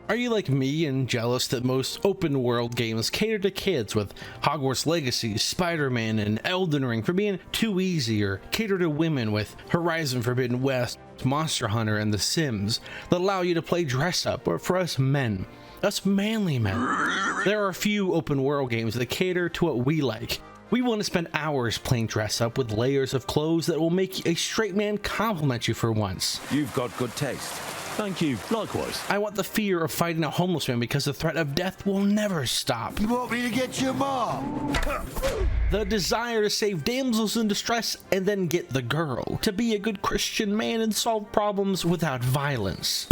Are you like me and jealous that most open world games cater to kids, with Hogwarts Legacy, Spider-Man, and Elden Ring for being too easy, or cater to women with Horizon Forbidden West, Monster Hunter, and The Sims that allow you to play dress up, or for us men, us manly men? There are a few open world games that cater to what we like. We want to spend hours playing dress up with layers of clothes that will make a straight man compliment you for once. You've got good taste. Thank you. Likewise. I want the fear of fighting a homeless man because the threat of death will never stop. You want me to get your mom? The desire to save damsels in distress and then get the girl. To be a good Christian man and solve problems without violence.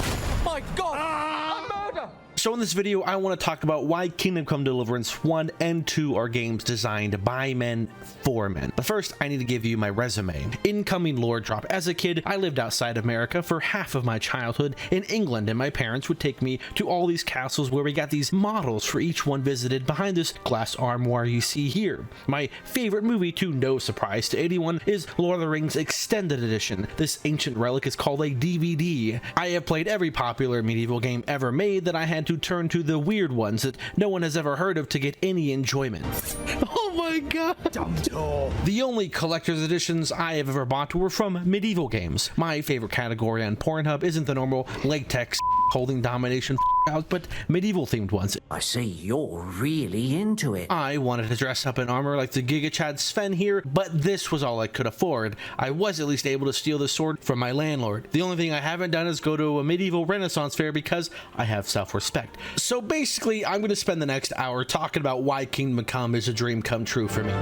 My God! Murder! So in this video, I want to talk about why Kingdom Come Deliverance 1 and 2 are games designed by men for men. But first, I need to give you my resume. Incoming lore drop. As a kid, I lived outside America for half of my childhood in England, and my parents would take me to all these castles where we got these models for each one visited behind this glass armoire you see here. My favorite movie, to no surprise to anyone, is Lord of the Rings Extended Edition. This ancient relic is called a DVD. I have played every popular medieval game ever made that I had to turn to the weird ones that no one has ever heard of to get any enjoyment. Oh my god! The only collector's editions I have ever bought were from medieval games. My favorite category on Pornhub isn't the normal latex holding domination out, but medieval themed ones. I see you're really into it. I wanted to dress up in armor like the Gigachad Sven here, but this was all I could afford. I was at least able to steal the sword from my landlord. The only thing I haven't done is go to a medieval Renaissance fair because I have self-respect. So basically, I'm going to spend the next hour talking about why Kingdom Come is a dream come true for me.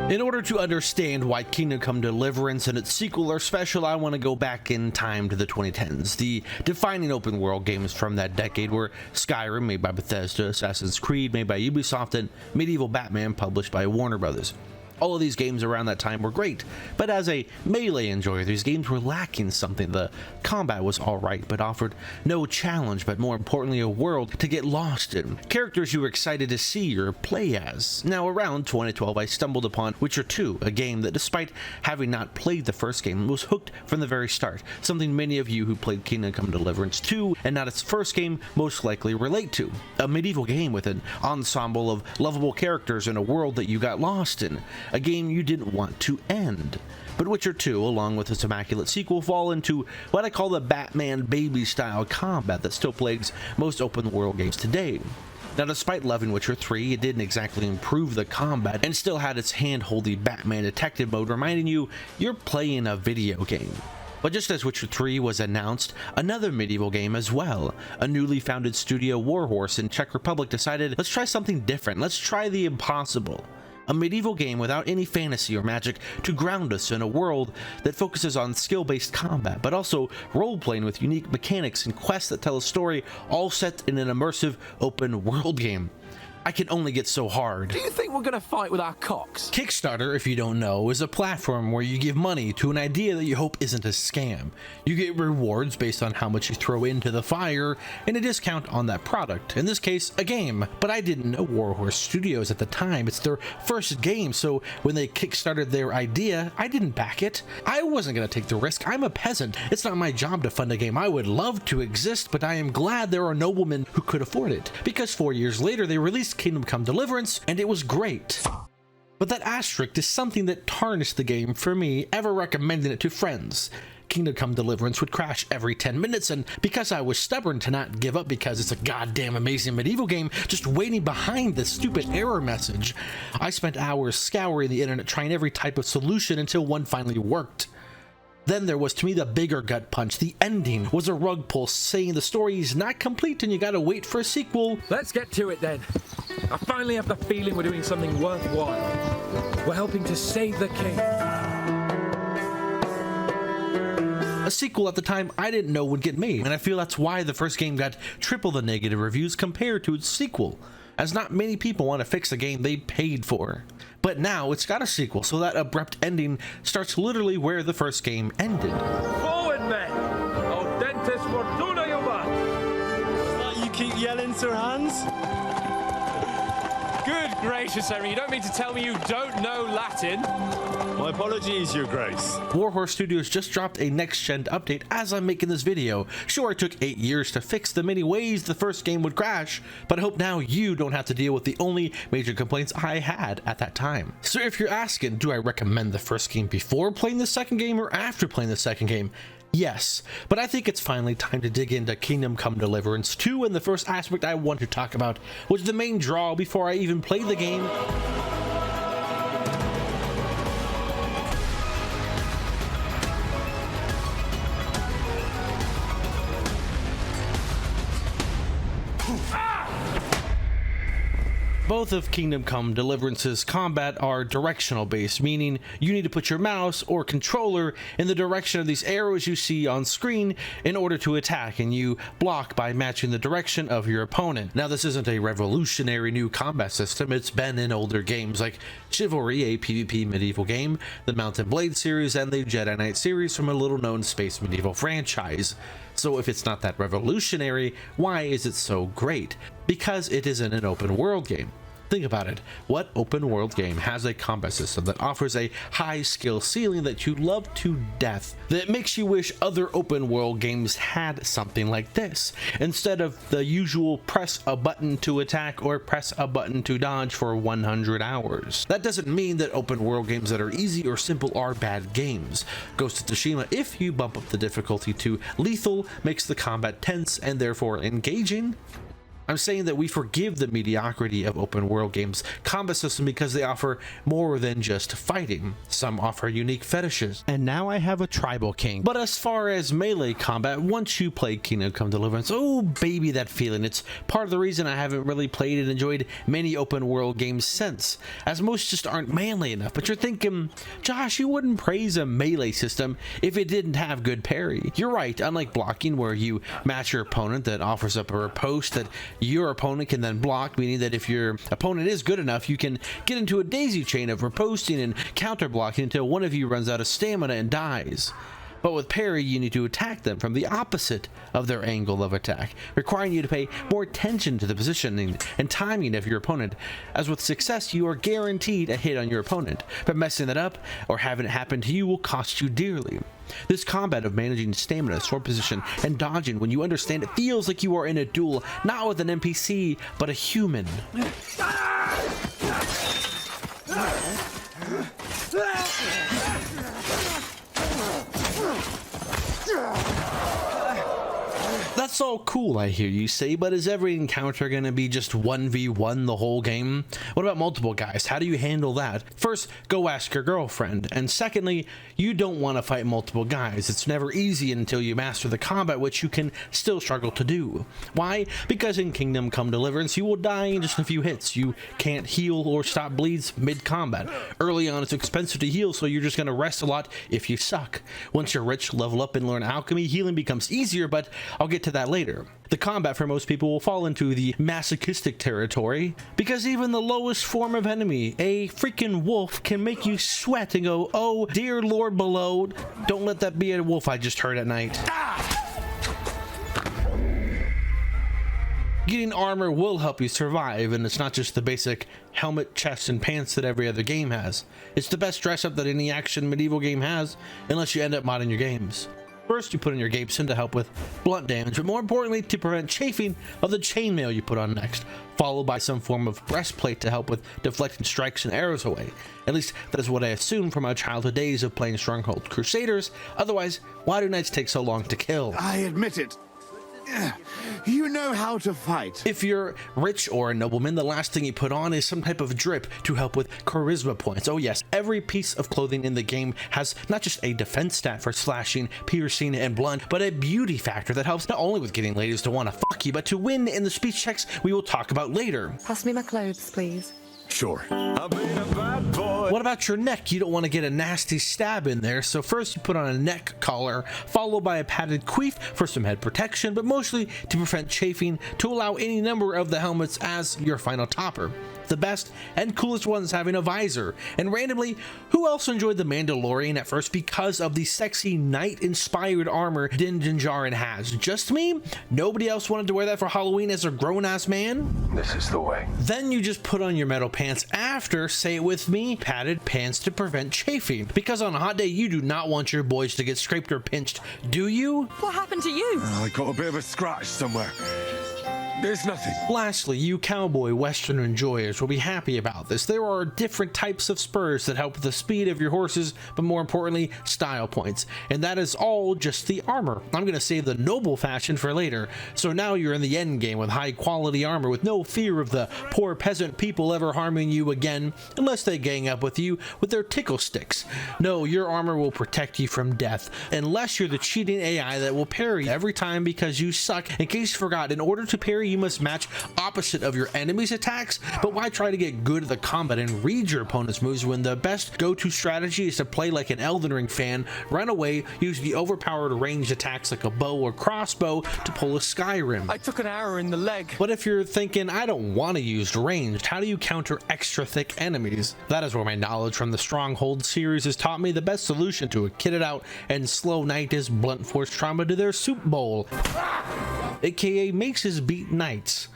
In order to understand why Kingdom Come Deliverance and its sequel are special, I want to go back in time to the 2010s. The defining open world games from that decade were Skyrim, made by Bethesda, Assassin's Creed, made by Ubisoft, and Medieval Batman, published by Warner Brothers. All of these games around that time were great, but as a melee enjoyer, these games were lacking something. The combat was alright, but offered no challenge, but more importantly, a world to get lost in. Characters you were excited to see or play as. Now, around 2012, I stumbled upon Witcher 2, a game that, despite having not played the first game, was hooked from the very start, something many of you who played Kingdom Come Deliverance 2 and not its first game most likely relate to. A medieval game with an ensemble of lovable characters in a world that you got lost in. A game you didn't want to end. But Witcher 2, along with its immaculate sequel, fall into what I call the Batman baby style combat that still plagues most open world games today. Now, despite loving Witcher 3, it didn't exactly improve the combat and still had its hand-holdy Batman detective mode reminding you you're playing a video game. But just as Witcher 3 was announced, another medieval game as well. A newly founded studio, Warhorse in Czech Republic, decided, let's try something different, let's try the impossible. A medieval game without any fantasy or magic to ground us in a world that focuses on skill-based combat, but also role-playing with unique mechanics and quests that tell a story, all set in an immersive open world game. I can only get so hard. Do you think we're gonna fight with our cocks? Kickstarter, if you don't know, is a platform where you give money to an idea that you hope isn't a scam. You get rewards based on how much you throw into the fire and a discount on that product, in this case, a game. But I didn't know Warhorse Studios at the time. It's their first game, so when they kickstarted their idea, I didn't back it. I wasn't gonna take the risk. I'm a peasant. It's not my job to fund a game I would love to exist, but I am glad there are noblemen who could afford it, because 4 years later they released Kingdom Come Deliverance, and it was great. But that asterisk is something that tarnished the game for me ever recommending it to friends. Kingdom Come Deliverance would crash every 10 minutes, and because I was stubborn to not give up because it's a goddamn amazing medieval game just waiting behind this stupid error message, I spent hours scouring the internet trying every type of solution until one finally worked. Then there was, to me, the bigger gut punch. The ending was a rug pull saying the story is not complete and you gotta wait for a sequel. Let's get to it then. I finally have the feeling we're doing something worthwhile. We're helping to save the king. a sequel at the time I didn't know would get made, and I feel that's why the first game got triple the negative reviews compared to its sequel, as not many people want to fix a game they paid for. But now it's got a sequel, so that abrupt ending starts literally where the first game ended. Forward, men! Audentes fortuna juvat! You keep yelling, Sir Hans? Good gracious, Henry, you don't mean to tell me you don't know Latin? My apologies, Your Grace. Warhorse Studios just dropped a next-gen update as I'm making this video. Sure, it took 8 years to fix the many ways the first game would crash, but I hope now you don't have to deal with the only major complaints I had at that time. So if you're asking, do I recommend the first game before playing the second game or after playing the second game? Yes, but I think it's finally time to dig into Kingdom Come Deliverance 2, and the first aspect I want to talk about was the main draw before I even played the game. Both of Kingdom Come Deliverance's combat are directional based, meaning you need to put your mouse or controller in the direction of these arrows you see on screen in order to attack, and you block by matching the direction of your opponent. Now, this isn't a revolutionary new combat system. It's been in older games like Chivalry, a PvP medieval game, the Mountain Blade series, and the Jedi Knight series from a little known space medieval franchise. So if it's not that revolutionary, why is it so great? Because it isn't an open world game. Think about it. What open world game has a combat system that offers a high skill ceiling that you love to death, that makes you wish other open world games had something like this, instead of the usual press a button to attack or press a button to dodge for 100 hours? That doesn't mean that open world games that are easy or simple are bad games. Ghost of Tsushima, if you bump up the difficulty to lethal, makes the combat tense and therefore engaging. I'm saying that we forgive the mediocrity of open world games' combat system because they offer more than just fighting. Some offer unique fetishes. And now I have a tribal king. But as far as melee combat, once you play Kingdom Come Deliverance, oh baby, that feeling. It's part of the reason I haven't really played and enjoyed many open world games since, as most just aren't melee enough. But you're thinking, Josh, you wouldn't praise a melee system if it didn't have good parry. You're right, unlike blocking where you match your opponent that offers up a riposte that your opponent can then block, meaning that if your opponent is good enough, you can get into a daisy chain of riposting and counter blocking until one of you runs out of stamina and dies. But with parry, you need to attack them from the opposite of their angle of attack, requiring you to pay more attention to the positioning and timing of your opponent, as with success you are guaranteed a hit on your opponent, but messing that up or having it happen to you will cost you dearly. This combat of managing stamina, sword position, and dodging when you understand it feels like you are in a duel, not with an NPC, but a human. That's all cool, I hear you say, but is every encounter gonna be just 1v1 the whole game? What about multiple guys? How do you handle that? First, go ask your girlfriend. And secondly, you don't want to fight multiple guys. It's never easy until you master the combat, which you can still struggle to do. Why? Because in Kingdom Come Deliverance, you will die in just a few hits. You can't heal or stop bleeds mid-combat. Early on, it's expensive to heal, so you're just gonna rest a lot if you suck. Once you're rich, level up and learn alchemy, healing becomes easier, but I'll get to that later. The combat for most people will fall into the masochistic territory, because even the lowest form of enemy, a freaking wolf, can make you sweat and go, oh dear Lord below, don't let that be a wolf I just heard at night. Getting armor will help you survive, and it's not just the basic helmet, chest, and pants that every other game has. It's the best dress up that any action medieval game has, unless you end up modding your games. First, you put in your Gapeson to help with blunt damage, but more importantly, to prevent chafing of the chainmail you put on next, followed by some form of breastplate to help with deflecting strikes and arrows away. At least that is what I assumed from my childhood days of playing Stronghold Crusaders. Otherwise, why do knights take so long to kill? I admit it. You know how to fight. If you're rich or a nobleman, the last thing you put on is some type of drip to help with charisma points. Oh yes, every piece of clothing in the game has not just a defense stat for slashing, piercing, and blunt, but a beauty factor that helps not only with getting ladies to want to fuck you, but to win in the speech checks we will talk about later. Pass me my clothes, please. Sure. I've been a bad boy. What about your neck? You don't want to get a nasty stab in there, so first you put on a neck collar, followed by a padded queef for some head protection, but mostly to prevent chafing, to allow any number of the helmets as your final topper. The best and coolest ones having a visor. And randomly, who else enjoyed the Mandalorian at first because of the sexy knight-inspired armor Din Djarin has? Just me? Nobody else wanted to wear that for Halloween as a grown-ass man? This is the way. Then you just put on your metal pants after, say it with me, padded pants to prevent chafing. Because on a hot day, you do not want your boys to get scraped or pinched, do you? What happened to you? I got a bit of a scratch somewhere. There's nothing. Lastly, you cowboy western enjoyers will be happy about this. There are different types of spurs that help with the speed of your horses, but more importantly, style points. And that is all just the armor. I'm going to save the noble fashion for later. So now you're in the end game with high quality armor with no fear of the poor peasant people ever harming you again, unless they gang up with you with their tickle sticks. No, your armor will protect you from death, unless you're the cheating AI that will parry every time because you suck. In case you forgot, in order to parry, you must match opposite of your enemy's attacks, but why try to get good at the combat and read your opponent's moves when the best go-to strategy is to play like an Elden Ring fan, run away, use the overpowered ranged attacks like a bow or crossbow to pull a Skyrim. I took an arrow in the leg. But if you're thinking, I don't want to use ranged, how do you counter extra thick enemies? That is where my knowledge from the Stronghold series has taught me the best solution to a kitted out and slow knight is blunt force trauma to their soup bowl, aka makes his beat knights.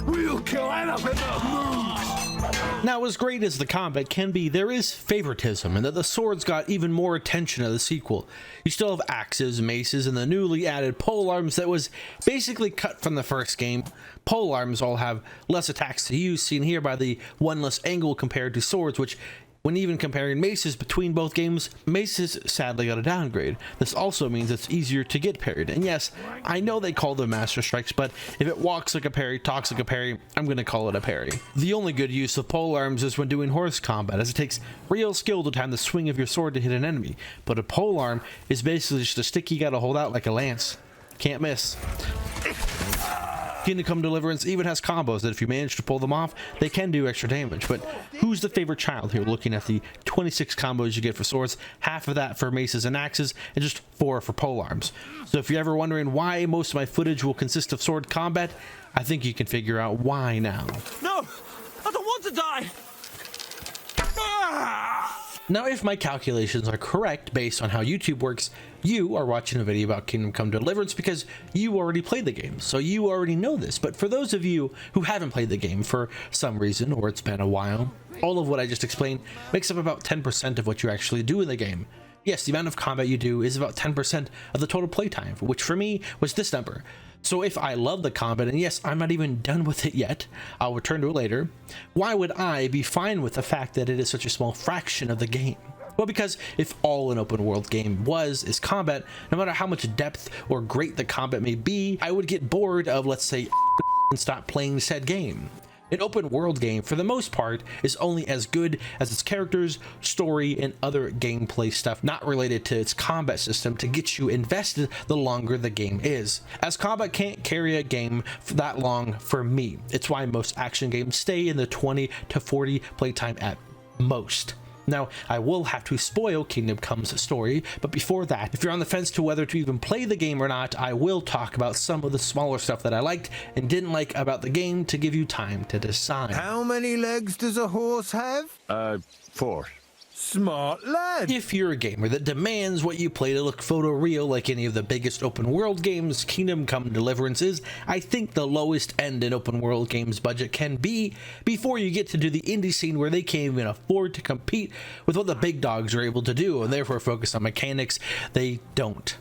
We'll kill anything that moves. Now, as great as the combat can be, there is favoritism, and that the swords got even more attention in the sequel. You still have axes, maces, and the newly added polearms that was basically cut from the first game. Polearms all have less attacks to use, seen here by the one less angle compared to swords, which, when even comparing maces between both games, maces sadly got a downgrade. This also means it's easier to get parried. And yes, I know they call them master strikes, but if it walks like a parry, talks like a parry, I'm gonna call it a parry. The only good use of polearms is when doing horse combat, as it takes real skill to time the swing of your sword to hit an enemy. But a polearm is basically just a stick you gotta hold out like a lance. Can't miss. Kingdom Come Deliverance even has combos that if you manage to pull them off, they can do extra damage. But who's the favorite child here? Looking at the 26 combos you get for swords, half of that for maces and axes, and just 4 for polearms. So if you're ever wondering why most of my footage will consist of sword combat, I think you can figure out why now. No! I don't want to die! Now, if my calculations are correct based on how YouTube works, you are watching a video about Kingdom Come Deliverance because you already played the game, so you already know this. But for those of you who haven't played the game for some reason, or it's been a while, all of what I just explained makes up about 10% of what you actually do in the game. Yes, the amount of combat you do is about 10% of the total playtime, which for me was this number. So if I love the combat, and yes, I'm not even done with it yet, I'll return to it later, why would I be fine with the fact that it is such a small fraction of the game? Well, because if all an open world game is combat, no matter how much depth or great the combat may be, I would get bored of, let's say, and stop playing said game. An open world game, for the most part, is only as good as its characters, story, and other gameplay stuff not related to its combat system to get you invested the longer the game is. As combat can't carry a game for that long for me. It's why most action games stay in the 20 to 40 playtime at most. Now, I will have to spoil Kingdom Come's story, but before that, if you're on the fence to whether to even play the game or not, I will talk about some of the smaller stuff that I liked and didn't like about the game to give you time to decide. How many legs does a horse have? 4. Smart lad. If you're a gamer that demands what you play to look photoreal like any of the biggest open world games, Kingdom Come Deliverance is, I think, the lowest end an open world game's budget can be before you get to do the indie scene where they can't even afford to compete with what the big dogs are able to do and therefore focus on mechanics they don't.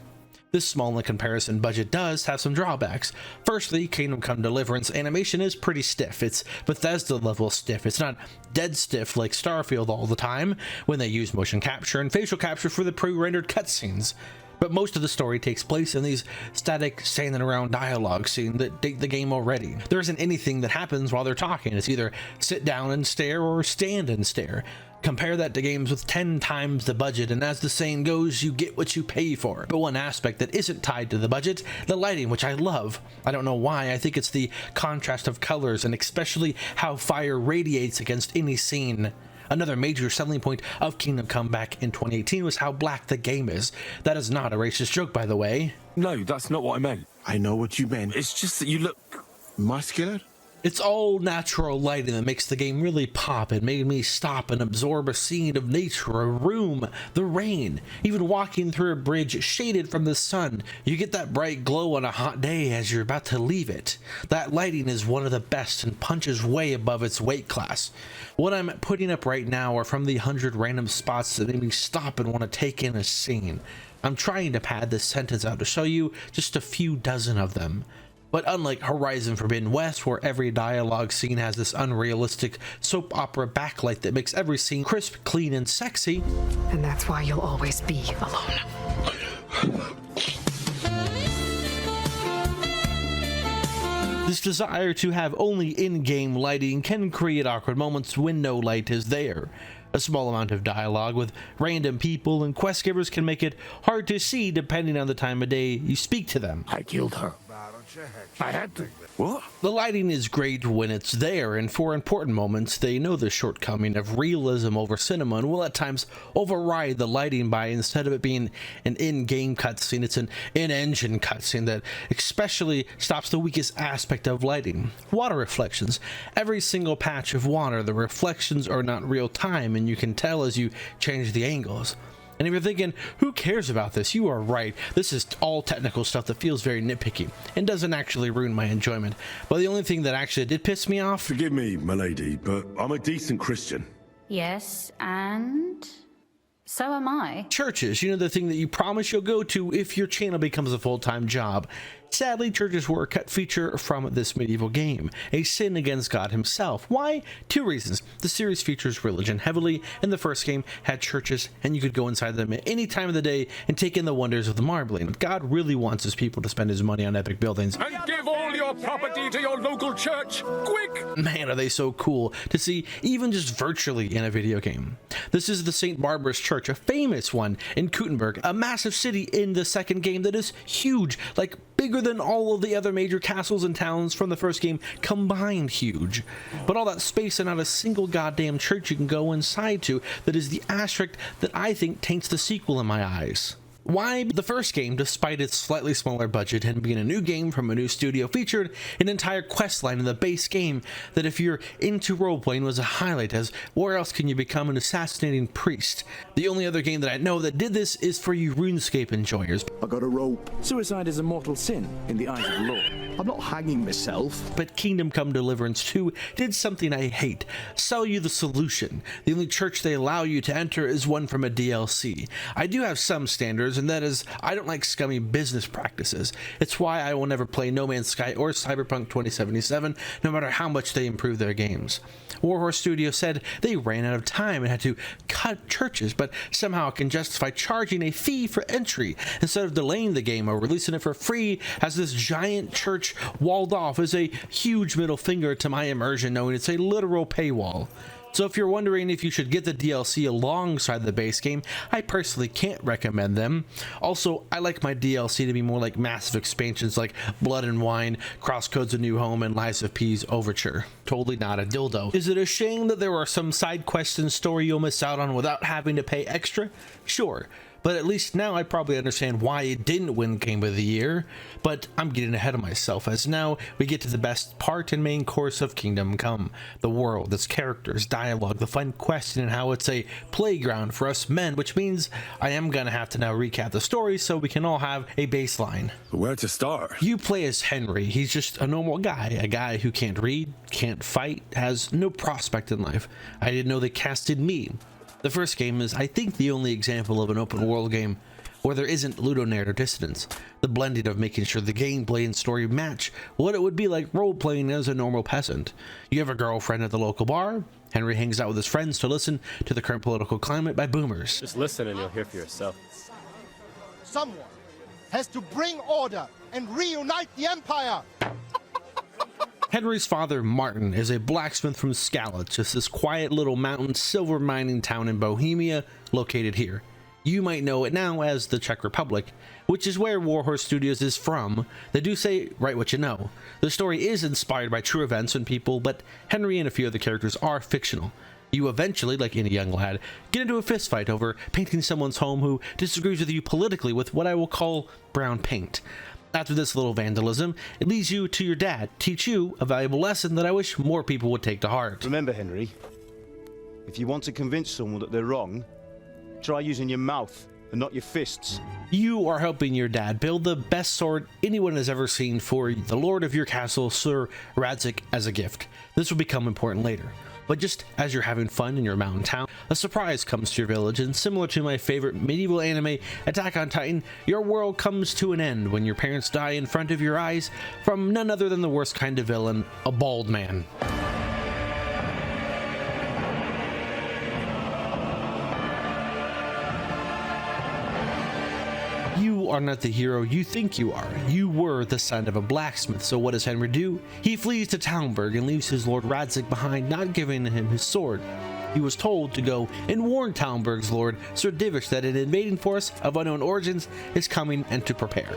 This small in comparison budget does have some drawbacks. Firstly, Kingdom Come Deliverance animation is pretty stiff. It's Bethesda level stiff. It's not dead stiff like Starfield all the time when they use motion capture and facial capture for the pre-rendered cutscenes. But most of the story takes place in these static, standing around dialogue scenes that date the game already. There isn't anything that happens while they're talking. It's either sit down and stare or stand and stare. Compare that to games with 10 times the budget, and as the saying goes, you get what you pay for. But one aspect that isn't tied to the budget, the lighting, which I love. I don't know why, I think it's the contrast of colors and especially how fire radiates against any scene. Another major selling point of Kingdom Come back in 2018 was how black the game is. That is not a racist joke, by the way. No, that's not what I meant. I know what you meant. It's just that you look Muscular? It's all natural lighting that makes the game really pop. It made me stop and absorb a scene of nature, a room, the rain, even walking through a bridge shaded from the sun. You get that bright glow on a hot day as you're about to leave it. That lighting is one of the best and punches way above its weight class. What I'm putting up right now are from the 100 random spots that made me stop and want to take in a scene. I'm trying to pad this sentence out to show you just a few dozen of them. But unlike Horizon Forbidden West, where every dialogue scene has this unrealistic soap opera backlight that makes every scene crisp, clean, and sexy. And that's why you'll always be alone. This desire to have only in-game lighting can create awkward moments when no light is there. A small amount of dialogue with random people and quest givers can make it hard to see depending on the time of day you speak to them. I killed her. I had to. What? The lighting is great when it's there, and for important moments, they know the shortcoming of realism over cinema and will at times override the lighting by, instead of it being an in-game cutscene, it's an in-engine cutscene that especially stops the weakest aspect of lighting. Water reflections. Every single patch of water, the reflections are not real time, and you can tell as you change the angles. And if you're thinking, who cares about this? You are right. This is all technical stuff that feels very nitpicky and doesn't actually ruin my enjoyment. But the only thing that actually did piss me off... Forgive me, milady, but I'm a decent Christian. Yes, and so am I. Churches, you know, the thing that you promise you'll go to if your channel becomes a full-time job. Sadly, churches were a cut feature from this medieval game, a sin against God himself. Why? Two reasons. The series features religion heavily, and the first game had churches, and you could go inside them at any time of the day and take in the wonders of the marbling. God really wants his people to spend his money on epic buildings. And give all your property to your local church, quick! Man, are they so cool to see, even just virtually in a video game. This is the St. Barbara's Church, a famous one in Kuttenberg, a massive city in the second game that is huge, like bigger than all of the other major castles and towns from the first game combined huge. But all that space and not a single goddamn church you can go inside to, that is the asterisk that I think taints the sequel in my eyes. Why? The first game, despite its slightly smaller budget and being a new game from a new studio, featured an entire quest line in the base game that, if you're into role-playing, was a highlight, as where else can you become an assassinating priest? The only other game that I know that did this is for you RuneScape enjoyers. I got a rope. Suicide is a mortal sin in the eyes of the law. I'm not hanging myself. But Kingdom Come Deliverance 2 did something I hate. Sell you the solution. The only church they allow you to enter is one from a DLC. I do have some standards, and that is, I don't like scummy business practices. It's why I will never play No Man's Sky or Cyberpunk 2077, no matter how much they improve their games. Warhorse Studio said they ran out of time and had to cut churches, but somehow can justify charging a fee for entry instead of delaying the game or releasing it for free, as this giant church walled off is a huge middle finger to my immersion, knowing it's a literal paywall. So if you're wondering if you should get the DLC alongside the base game, I personally can't recommend them. Also, I like my DLC to be more like massive expansions like Blood and Wine, Crosscodes: A New Home, and Lies of P's Overture. Totally not a dildo. Is it a shame that there are some side quests and story you'll miss out on without having to pay extra? Sure. But at least now I probably understand why it didn't win Game of the Year. But I'm getting ahead of myself, as now we get to the best part and main course of Kingdom Come. The world, its characters, dialogue, the fun question, and how it's a playground for us men, which means I am gonna have to now recap the story so we can all have a baseline. Where to start? You play as Henry. He's just a normal guy, a guy who can't read, can't fight, has no prospect in life. I didn't know they casted me. The first game is, I think, the only example of an open world game where there isn't ludonarrative dissonance, the blending of making sure the gameplay and story match what it would be like role-playing as a normal peasant. You have a girlfriend at the local bar. Henry hangs out with his friends to listen to the current political climate by boomers. Just listen and you'll hear for yourself. Someone has to bring order and reunite the empire. Henry's father, Martin, is a blacksmith from Skalitz, just this quiet little mountain silver mining town in Bohemia, located here. You might know it now as the Czech Republic, which is where Warhorse Studios is from. They do say, write what you know. The story is inspired by true events and people, but Henry and a few other characters are fictional. You eventually, like any young lad, get into a fistfight over painting someone's home who disagrees with you politically with what I will call brown paint. After this little vandalism, it leads you to your dad, teach you a valuable lesson that I wish more people would take to heart. Remember, Henry, if you want to convince someone that they're wrong, try using your mouth and not your fists. You are helping your dad build the best sword anyone has ever seen for the lord of your castle, Sir Radzig, as a gift. This will become important later. But just as you're having fun in your mountain town, a surprise comes to your village, and similar to my favorite medieval anime, Attack on Titan, your world comes to an end when your parents die in front of your eyes from none other than the worst kind of villain, a bald man. You are not the hero you think you are. You were the son of a blacksmith, so what does Henry do? He flees to Talmberg and leaves his lord Radzig behind, not giving him his sword. He was told to go and warn Talmberg's lord, Sir Divish, that an invading force of unknown origins is coming and to prepare.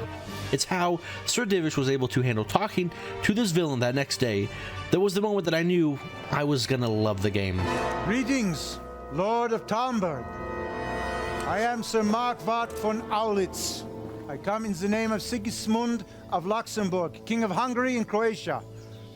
It's how Sir Divish was able to handle talking to this villain that next day. That was the moment that I knew I was gonna love the game. Greetings, Lord of Talmberg. I am Sir Markvat von Autliz. I come in the name of Sigismund of Luxembourg, King of Hungary and Croatia,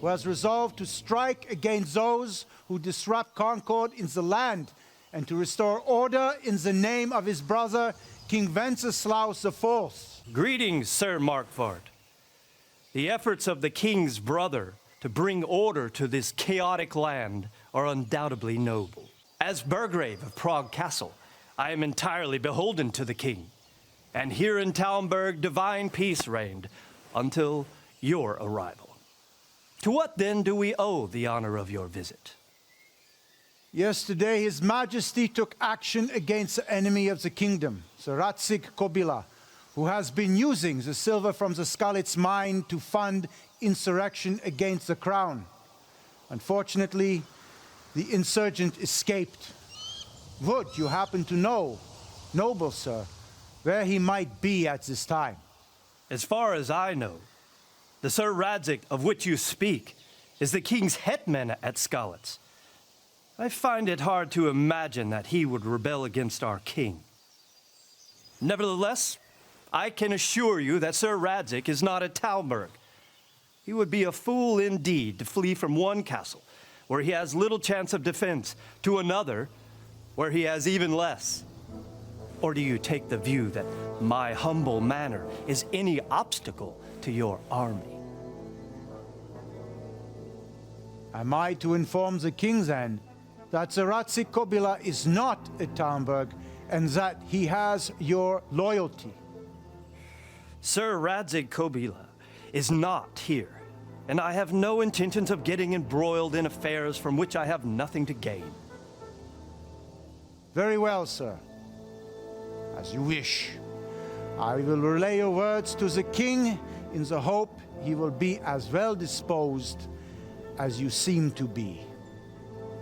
who has resolved to strike against those who disrupt concord in the land and to restore order in the name of his brother, King Wenceslaus IV. Greetings, Sir Markvat. The efforts of the king's brother to bring order to this chaotic land are undoubtedly noble. As Burgrave of Prague Castle, I am entirely beholden to the king, and here in Talmberg divine peace reigned until your arrival. To what then do we owe the honor of your visit? Yesterday, His Majesty took action against the enemy of the kingdom, Sir Radzig Kobyla, who has been using the silver from the Skalitz mine to fund insurrection against the crown. Unfortunately, the insurgent escaped. Would you happen to know, noble sir, where he might be at this time? As far as I know, the Sir Radzig of which you speak is the king's hetman at Skalitz. I find it hard to imagine that he would rebel against our king. Nevertheless, I can assure you that Sir Radzig is not at Talmberg. He would be a fool indeed to flee from one castle, where he has little chance of defense, to another, where he has even less. Or do you take the view that my humble manner is any obstacle to your army? Am I to inform the king then that Sir Radzig Kobyla is not at Talmberg and that he has your loyalty? Sir Radzig Kobyla is not here, and I have no intentions of getting embroiled in affairs from which I have nothing to gain. Very well, sir. As you wish. I will relay your words to the king in the hope he will be as well disposed as you seem to be.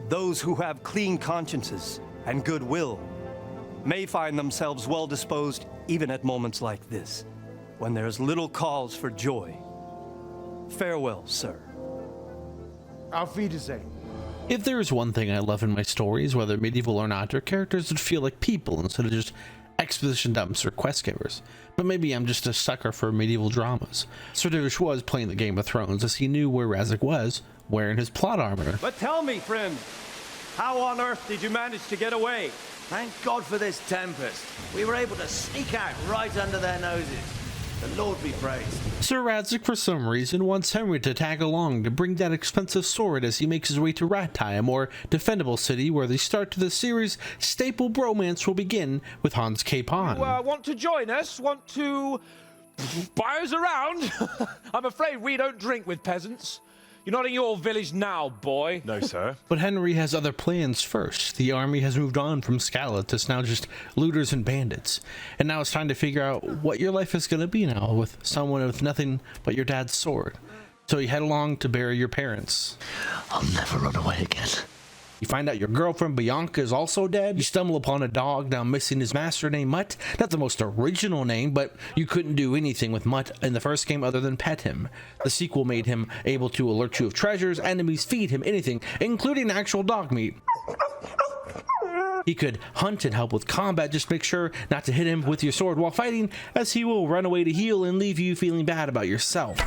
Those who have clean consciences and goodwill may find themselves well disposed even at moments like this, when there is little cause for joy. Farewell, sir. Auf Wiedersehen. If there is one thing I love in my stories, whether medieval or not, are characters that feel like people instead of just exposition dumps or quest givers. But maybe I'm just a sucker for medieval dramas. Sir Divish was playing the Game of Thrones as he knew where Radzig was, wearing his plot armor. But tell me, friend, how on earth did you manage to get away? Thank God for this tempest. We were able to sneak out right under their noses. The Lord be praised. Sir Radzig, for some reason, wants Henry to tag along to bring that expensive sword as he makes his way to Rattay, a more defendable city where the start to the series' staple bromance will begin with Hans Capon. You want to join us? Want to buy us around? I'm afraid we don't drink with peasants. You're not in your village now, boy. No, sir. But Henry has other plans first. The army has moved on from Skalitz. It's now just looters and bandits. And now it's time to figure out what your life is going to be now with someone with nothing but your dad's sword. So you head along to bury your parents. I'll never run away again. You find out your girlfriend Bianca is also dead. You stumble upon a dog now missing his master named Mutt. Not the most original name, but you couldn't do anything with Mutt in the first game other than pet him. The sequel made him able to alert you of treasures, enemies, feed him anything, including actual dog meat. He could hunt and help with combat, just make sure not to hit him with your sword while fighting, as he will run away to heal and leave you feeling bad about yourself.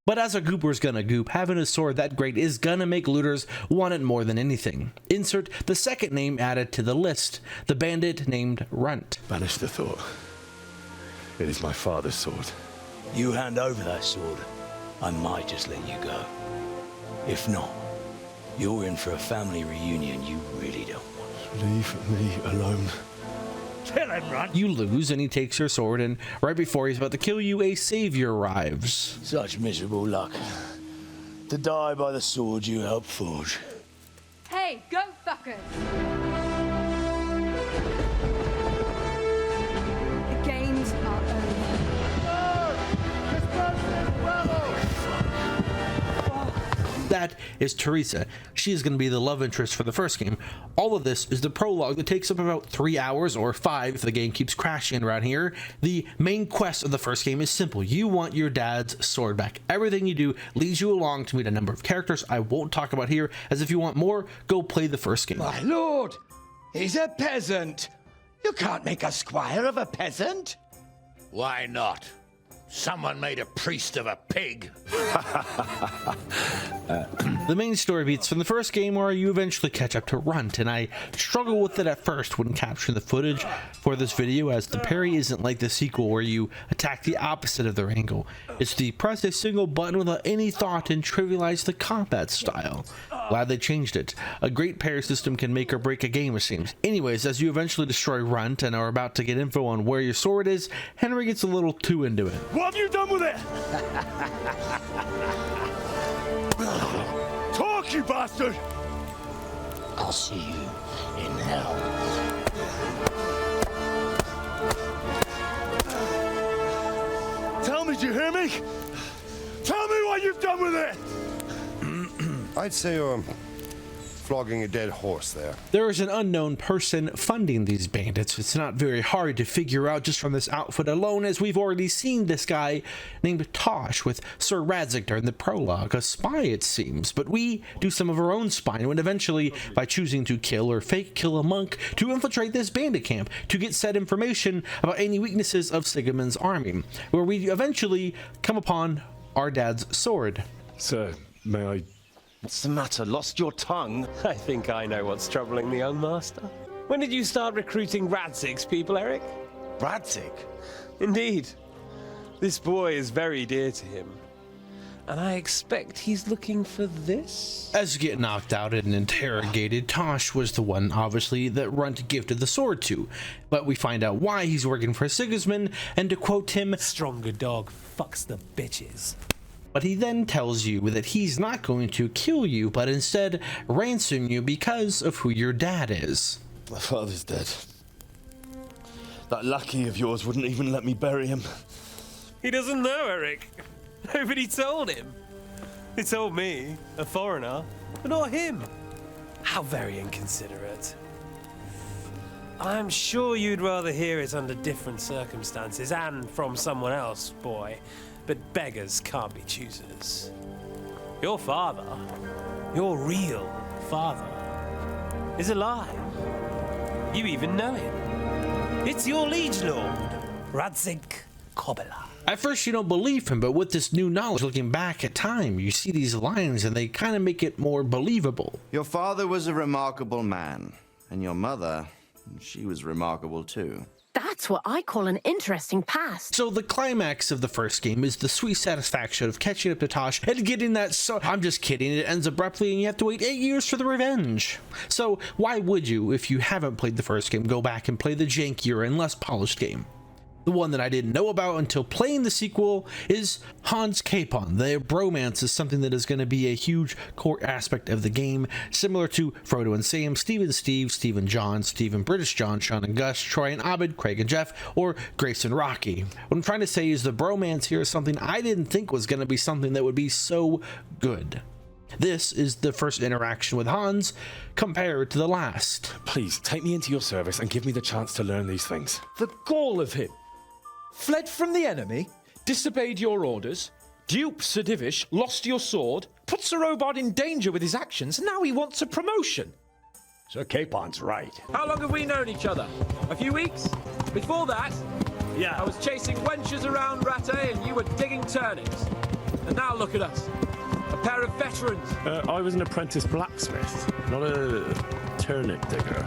But as a gooper's gonna goop, having a sword that great is gonna make looters want it more than anything. Insert the second name added to the list, the bandit named Runt. Banish the thought. It is my father's sword. You hand over that sword, I might just let you go. If not, you're in for a family reunion you really don't want. Leave me alone. Kill him, Runt. You lose and he takes your sword, and right before he's about to kill you, a savior arrives. Such miserable luck. To die by the sword you helped forge. Hey, go fuckers! The games are over. That is Teresa. She is going to be the love interest for the first game. All of this is the prologue that takes up about 3 hours, or 5 if the game keeps crashing around here. The main quest of the first game is simple. You want your dad's sword back. Everything you do leads you along to meet a number of characters I won't talk about here, as if you want more, go play the first game. My lord, he's a peasant. You can't make a squire of a peasant. Why not? Someone made a priest of a pig. The main story beats from the first game where you eventually catch up to Runt, and I struggle with it at first when capturing the footage for this video, as the parry isn't like the sequel where you attack the opposite of their angle. It's the press a single button without any thought and trivialize the combat style. Glad they changed it. A great parry system can make or break a game, it seems. Anyways, as you eventually destroy Runt and are about to get info on where your sword is, Henry gets a little too into it. What have you done with it? Talk, you bastard! I'll see you in hell. Tell me, do you hear me? Tell me what you've done with it! I'd say you're flogging a dead horse there. There is an unknown person funding these bandits. It's not very hard to figure out just from this outfit alone, as we've already seen this guy named Tosh with Sir Radzig in the prologue, a spy it seems, but we do some of our own spying, and eventually by choosing to kill or fake kill a monk to infiltrate this bandit camp to get said information about any weaknesses of Sigismund's army, where we eventually come upon our dad's sword. Sir, may I... What's the matter? Lost your tongue? I think I know what's troubling the young master. When did you start recruiting Radzig's people, Eric? Radzig? Indeed. This boy is very dear to him. And I expect he's looking for this? As you get knocked out and interrogated, Tosh was the one, obviously, that Runt gifted the sword to. But we find out why he's working for Sigismund, and to quote him, "Stronger dog fucks the bitches." But he then tells you that he's not going to kill you, but instead ransom you because of who your dad is. My father's dead. That lackey of yours wouldn't even let me bury him. He doesn't know, Eric. Nobody told him. He told me, a foreigner, but not him. How very inconsiderate. I'm sure you'd rather hear it under different circumstances and from someone else, boy. But beggars can't be choosers. Your father, your real father, is alive. You even know him. It's your liege lord, Radzig Kobyla. At first you don't believe him, but with this new knowledge, looking back at time, you see these lines and they kind of make it more believable. Your father was a remarkable man, and your mother, she was remarkable too. That's what I call an interesting past. So the climax of the first game is the sweet satisfaction of catching up to Tosh and getting that I'm just kidding, it ends abruptly and you have to wait 8 years for the revenge. So why would you, if you haven't played the first game, go back and play the jankier and less polished game? The one that I didn't know about until playing the sequel is Hans Capon. The bromance is something that is going to be a huge core aspect of the game, similar to Frodo and Sam, Steve and Steve, Steve and John, Steve and British John, Sean and Gus, Troy and Abed, Craig and Jeff, or Grace and Rocky. What I'm trying to say is the bromance here is something I didn't think was going to be something that would be so good. This is the first interaction with Hans compared to the last. Please, take me into your service and give me the chance to learn these things. The gall of him. Fled from the enemy, disobeyed your orders, duped Sir Divish, lost your sword, put Sir Robard in danger with his actions, and now he wants a promotion. Sir Capon's right. How long have we known each other? A few weeks? Before that, I was chasing wenches around Rattay and you were digging turnips. And now look at us. A pair of veterans. I was an apprentice blacksmith, not a turnip digger.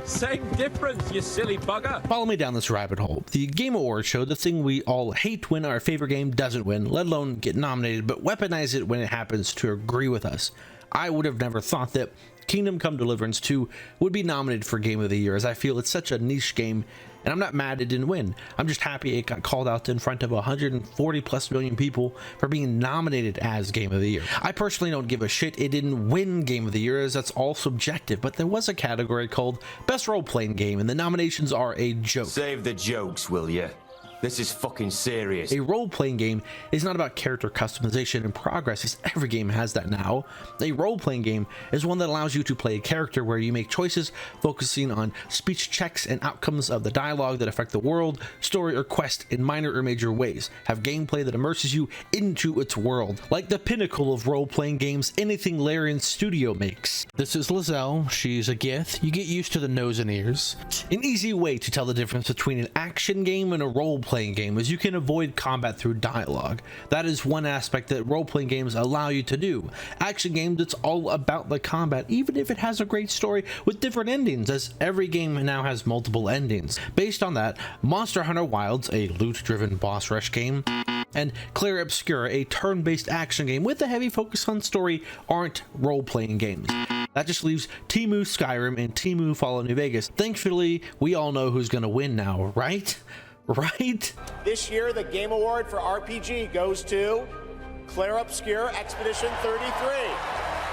Same difference, you silly bugger. Follow me down this rabbit hole. The Game Awards show the thing we all hate when our favorite game doesn't win, let alone get nominated, but weaponize it when it happens to agree with us. I would have never thought that Kingdom Come Deliverance 2 would be nominated for Game of the Year, as I feel it's such a niche game, and I'm not mad it didn't win. I'm just happy it got called out in front of 140 plus million people for being nominated as Game of the Year. I personally don't give a shit it didn't win Game of the Year, as that's all subjective, but there was a category called Best Role-Playing Game, and the nominations are a joke. Save the jokes, will ya? This is fucking serious. A role-playing game is not about character customization and progress, as every game has that now. A role-playing game is one that allows you to play a character where you make choices focusing on speech checks and outcomes of the dialogue that affect the world, story, or quest in minor or major ways. Have gameplay that immerses you into its world, like the pinnacle of role-playing games anything Larian Studio makes. This is Lizelle. She's a Gith. You get used to the nose and ears. An easy way to tell the difference between an action game and a role-playing game is you can avoid combat through dialogue. That is one aspect that role-playing games allow you to do. Action games, it's all about the combat, even if it has a great story with different endings, as every game now has multiple endings. Based on that, Monster Hunter Wilds, a loot-driven boss rush game, and Clair Obscura, a turn-based action game with a heavy focus on story, aren't role-playing games. That just leaves Temu Skyrim and Temu Fallout New Vegas. Thankfully, we all know who's gonna win now, right? Right? This year, the Game Award for RPG goes to Clair Obscura Expedition 33.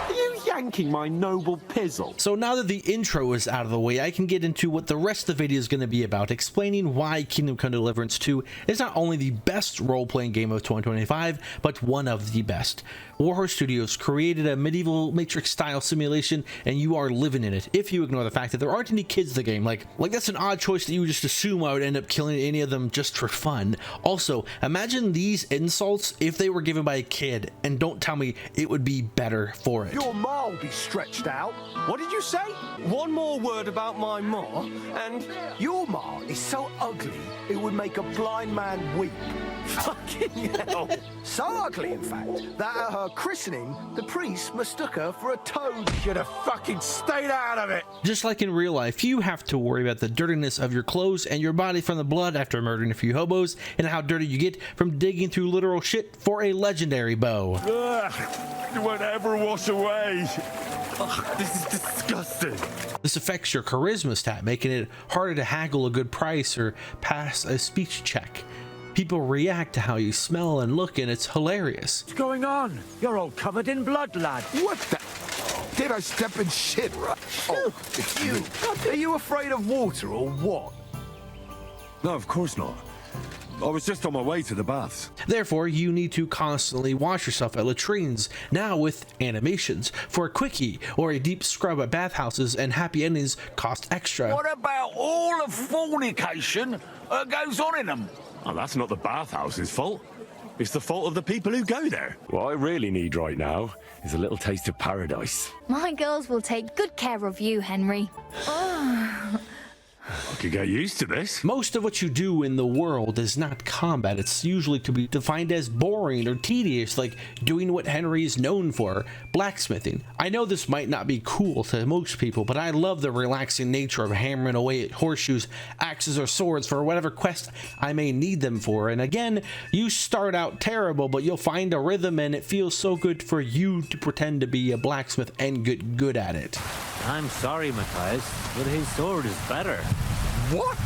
Are you yanking my noble pizzle? So now that the intro is out of the way, I can get into what the rest of the video is going to be about, explaining why Kingdom Come Deliverance 2 is not only the best role-playing game of 2025, but one of the best. Warhorse Studios created a medieval Matrix-style simulation, and you are living in it, if you ignore the fact that there aren't any kids in the game. Like that's an odd choice that you would just assume I would end up killing any of them just for fun. Also, imagine these insults if they were given by a kid, and don't tell me it would be better for it. Your ma will be stretched out. What did you say? One more word about my ma, and your ma is so ugly it would make a blind man weep. Fucking hell. So ugly, in fact, that at her christening, the priest mistook her for a toad. Should have fucking stayed out of it. Just like in real life, you have to worry about the dirtiness of your clothes and your body from the blood after murdering a few hobos, and how dirty you get from digging through literal shit for a legendary bow. Ugh, it won't ever wash away. Ugh, this is disgusting. This affects your charisma stat, making it harder to haggle a good price or pass a speech check. People react to how you smell and look, and it's hilarious. What's going on? You're all covered in blood, lad. What the? Did I step in shit? Oh, it's you. Are you afraid of water or what? No, of course not. I was just on my way to the baths. Therefore, you need to constantly wash yourself at latrines, now with animations. For a quickie or a deep scrub at bathhouses and happy endings cost extra. What about all the fornication that goes on in them? Oh, that's not the bathhouse's fault. It's the fault of the people who go there. What I really need right now is a little taste of paradise. My girls will take good care of you, Henry. I could get used to this. Most of what you do in the world is not combat. It's usually to be defined as boring or tedious, like doing what Henry is known for, blacksmithing. I know this might not be cool to most people, but I love the relaxing nature of hammering away at horseshoes, axes, or swords for whatever quest I may need them for. And again, you start out terrible, but you'll find a rhythm, and it feels so good for you to pretend to be a blacksmith and get good at it. I'm sorry, Matthias, but his sword is better. What?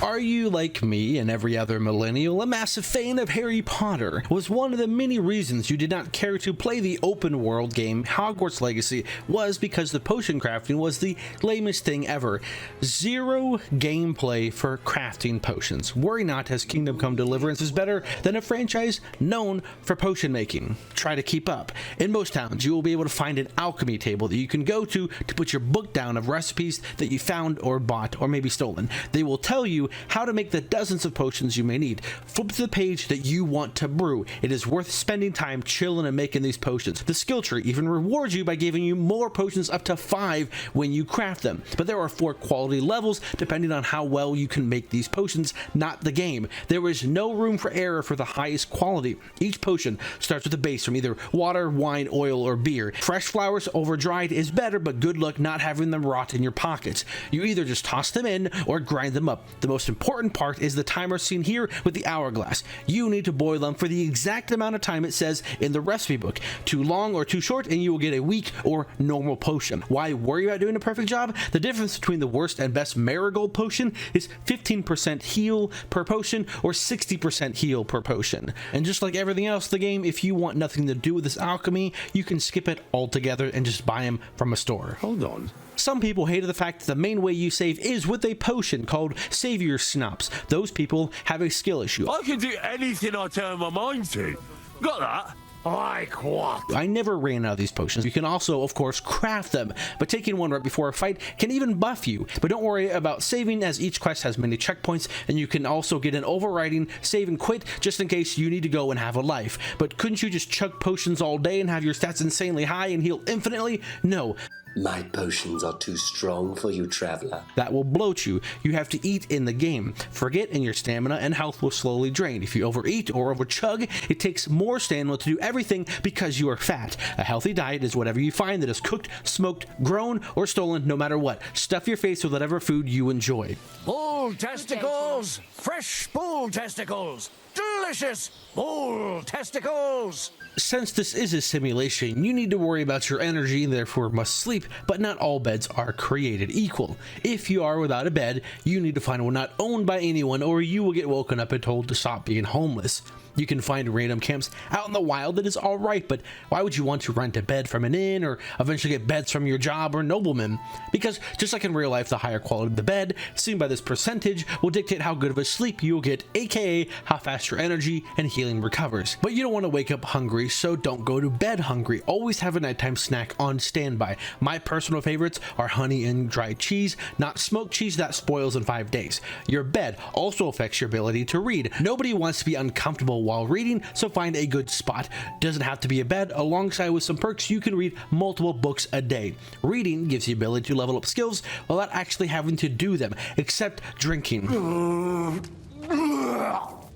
Are you like me and every other millennial, a massive fan of Harry Potter? Was one of the many reasons you did not care to play the open world game Hogwarts Legacy was because the potion crafting was the lamest thing ever. Zero gameplay for crafting potions. Worry not, as Kingdom Come Deliverance is better than a franchise known for potion making. Try to keep up. In most towns, you will be able to find an alchemy table that you can go to put your book down of recipes that you found or bought or maybe stolen. They will tell you how to make the dozens of potions you may need. Flip to the page that you want to brew. It is worth spending time chilling and making these potions. The skill tree even rewards you by giving you more potions, up to 5 when you craft them. But there are 4 quality levels depending on how well you can make these potions, not the game. There is no room for error for the highest quality. Each potion starts with a base from either water, wine, oil, or beer. Fresh flowers over dried is better, but good luck not having them rot in your pockets. You either just toss them in or grind them up. The most important part is the timer seen here with the hourglass. You need to boil them for the exact amount of time it says in the recipe book. Too long or too short and you will get a weak or normal potion. Why worry about doing a perfect job? The difference between the worst and best marigold potion is 15% heal per potion or 60% heal per potion. And just like everything else in the game, if you want nothing to do with this alchemy, you can skip it altogether and just buy them from a store. Hold on. Some people hated the fact that the main way you save is with a potion called Savior Snops. Those people have a skill issue. I can do anything I turn my mind to. Got that? Like what? I never ran out of these potions. You can also, of course, craft them, but taking one right before a fight can even buff you. But don't worry about saving, as each quest has many checkpoints, and you can also get an overriding save and quit just in case you need to go and have a life. But couldn't you just chug potions all day and have your stats insanely high and heal infinitely? No. My potions are too strong for you, traveler. That will bloat you. You have to eat in the game. Forget, and your stamina and health will slowly drain. If you overeat or overchug, it takes more stamina to do everything because you are fat. A healthy diet is whatever you find that is cooked, smoked, grown, or stolen, no matter what. Stuff your face with whatever food you enjoy. Bull testicles! Fresh bull testicles! Delicious bull testicles! Since this is a simulation, you need to worry about your energy and therefore must sleep, but not all beds are created equal. If you are without a bed, you need to find one not owned by anyone, or you will get woken up and told to stop being homeless. You can find random camps out in the wild that is alright, but why would you want to rent a bed from an inn or eventually get beds from your job or nobleman? Because just like in real life, the higher quality of the bed, seen by this percentage, will dictate how good of a sleep you'll get, aka how fast your energy and healing recovers. But you don't want to wake up hungry, so don't go to bed hungry. Always have a nighttime snack on standby. My personal favorites are honey and dried cheese, not smoked cheese that spoils in 5 days. Your bed also affects your ability to read. Nobody wants to be uncomfortable while reading, so find a good spot. Doesn't have to be a bed. Alongside with some perks, you can read multiple books a day. Reading gives you the ability to level up skills without actually having to do them, except drinking.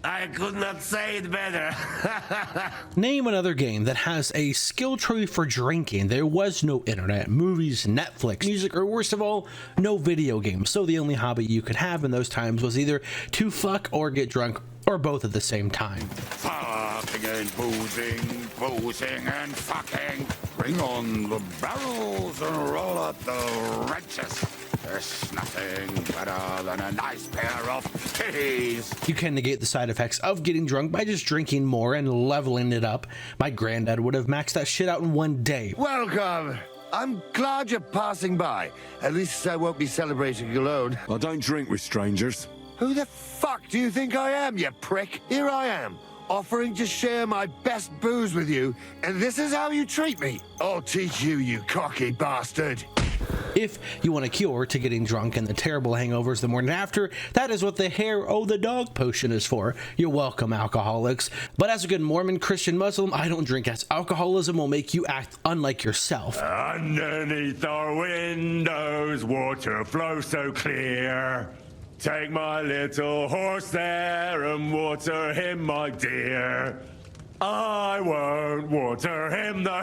I could not say it better. Name another game that has a skill tree for drinking. There was no internet, movies, Netflix, music, or worst of all, no video games. So the only hobby you could have in those times was either to fuck or get drunk, or both at the same time. Fucking and boozing and fucking. Bring on the barrels and roll out the wrenches. There's nothing better than a nice pair of titties. You can negate the side effects of getting drunk by just drinking more and leveling it up. My granddad would have maxed that shit out in 1 day. Welcome. I'm glad you're passing by. At least I won't be celebrating alone. I don't drink with strangers. Who the fuck do you think I am, you prick? Here I am, offering to share my best booze with you, and this is how you treat me. I'll teach you, you cocky bastard. If you want a cure to getting drunk and the terrible hangovers the morning after, that is what the hair o' the dog potion is for. You're welcome, alcoholics. But as a good Mormon, Christian, Muslim, I don't drink, as alcoholism will make you act unlike yourself. Underneath our windows, water flows so clear. Take my little horse there and water him, my dear. I won't water him though.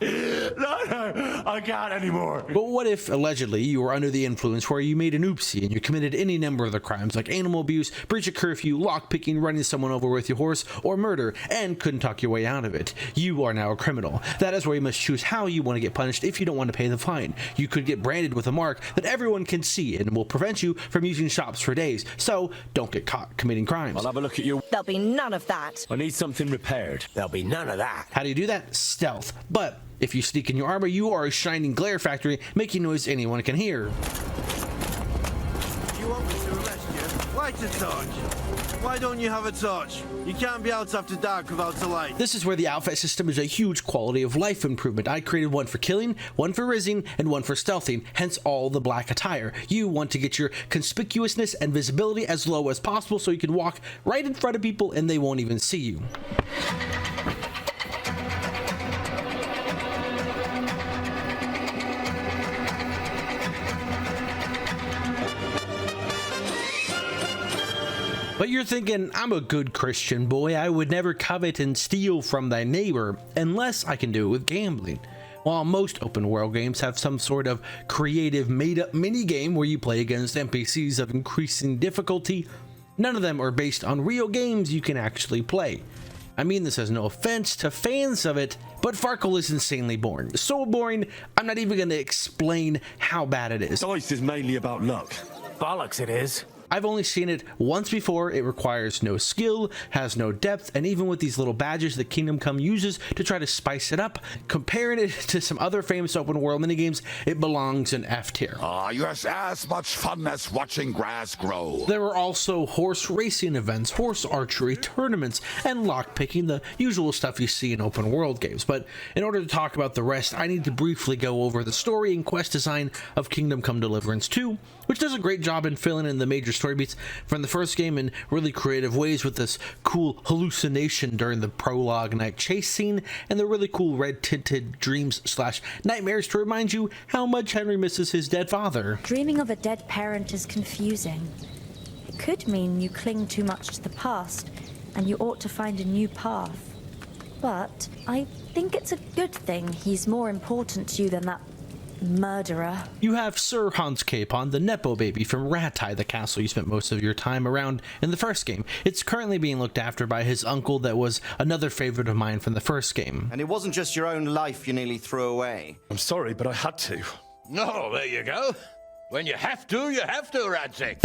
No, I can't anymore. But what if, allegedly, you were under the influence where you made an oopsie and you committed any number of the crimes like animal abuse, breach of curfew, lockpicking, running someone over with your horse, or murder, and couldn't talk your way out of it? You are now a criminal. That is where you must choose how you want to get punished if you don't want to pay the fine. You could get branded with a mark that everyone can see and will prevent you from using shops for days, so don't get caught committing crimes. I'll have a look at you. There'll be none of that. I need something repaired. There'll be none of that. How do you do that? Stealth. But if you sneak in your armor, you are a shining glare factory, making noise anyone can hear. You want me to arrest you? Light a torch. Why don't you have a torch? You can't be out after dark without a light. This is where the outfit system is a huge quality of life improvement. I created one for killing, one for rizzing, and one for stealthing, hence all the black attire. You want to get your conspicuousness and visibility as low as possible so you can walk right in front of people and they won't even see you. But you're thinking, I'm a good Christian boy, I would never covet and steal from thy neighbor, unless I can do it with gambling. While most open world games have some sort of creative made-up minigame where you play against NPCs of increasing difficulty, none of them are based on real games you can actually play. I mean this as no offense to fans of it, but Farkle is insanely boring. So boring, I'm not even going to explain how bad it is. Dice is mainly about luck. Bollocks it is. I've only seen it once before. It requires no skill, has no depth, and even with these little badges that Kingdom Come uses to try to spice it up, comparing it to some other famous open world minigames, it belongs in F tier. You're as much fun as watching grass grow. There were also horse racing events, horse archery tournaments, and lockpicking, the usual stuff you see in open world games. But in order to talk about the rest, I need to briefly go over the story and quest design of Kingdom Come Deliverance 2, which does a great job in filling in the major story beats from the first game in really creative ways, with this cool hallucination during the prologue night chase scene and the really cool red tinted dreams / nightmares to remind you how much Henry misses his dead father. Dreaming of a dead parent is confusing. It could mean you cling too much to the past and you ought to find a new path. But I think it's a good thing he's more important to you than that murderer. You have Sir Hans Capon, the Nepo baby from Ratai, the castle you spent most of your time around in the first game. It's currently being looked after by his uncle that was another favorite of mine from the first game. And it wasn't just your own life you nearly threw away. I'm sorry, but I had to. No, there you go. When you have to, Radzig.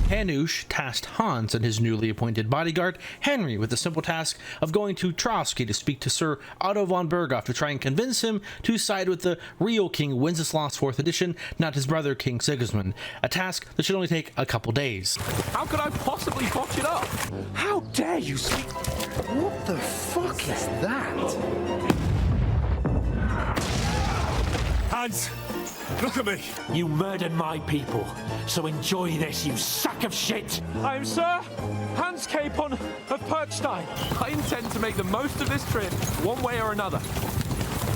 Hanush tasked Hans and his newly appointed bodyguard, Henry, with the simple task of going to Trotsky to speak to Sir Otto von Berghoff to try and convince him to side with the real King Wenceslaus 4th edition, not his brother King Sigismund, a task that should only take a couple days. How could I possibly botch it up? How dare you speak? What the fuck is that? Hans, look at me. You murdered my people, so enjoy this, you sack of shit. I'm Sir Hans Capon of Perkstein. I intend to make the most of this trip, one way or another.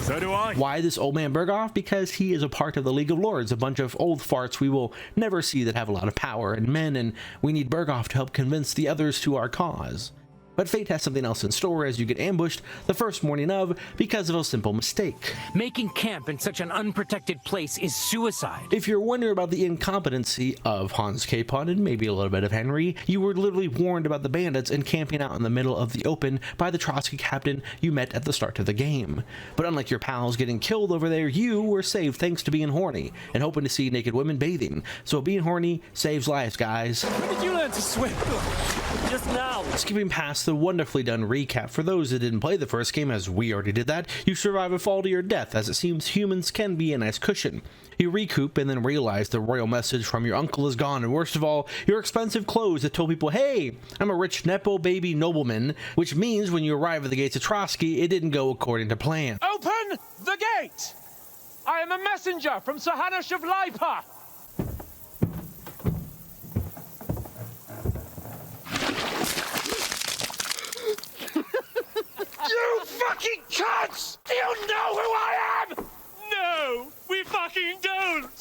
So do I. Why this old man Berghoff? Because he is a part of the League of Lords, a bunch of old farts we will never see that have a lot of power and men, and we need Berghoff to help convince the others to our cause. But fate has something else in store as you get ambushed the first morning of because of a simple mistake. Making camp in such an unprotected place is suicide. If you're wondering about the incompetency of Hans Capon and maybe a little bit of Henry, you were literally warned about the bandits and camping out in the middle of the open by the Trotsky captain you met at the start of the game. But unlike your pals getting killed over there, you were saved thanks to being horny and hoping to see naked women bathing. So being horny saves lives, guys. When did you learn to swim? Just now. Skipping past the wonderfully done recap for those that didn't play the first game, as we already did that, you survive a fall to your death, as it seems humans can be a nice cushion. You recoup and then realize the royal message from your uncle is gone, and worst of all, your expensive clothes that told people, hey, I'm a rich Nepo baby nobleman, which means when you arrive at the gates of Trotsky, it didn't go according to plan. Open the gate! I am a messenger from Sir Hanush of Lipa! You fucking cunts! Do you know who I am? No, we fucking don't!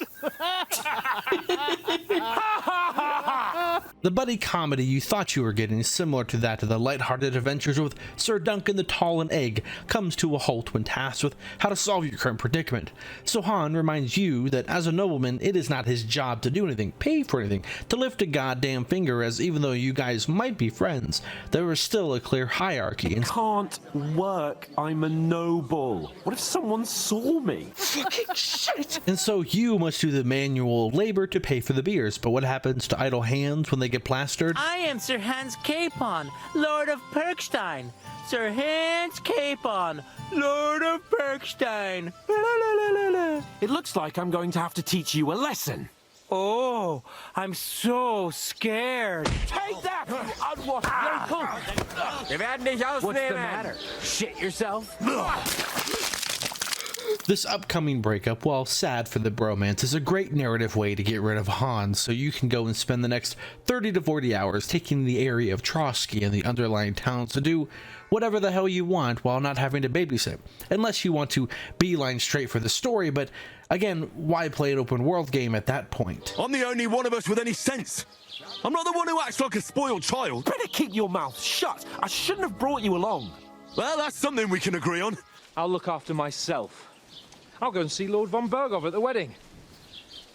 The buddy comedy you thought you were getting, similar to that of the lighthearted adventures with Sir Duncan the Tall and Egg, comes to a halt when tasked with how to solve your current predicament. So Han reminds you that as a nobleman, it is not his job to do anything, pay for anything, to lift a goddamn finger, as even though you guys might be friends, there is still a clear hierarchy. And Can't work. I'm a noble. What if someone saw me? Fucking shit! And so you must do the manual labor to pay for the beers, but what happens to idle hands when they get plastered? I am Sir Hans Capon, Lord of Perkstein. Sir Hans Capon, Lord of Perkstein. It looks like I'm going to have to teach you a lesson. Oh, I'm so scared. Take that, you unwashed What's the matter? Shit yourself? This upcoming breakup, while sad for the bromance, is a great narrative way to get rid of Han, so you can go and spend the next 30 to 40 hours taking the area of Trotsky and the underlying towns to do whatever the hell you want while not having to babysit, unless you want to beeline straight for the story, but again, why play an open world game at that point? I'm the only one of us with any sense. I'm not the one who acts like a spoiled child. Better keep your mouth shut. I shouldn't have brought you along. Well, that's something we can agree on. I'll look after myself. I'll go and see Lord von Berghoff at the wedding.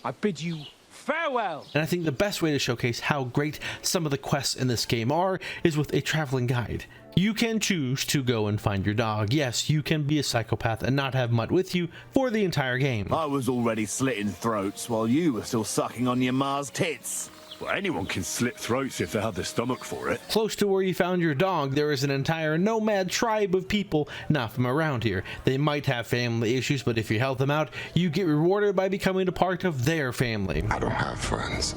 I bid you farewell. And I think the best way to showcase how great some of the quests in this game are is with a traveling guide. You can choose to go and find your dog. Yes, you can be a psychopath and not have Mutt with you for the entire game. I was already slitting throats while you were still sucking on your ma's tits. Well, anyone can slit throats if they have the stomach for it. Close to where you found your dog, there is an entire nomad tribe of people not from around here. They might have family issues, but if you help them out, you get rewarded by becoming a part of their family. I don't have friends.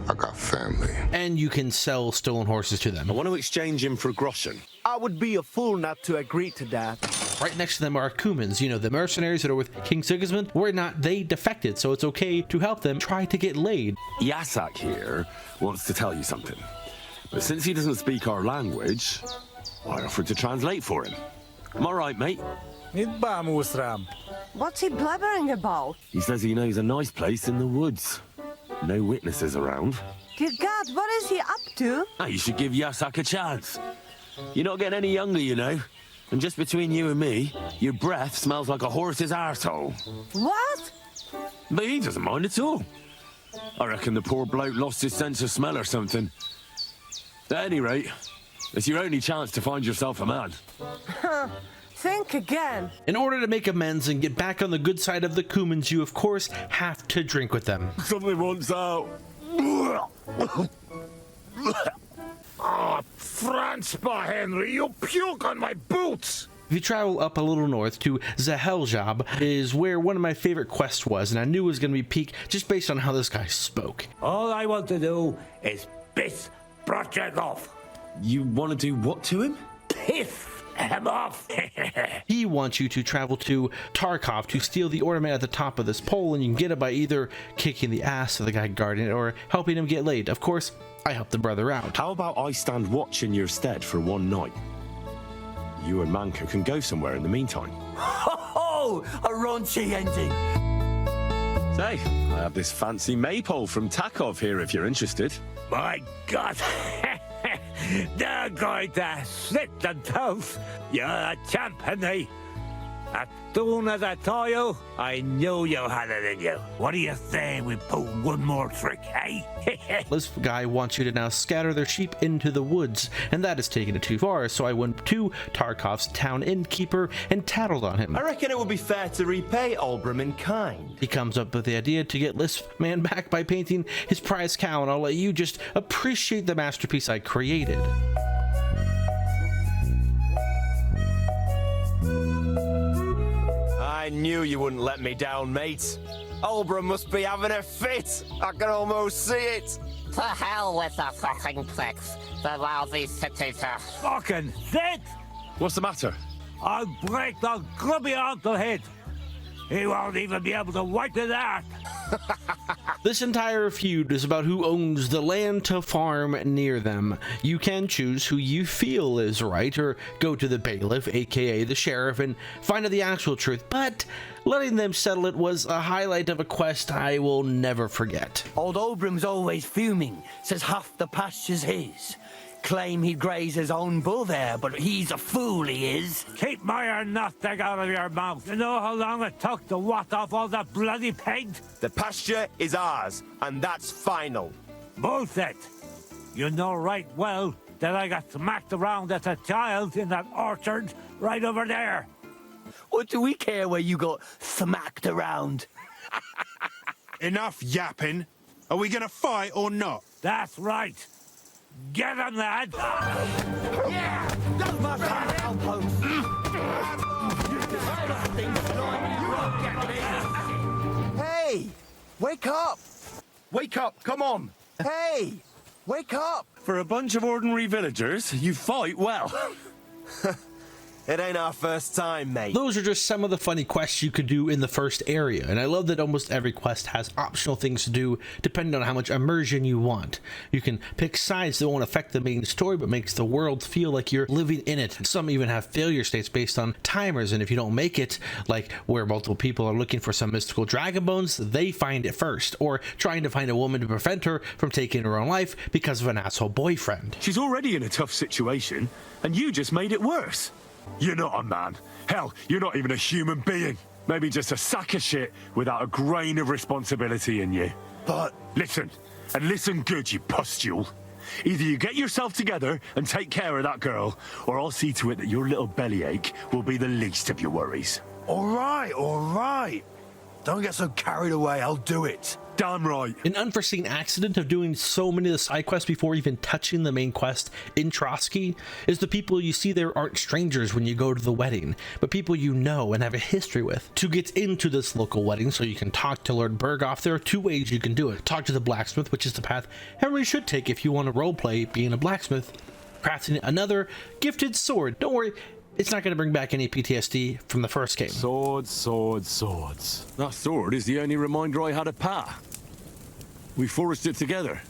I got family. And you can sell stolen horses to them. I want to exchange him for a groschen. I would be a fool not to agree to that. Right next to them are Cumans, you know, the mercenaries that are with King Sigismund. Were not they defected, so it's okay to help them try to get laid. Yasak here wants to tell you something. But since he doesn't speak our language, I offered to translate for him. Am I right, mate? What's he blabbering about? He says he knows a nice place in the woods. No witnesses around. Dear God, what is he up to? Oh, you should give Yasak a chance. You're not getting any younger, you know. And just between you and me, your breath smells like a horse's arsehole. What? But he doesn't mind at all. I reckon the poor bloke lost his sense of smell or something. At any rate, it's your only chance to find yourself a man. Think again. In order to make amends and get back on the good side of the Cumans, you of course have to drink with them. Something wants out. Oh, Franzpa, Henry, you puke on my boots! If you travel up a little north to Zaheljab is where one of my favorite quests was, and I knew it was going to be peak just based on how this guy spoke. All I want to do is piss Brotchegov. You want to do what to him? Piss him off. He wants you to travel to Tarkov to steal the ornament at the top of this pole, and you can get it by either kicking the ass of the guy guarding it or helping him get laid. Of course, I helped the brother out. How about I stand watch in your stead for one night? You and Manka can go somewhere in the meantime. Ho ho! A raunchy ending. Say, I have this fancy maypole from Takov here if you're interested. My God! They're going to slit the tooth. You're a champ, Henry. As soon as I saw you, I knew you had it in you. What do you say we pull one more trick, eh? This guy wants you to now scatter their sheep into the woods, and that is taking it too far, so I went to Tarkov's town innkeeper and tattled on him. I reckon it would be fair to repay Olbram in kind. He comes up with the idea to get this man back by painting his prize cow, and I'll let you just appreciate the masterpiece I created. I knew you wouldn't let me down, mate. Olbram must be having a fit. I can almost see it. To hell with the fucking pricks. The lousy city-ter. Fucking shit! What's the matter? I'll break the grubby ankle head. He won't even be able to wipe his ass. This entire feud is about who owns the land to farm near them. You can choose who you feel is right, or go to the bailiff, aka the sheriff, and find out the actual truth, but letting them settle it was a highlight of a quest I will never forget. Old Obram's always fuming, says half the pasture's his. Claim he'd graze his own bull there, but he's a fool, he is. Keep my iron nothing out of your mouth. You know how long it took to watt off all that bloody pigs? The pasture is ours, and that's final. Bullshit. You know right well that I got smacked around as a child in that orchard right over there. What do we care where you got smacked around? Enough yapping. Are we gonna fight or not? That's right. Get him, lad! Yeah! Those my cowpokes! Hey! Wake up! Wake up, come on! Hey! Wake up! For a bunch of ordinary villagers, you fight well. It ain't our first time, mate. Those are just some of the funny quests you could do in the first area, and I love that almost every quest has optional things to do depending on how much immersion you want. You can pick sides that won't affect the main story but makes the world feel like you're living in it. Some even have failure states based on timers, and if you don't make it, like where multiple people are looking for some mystical dragon bones, they find it first, or trying to find a woman to prevent her from taking her own life because of an asshole boyfriend. She's already in a tough situation, and you just made it worse. You're not a man. Hell, you're not even a human being. Maybe just a sack of shit without a grain of responsibility in you. But listen, and listen good, you pustule. Either you get yourself together and take care of that girl, or I'll see to it that your little bellyache will be the least of your worries. All right. Don't get so carried away, I'll do it. Damn right. An unforeseen accident of doing so many of the side quests before even touching the main quest in Trotsky is the people you see there aren't strangers when you go to the wedding, but people you know and have a history with. To get into this local wedding so you can talk to Lord Berghoff, there are two ways you can do it. Talk to the blacksmith, which is the path Henry should take if you want to roleplay being a blacksmith, crafting another gifted sword. Don't worry, it's not going to bring back any PTSD from the first game. Swords. That sword is the only reminder I had of Pa. We forged it together,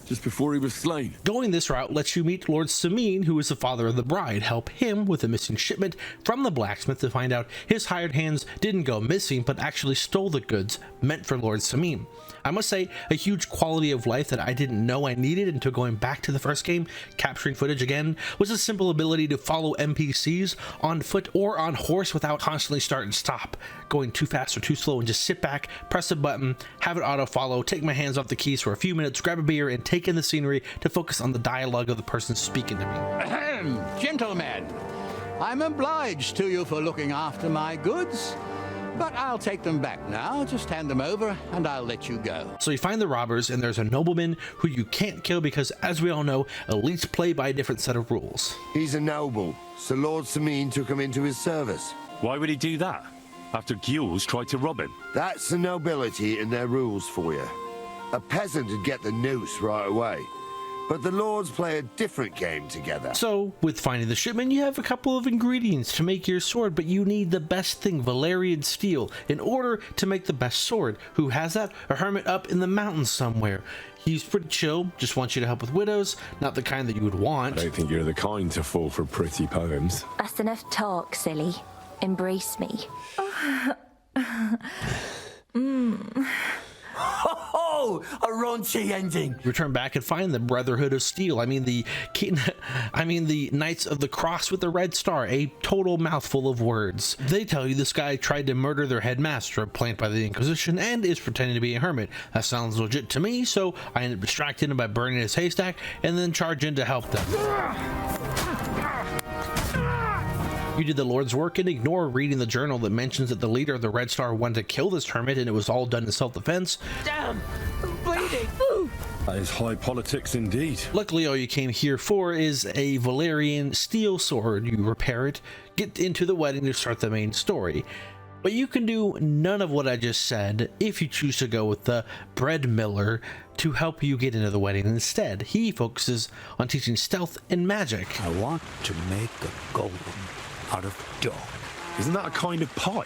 just before he was slain. Going this route lets you meet Lord Sameen, who is the father of the bride, help him with a missing shipment from the blacksmith to find out his hired hands didn't go missing, but actually stole the goods meant for Lord Sameen. I must say, a huge quality of life that I didn't know I needed until going back to the first game, capturing footage again, was the simple ability to follow NPCs on foot or on horse without constantly start and stop, going too fast or too slow, and just sit back, press a button, have it auto follow, take my hands off the keys for a few minutes, grab a beer, and take in the scenery to focus on the dialogue of the person speaking to me. Ahem, gentlemen, I'm obliged to you for looking after my goods. But I'll take them back now. Just hand them over and I'll let you go. So you find the robbers, and there's a nobleman who you can't kill because, as we all know, elites play by a different set of rules. He's a noble, so Lord Sameen took him into his service. Why would he do that? After Gules tried to rob him? That's the nobility and their rules for you. A peasant would get the noose right away. But the lords play a different game together. So, with finding the shipment, you have a couple of ingredients to make your sword, but you need the best thing, Valyrian steel, in order to make the best sword. Who has that? A hermit up in the mountains somewhere. He's pretty chill, just wants you to help with widows, not the kind that you would want. I don't think you're the kind to fall for pretty poems. That's enough talk, silly. Embrace me. Oh, a raunchy ending. Return back and find the Brotherhood of Steel. I mean the Knights of the Cross with the Red Star. A total mouthful of words. They tell you this guy tried to murder their headmaster, a plant by the Inquisition, and is pretending to be a hermit. That sounds legit to me, so I end up distracting him by burning his haystack and then charge in to help them. You did the Lord's work and ignore reading the journal that mentions that the leader of the Red Star wanted to kill this hermit, and it was all done in self-defense. Damn! I'm bleeding! That is high politics indeed. Luckily, all you came here for is a Valyrian steel sword. You repair it, get into the wedding to start the main story. But you can do none of what I just said if you choose to go with the bread miller to help you get into the wedding instead. He focuses on teaching stealth and magic. I want to make a golem out of dough. Isn't that a kind of pie?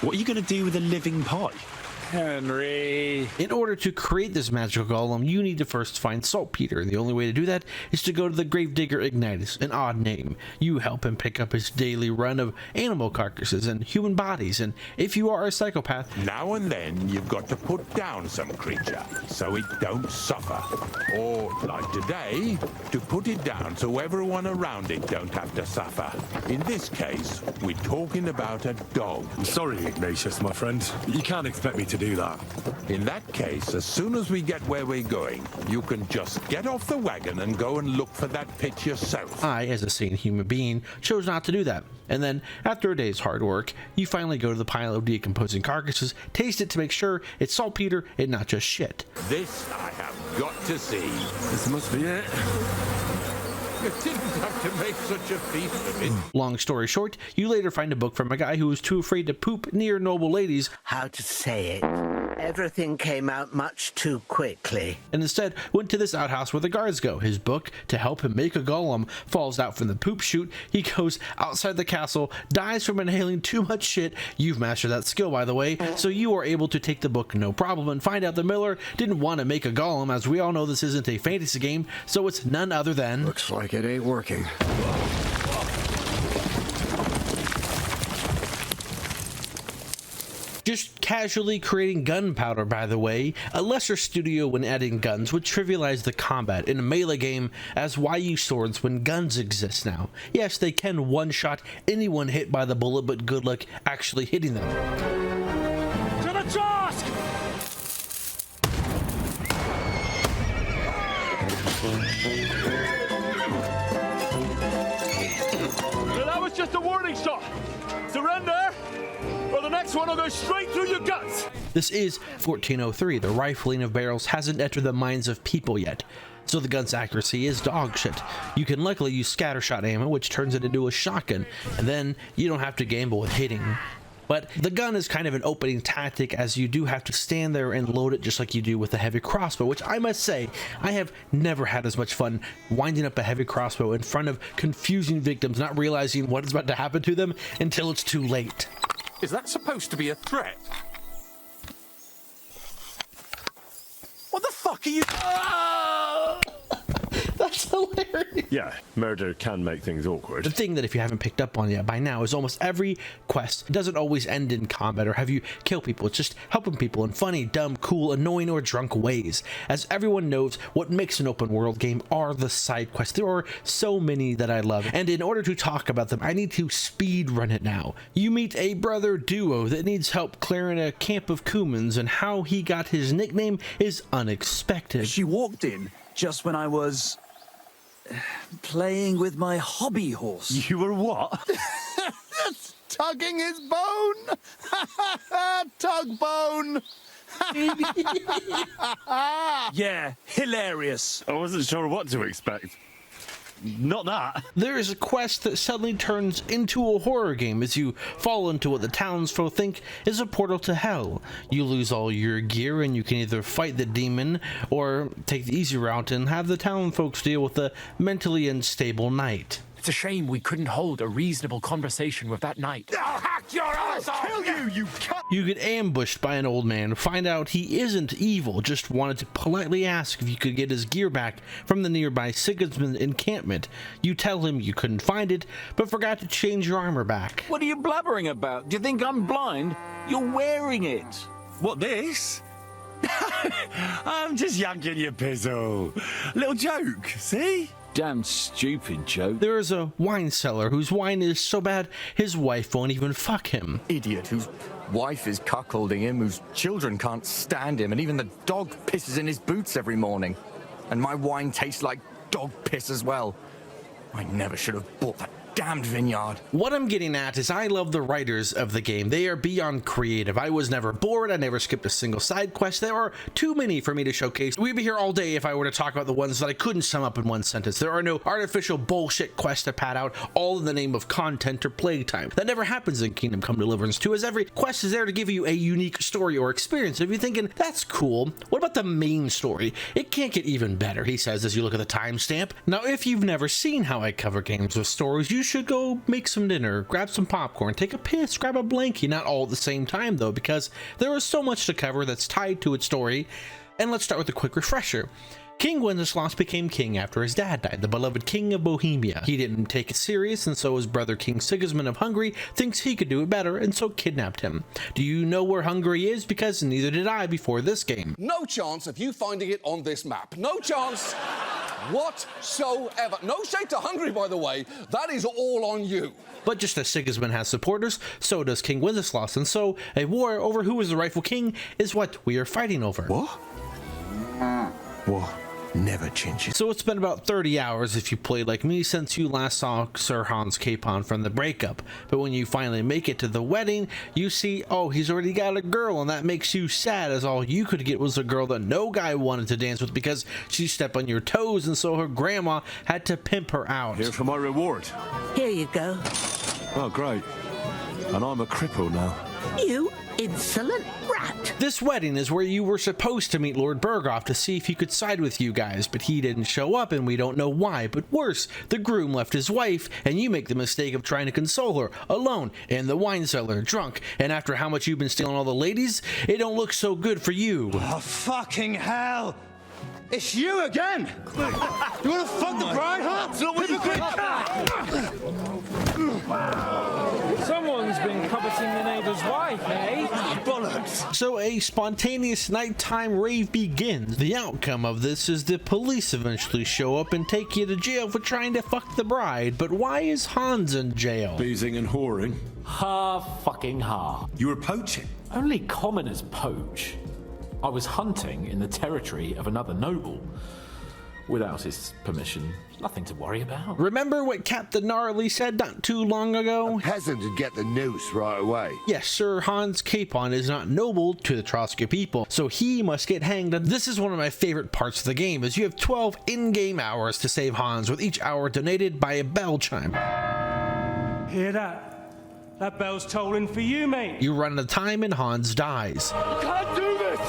What are you going to do with a living pie? Henry. In order to create this magical golem, you need to first find saltpeter, and the only way to do that is to go to the gravedigger Ignitus, an odd name. You help him pick up his daily run of animal carcasses and human bodies, and if you are a psychopath, Now and then you've got to put down some creature so it don't suffer. Or, like today, to put it down so everyone around it don't have to suffer. In this case, we're talking about a dog. I'm sorry, Ignatius, my friend. You can't expect me to do that. In that case, as soon as we get where we're going, you can just get off the wagon and go and look for that pit yourself. I, as a sane human being, chose not to do that. And then, after a day's hard work, you finally go to the pile of decomposing carcasses, taste it to make sure it's saltpeter and not just shit. This I have got to see. This must be it. You didn't have to make such a feast of it. Long story short, you later find a book from a guy who was too afraid to poop near noble ladies. How to say it? Everything came out much too quickly. And instead went to this outhouse where the guards go. His book, to help him make a golem, falls out from the poop chute. He goes outside the castle, dies from inhaling too much shit. You've mastered that skill, by the way, so you are able to take the book no problem and find out the miller didn't want to make a golem, as we all know this isn't a fantasy game, so it's none other than... Looks like it ain't working. Just casually creating gunpowder, by the way. A lesser studio when adding guns would trivialize the combat in a melee game as why use swords when guns exist now. Yes, they can one-shot anyone hit by the bullet, but good luck actually hitting them. To the task! Well, that was just a warning shot. Surrender, or the next one will go straight through your guts. This is 1403. The rifling of barrels hasn't entered the minds of people yet, so the gun's accuracy is dog shit. You can luckily use scattershot ammo, which turns it into a shotgun, and then you don't have to gamble with hitting. But the gun is kind of an opening tactic, as you do have to stand there and load it just like you do with a heavy crossbow, which I must say, I have never had as much fun winding up a heavy crossbow in front of confusing victims, not realizing what is about to happen to them until it's too late. Is that supposed to be a threat? What the fuck are you... That's hilarious. Yeah, murder can make things awkward. The thing that if you haven't picked up on yet by now is almost every quest doesn't always end in combat or have you kill people. It's just helping people in funny, dumb, cool, annoying, or drunk ways. As everyone knows, what makes an open world game are the side quests. There are so many that I love, and in order to talk about them, I need to speed run it now. You meet a brother duo that needs help clearing a camp of Kumans, and how he got his nickname is unexpected. She walked in just when I was playing with my hobby horse. You were what? Tugging his bone! Tug bone! Yeah, hilarious. I wasn't sure what to expect. Not that. There is a quest that suddenly turns into a horror game as you fall into what the townsfolk think is a portal to hell. You lose all your gear and you can either fight the demon or take the easy route and have the townfolk deal with the mentally unstable knight. It's a shame we couldn't hold a reasonable conversation with that knight. I'll hack your ass off! Kill you, you cunt! You get ambushed by an old man, find out he isn't evil, just wanted to politely ask if you could get his gear back from the nearby Sigismund encampment. You tell him you couldn't find it, but forgot to change your armor back. What are you blabbering about? Do you think I'm blind? You're wearing it. What, this? I'm just yanking your pizzle. Little joke, see? Damn stupid joke. There is a wine cellar whose wine is so bad his wife won't even fuck him. Idiot whose wife is cuckolding him, whose children can't stand him, and even the dog pisses in his boots every morning. And my wine tastes like dog piss as well. I never should have bought that damned vineyard. What I'm getting at is I love the writers of the game. They are beyond creative. I was never bored. I never skipped a single side quest. There are too many for me to showcase. We'd be here all day if I were to talk about the ones that I couldn't sum up in one sentence. There are no artificial bullshit quests to pad out, all in the name of content or playtime. That never happens in Kingdom Come Deliverance 2, as every quest is there to give you a unique story or experience. If you're thinking, that's cool, what about the main story? It can't get even better, he says as you look at the timestamp. Now, if you've never seen how I cover games with stories, you should go make some dinner, grab some popcorn, take a piss, grab a blankie. Not all at the same time though, because there is so much to cover that's tied to its story. And let's start with a quick refresher. King Wenceslas became king after his dad died, the beloved king of Bohemia. He didn't take it serious, and so his brother King Sigismund of Hungary thinks he could do it better, and so kidnapped him. Do you know where Hungary is? Because neither did I before this game. No chance of you finding it on this map. No chance whatsoever. No shade to Hungary, by the way. That is all on you. But just as Sigismund has supporters, so does King Wenceslas, and so a war over who is the rightful king is what we are fighting over. What? What? Never changes. So it's been about 30 hours if you played like me since you last saw Sir Hans Capon from the breakup. But when you finally make it to the wedding, you see, oh, he's already got a girl, and that makes you sad, as all you could get was a girl that no guy wanted to dance with because she stepped on your toes, and so her grandma had to pimp her out. Here for my reward. Here you go. Oh, great. And I'm a cripple now. You insolent rat! This wedding is where you were supposed to meet Lord Berghoff to see if he could side with you guys, but he didn't show up and we don't know why. But worse, the groom left his wife and you make the mistake of trying to console her, alone, in the wine cellar, drunk, and after how much you've been stealing all the ladies, it don't look so good for you. Oh, fucking hell! It's you again! You wanna fuck the bride, huh? Someone's been coveting the neighbor's wife, eh? Bollocks! So a spontaneous nighttime rave begins. The outcome of this is the police eventually show up and take you to jail for trying to fuck the bride. But why is Hans in jail? Boozing and whoring. Fucking ha. You were poaching. Only commoners poach. I was hunting in the territory of another noble. Without his permission, nothing to worry about. Remember what Captain Gnarly said not too long ago? A peasant would get the noose right away. Yes, Sir Hans Capon is not noble to the Trotsky people, so he must get hanged. And this is one of my favorite parts of the game, is you have 12 in-game hours to save Hans, with each hour donated by a bell chime. Hear that? That bell's tolling for you, mate. You run out of time and Hans dies. You can't do this!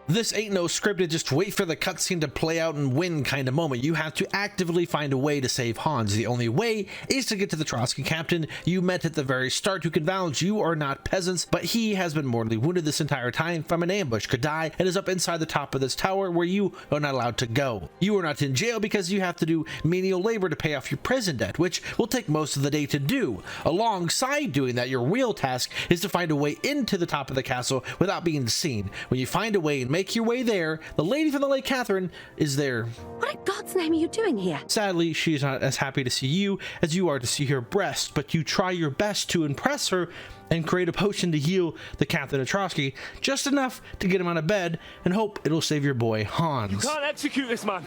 This ain't no scripted, just wait for the cutscene to play out and win kind of moment. You have to actively find a way to save Hans. The only way is to get to the Trotsky captain you met at the very start, who can vouch you are not peasants, but he has been mortally wounded this entire time from an ambush, could die, and is up inside the top of this tower where you are not allowed to go. You are not in jail because you have to do menial labor to pay off your prison debt, which will take most of the day to do. Alongside doing that, your real task is to find a way into the top of the castle without being seen. When you find a way and make your way there, the lady from the Lake Catherine is there. What in God's name are you doing here? Sadly, she is not as happy to see you as you are to see her breast, but you try your best to impress her and create a potion to heal the Captain of Trotsky, just enough to get him out of bed, and hope it'll save your boy Hans. You can't execute this man.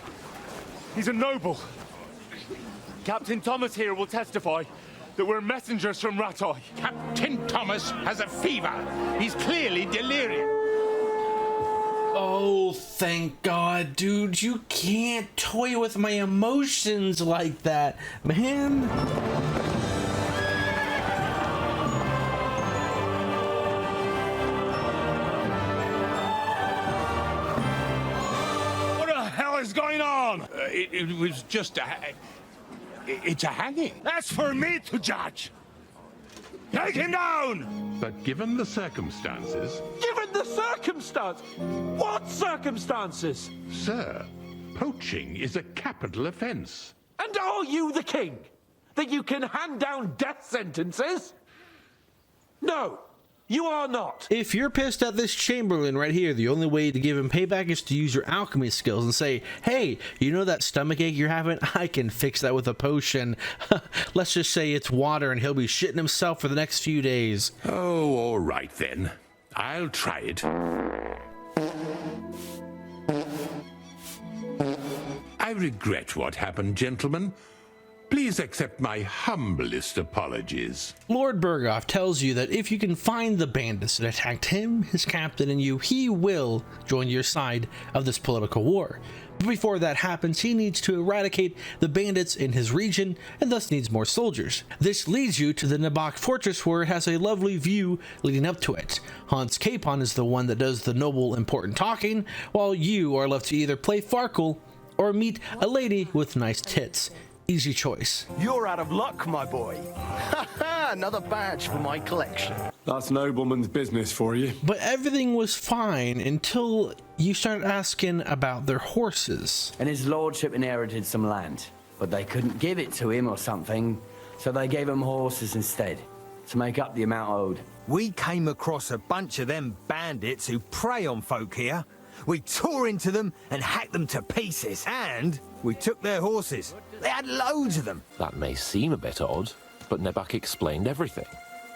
He's a noble. Captain Thomas here will testify that we're messengers from Ratoi. Captain Thomas has a fever. He's clearly delirious. Oh, thank God, dude. You can't toy with my emotions like that, man. What the hell is going on? It was just it's a hanging. That's for me to judge. Take him down! But given the circumstances... Given the circumstance? What circumstances? Sir, poaching is a capital offence. And are you the king? That you can hand down death sentences? No, you are not. If you're pissed at this Chamberlain right here, the only way to give him payback is to use your alchemy skills and say, hey, you know that stomach ache you're having? I can fix that with a potion. Let's just say it's water and he'll be shitting himself for the next few days. Oh, all right then. I'll try it. I regret what happened, gentlemen. Please accept my humblest apologies. Lord Berghoff tells you that if you can find the bandits that attacked him, his captain, and you, he will join your side of this political war. But before that happens, he needs to eradicate the bandits in his region and thus needs more soldiers. This leads you to the Nabok fortress, where it has a lovely view leading up to it. Hans Capon is the one that does the noble, important talking, while you are left to either play Farkle or meet a lady with nice tits. Easy choice. You're out of luck, my boy. Another badge for my collection. That's nobleman's business for you. But everything was fine until you started asking about their horses. And his lordship inherited some land, but they couldn't give it to him or something, so they gave him horses instead, to make up the amount owed. We came across a bunch of them bandits who prey on folk here. We tore into them and hacked them to pieces, and we took their horses. They had loads of them. That may seem a bit odd, but Nebak explained everything.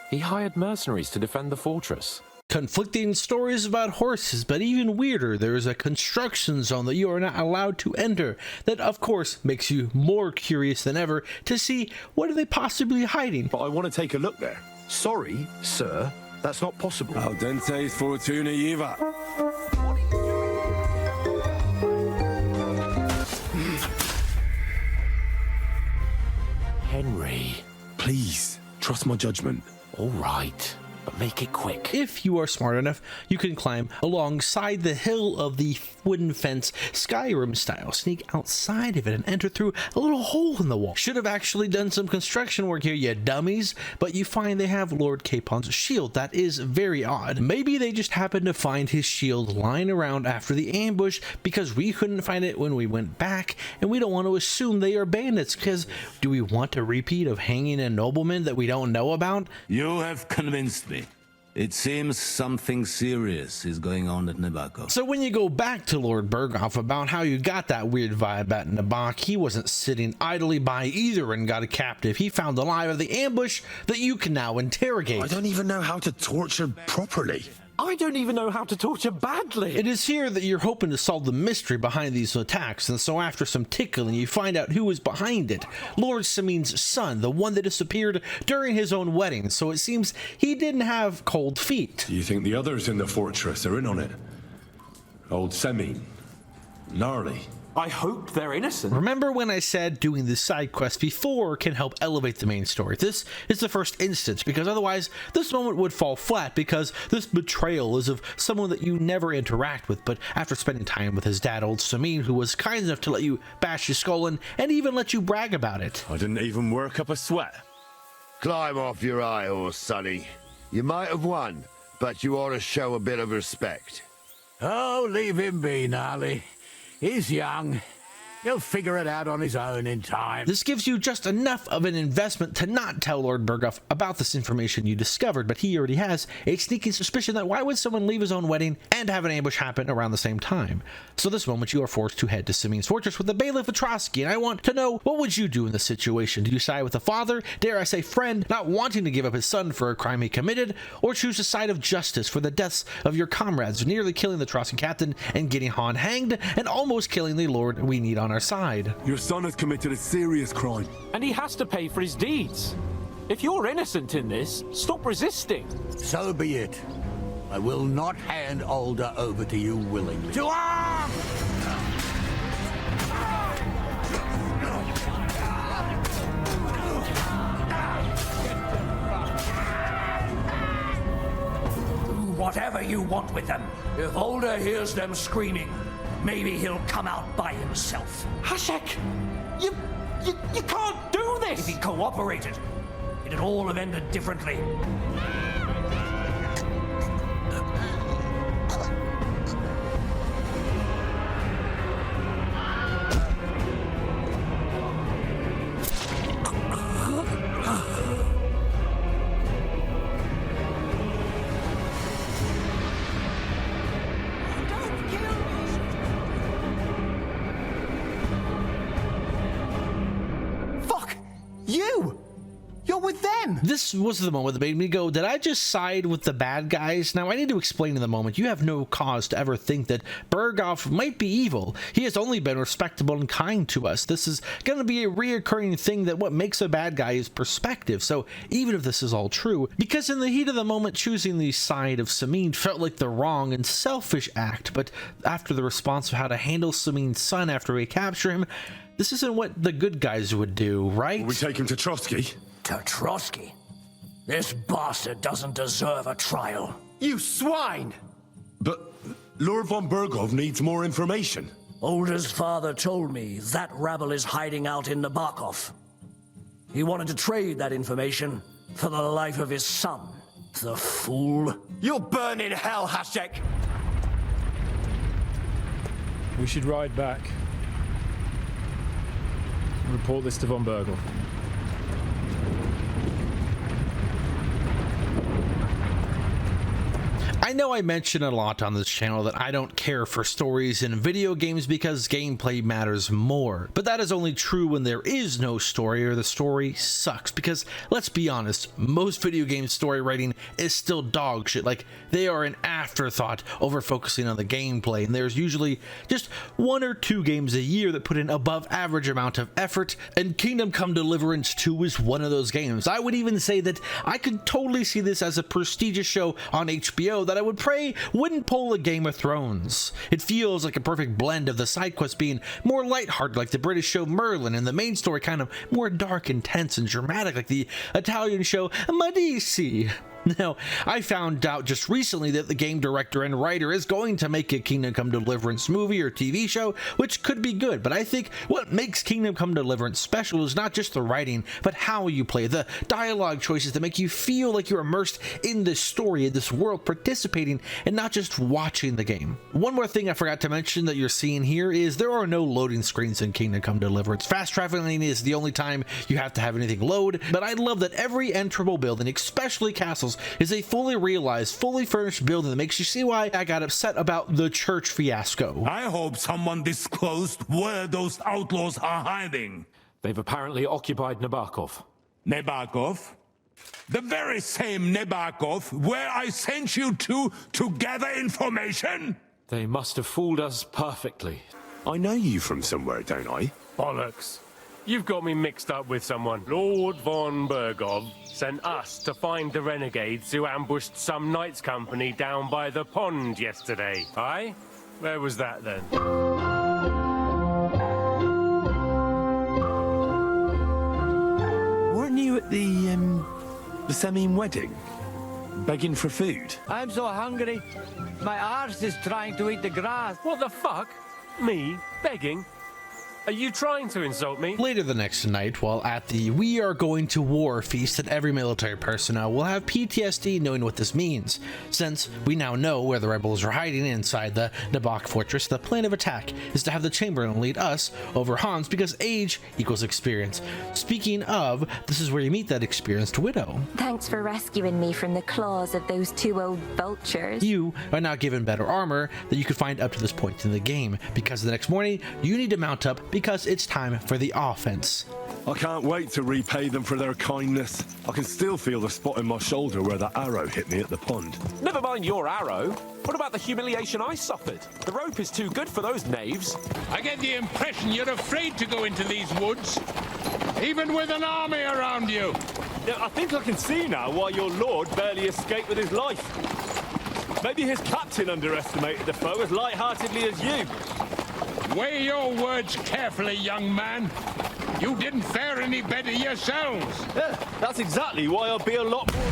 He hired mercenaries to defend the fortress. Conflicting stories about horses, but even weirder, there is a construction zone that you are not allowed to enter that of course makes you more curious than ever to see what are they possibly hiding. But I want to take a look there. Sorry, sir, that's not possible. Al dente's fortuna jiva. Henry. Please, trust my judgment. All right, but make it quick. If you are smart enough, you can climb alongside the hill of the wooden fence, Skyrim style, sneak outside of it and enter through a little hole in the wall. Should have actually done some construction work here, you dummies, but you find they have Lord Capon's shield. That is very odd. Maybe they just happened to find his shield lying around after the ambush because we couldn't find it when we went back, and we don't want to assume they are bandits, because do we want a repeat of hanging a nobleman that we don't know about? You have convinced me. It seems something serious is going on at Nebak. So when you go back to Lord Berghoff about how you got that weird vibe at Nebak, he wasn't sitting idly by either and got a captive. He found alive of the ambush that you can now interrogate. I don't even know how to torture properly. I don't even know how to torture badly. It is here that you're hoping to solve the mystery behind these attacks, and so after some tickling, you find out who is behind it. Lord Samin's son, the one that disappeared during his own wedding, so it seems he didn't have cold feet. Do you think the others in the fortress are in on it? Old Samin, Gnarly. I hope they're innocent. Remember when I said doing the side quest before can help elevate the main story? This is the first instance, because otherwise this moment would fall flat, because this betrayal is of someone that you never interact with, but after spending time with his dad, old Samin, who was kind enough to let you bash his skull in and even let you brag about it. I didn't even work up a sweat. Climb off your high horse, sonny. You might have won, but you ought to show a bit of respect. Oh, leave him be, Gnarly. He's young. He'll figure it out on his own in time. This gives you just enough of an investment to not tell Lord Berghoff about this information you discovered, but he already has a sneaking suspicion that why would someone leave his own wedding and have an ambush happen around the same time? So this moment you are forced to head to Samin's fortress with the bailiff Atrosky, and I want to know, what would you do in this situation? Do you side with the father, dare I say friend, not wanting to give up his son for a crime he committed, or choose the side of justice for the deaths of your comrades, nearly killing the Atrosky captain and getting Han hanged, and almost killing the lord we need on our side? Your son has committed a serious crime. And he has to pay for his deeds. If you're innocent in this, stop resisting. So be it. I will not hand Alder over to you willingly. To arms! Do whatever you want with them. If Alder hears them screaming, maybe he'll come out by himself. Hashek! You can't do this! If he cooperated, it'd all have ended differently. You're with them! This was the moment that made me go, did I just side with the bad guys? Now, I need to explain in the moment, you have no cause to ever think that Berghoff might be evil. He has only been respectable and kind to us. This is going to be a reoccurring thing, that what makes a bad guy is perspective. So even if this is all true, because in the heat of the moment, choosing the side of Samin felt like the wrong and selfish act, but after the response of how to handle Samin's son after we capture him, this isn't what the good guys would do, right? Will we take him to Trotsky? To Trotsky? This bastard doesn't deserve a trial. You swine! But Lord von Berghoff needs more information. Older's father told me that rabble is hiding out in Nabokov. He wanted to trade that information for the life of his son. The fool. You'll burn in hell, Hashek! We should ride back. Report this to von Bergel. I know I mention a lot on this channel that I don't care for stories in video games because gameplay matters more, but that is only true when there is no story or the story sucks, because let's be honest, most video game story writing is still dog shit. Like, they are an afterthought over focusing on the gameplay, and there's usually just 1 or 2 games a year that put in above average amount of effort, and Kingdom Come Deliverance 2 is one of those games. I would even say that I could totally see this as a prestigious show on HBO that I would pray wouldn't pull a Game of Thrones. It feels like a perfect blend of the side quests being more lighthearted like the British show Merlin, and the main story kind of more dark, intense, and dramatic like the Italian show Medici. Now, I found out just recently that the game director and writer is going to make a Kingdom Come Deliverance movie or TV show, which could be good, but I think what makes Kingdom Come Deliverance special is not just the writing, but how you play, the dialogue choices that make you feel like you're immersed in this story, in this world, participating and not just watching the game. One more thing I forgot to mention that you're seeing here is there are no loading screens in Kingdom Come Deliverance. Fast traveling is the only time you have to have anything load, but I love that every enterable building, especially castles, is a fully realized, fully furnished building that makes you see why I got upset about the church fiasco. I hope someone disclosed where those outlaws are hiding. They've apparently occupied Nabokov. Nabokov? The very same Nabokov where I sent you to gather information? They must have fooled us perfectly. I know you from somewhere, don't I? Bollocks. You've got me mixed up with someone. Lord von Bergov sent us to find the renegades who ambushed some knights company down by the pond yesterday. Aye? Where was that then? Weren't you at the Semine wedding? Begging for food? I'm so hungry. My arse is trying to eat the grass. What the fuck? Me? Begging? Are you trying to insult me? Later the next night, while at the We Are Going to War feast, that every military personnel will have PTSD knowing what this means. Since we now know where the rebels are hiding inside the Nabok fortress, the plan of attack is to have the Chamberlain lead us over Hans because age equals experience. Speaking of, this is where you meet that experienced widow. Thanks for rescuing me from the claws of those 2 old vultures. You are now given better armor that you could find up to this point in the game, because the next morning you need to mount up because it's time for the offense. I can't wait to repay them for their kindness. I can still feel the spot in my shoulder where that arrow hit me at the pond. Never mind your arrow. What about the humiliation I suffered? The rope is too good for those knaves. I get the impression you're afraid to go into these woods, even with an army around you. Yeah, I think I can see now why your lord barely escaped with his life. Maybe his captain underestimated the foe as light-heartedly as you. Weigh your words carefully, young man. You didn't fare any better yourselves. Yeah, that's exactly why I'll be a lot more...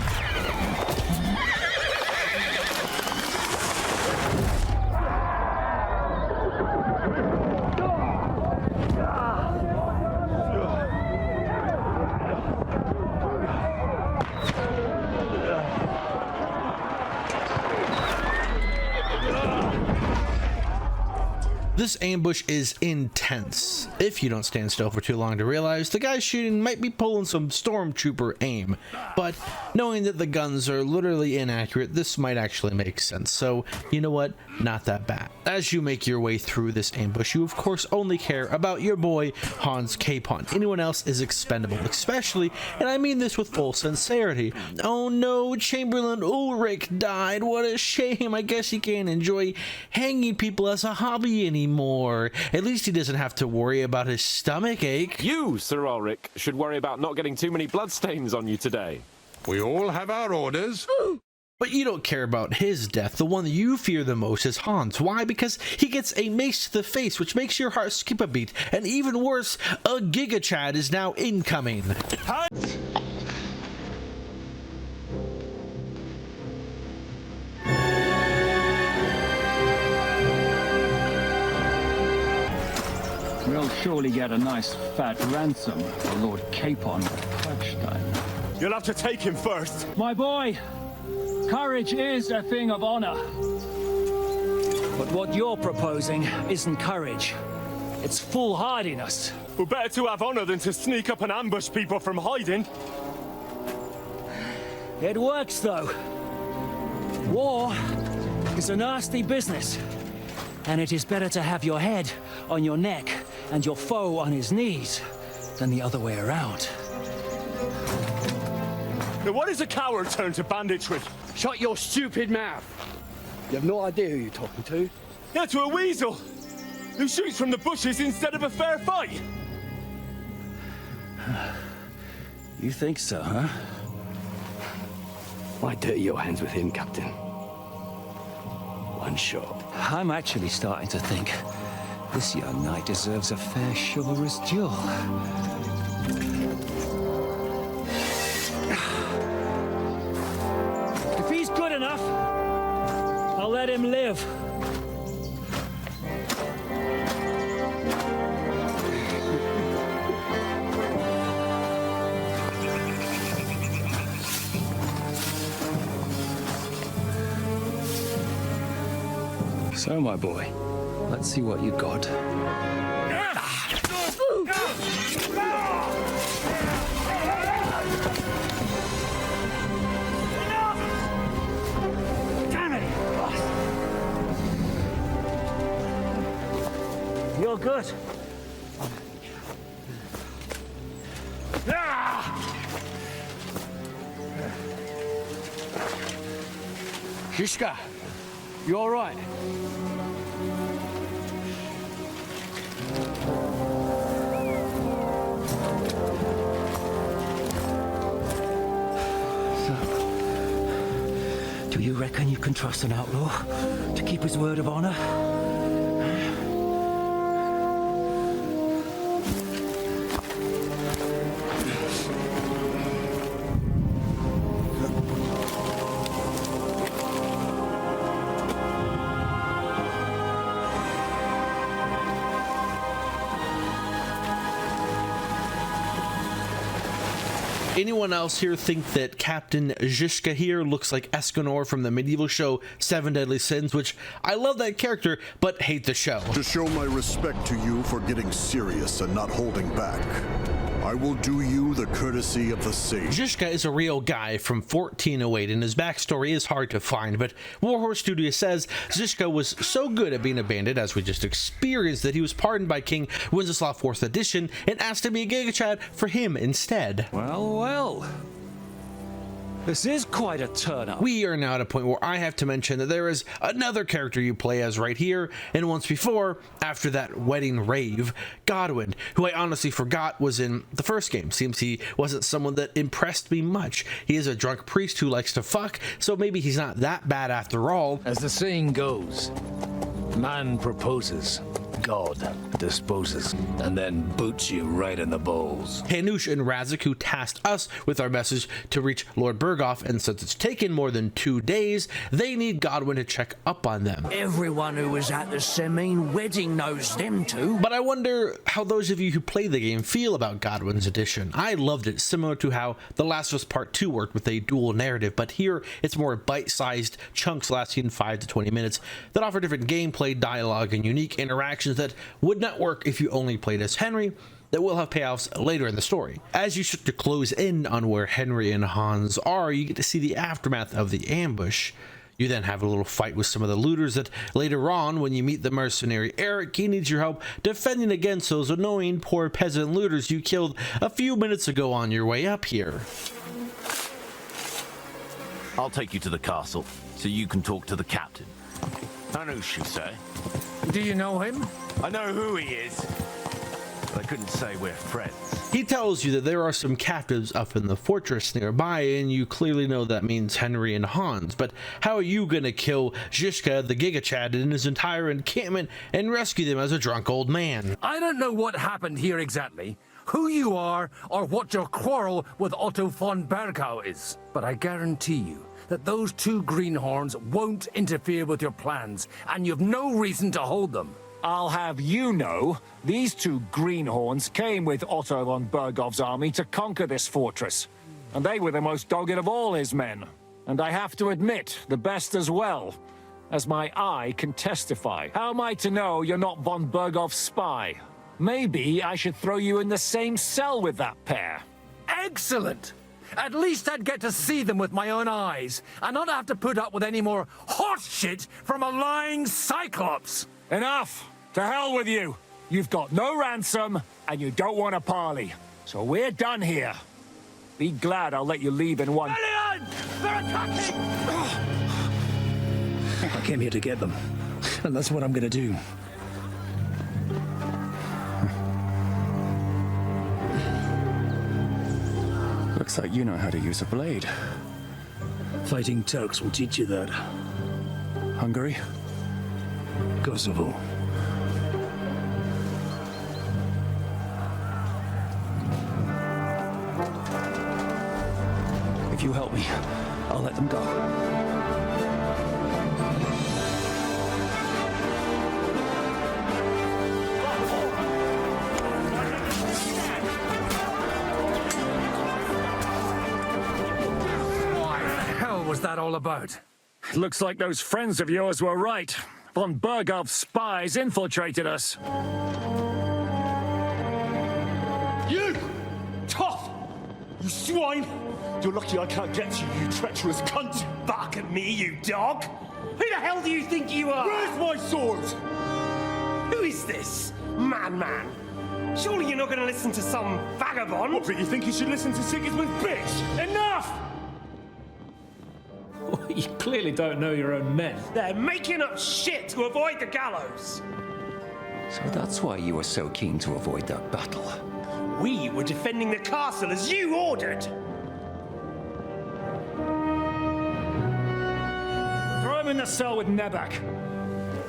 This ambush is intense. If you don't stand still for too long to realize, the guy shooting might be pulling some stormtrooper aim, but knowing that the guns are literally inaccurate, this might actually make sense. So, you know what? Not that bad. As you make your way through this ambush, you of course only care about your boy Hans Capon. Anyone else is expendable, especially, and I mean this with full sincerity. Oh no, Chamberlain Ulrich died. What a shame. I guess he can't enjoy hanging people as a hobby anymore. At least he doesn't have to worry about his stomach ache. You, Sir Ulrich, should worry about not getting too many bloodstains on you today. We all have our orders. But you don't care about his death. The one that you fear the most is Hans. Why? Because he gets a mace to the face, which makes your heart skip a beat. And even worse, a Gigachad is now incoming. We'll surely get a nice fat ransom for Lord Capon Perkstein. You'll have to take him first. My boy, courage is a thing of honor. But what you're proposing isn't courage. It's foolhardiness. Well, better to have honor than to sneak up and ambush people from hiding. It works, though. War is a nasty business. And it is better to have your head on your neck and your foe on his knees than the other way around. Now, what does a coward turn to banditry? Shut your stupid mouth. You have no idea who you're talking to. Yeah, to a weasel who shoots from the bushes instead of a fair fight. You think so, huh? Why dirty your hands with him, Captain? One shot. I'm actually starting to think this young knight deserves a fair chivalrous duel. If he's good enough, I'll let him live. So, my boy, let's see what you got. Damn it! You're good. Shishka, you all right? Do you reckon you can trust an outlaw to keep his word of honor? Anyone else here think that Captain Zhishka here looks like Escanor from the medieval show Seven Deadly Sins, which I love that character, but hate the show. To show my respect to you for getting serious and not holding back, I will do you the courtesy of the sage. Zhishka is a real guy from 1408, and his backstory is hard to find, but Warhorse Studio says Zhishka was so good at being a bandit, as we just experienced, that he was pardoned by King Wenceslav 4th Edition and asked to be a Gigachad for him instead. Well. This is quite a turn-up. We are now at a point where I have to mention that there is another character you play as right here, and once before, after that wedding rave, Godwin, who I honestly forgot was in the first game. Seems he wasn't someone that impressed me much. He is a drunk priest who likes to fuck, so maybe he's not that bad after all. As the saying goes, man proposes, God disposes, and then boots you right in the balls. Hanush and Razik, who tasked us with our message to reach Lord Berghoff, and since it's taken more than 2 days, they need Godwin to check up on them. Everyone who was at the Semine wedding knows them too. But I wonder how those of you who play the game feel about Godwin's edition. I loved it, similar to how The Last of Us Part 2 worked with a dual narrative, but here it's more bite-sized chunks lasting 5 to 20 minutes that offer different gameplay, dialogue, and unique interactions that would not work if you only played as Henry, that will have payoffs later in the story. As you start to close in on where Henry and Hans are, you get to see the aftermath of the ambush. You then have a little fight with some of the looters that later on, when you meet the mercenary Eric, he needs your help defending against those annoying poor peasant looters you killed a few minutes ago on your way up here. I'll take you to the castle so you can talk to the captain. Hanush, you say? Do you know him? I know who he is, but I couldn't say we're friends. He tells you that there are some captives up in the fortress nearby, and you clearly know that means Henry and Hans, but how are you gonna kill Zhishka the Gigachad and his entire encampment and rescue them as a drunk old man? I don't know what happened here exactly, who you are, or what your quarrel with Otto von Bergau is, but I guarantee you that those two greenhorns won't interfere with your plans, and you've no reason to hold them. I'll have you know, these two greenhorns came with Otto von Bergov's army to conquer this fortress. And they were the most dogged of all his men. And I have to admit, the best as well. As my eye can testify. How am I to know you're not von Bergov's spy? Maybe I should throw you in the same cell with that pair. Excellent! At least I'd get to see them with my own eyes, and not have to put up with any more horse shit from a lying cyclops! Enough! To hell with you! You've got no ransom, and you don't want a parley. So we're done here. Be glad I'll let you leave in one... Alien! They're attacking! I came here to get them, and that's what I'm gonna do. Looks like you know how to use a blade. Fighting Turks will teach you that. Hungary? Kosovo. If you help me, I'll let them go. Was that all about? Looks like those friends of yours were right. Von Bergov's spies infiltrated us. You! Tough! You swine! You're lucky I can't get to you, you treacherous cunt! Bark at me, you dog! Who the hell do you think you are? Where's my sword? Who is this? Man. Surely you're not going to listen to some vagabond? What, but you think you should listen to Sigismund's bitch? Enough! You clearly don't know your own men. They're making up shit to avoid the gallows. So that's why you were so keen to avoid that battle. We were defending the castle as you ordered. Throw him in the cell with Nebak.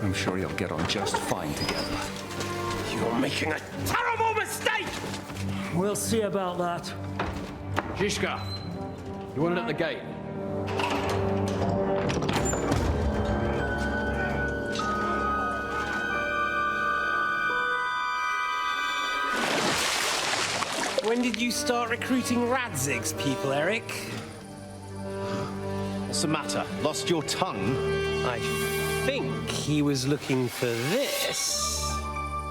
I'm sure you'll get on just fine together. You're making a terrible mistake! We'll see about that. Zizka, you want it at the gate? When did you start recruiting Radzig's people, Eric? What's the matter? Lost your tongue? I think he was looking for this.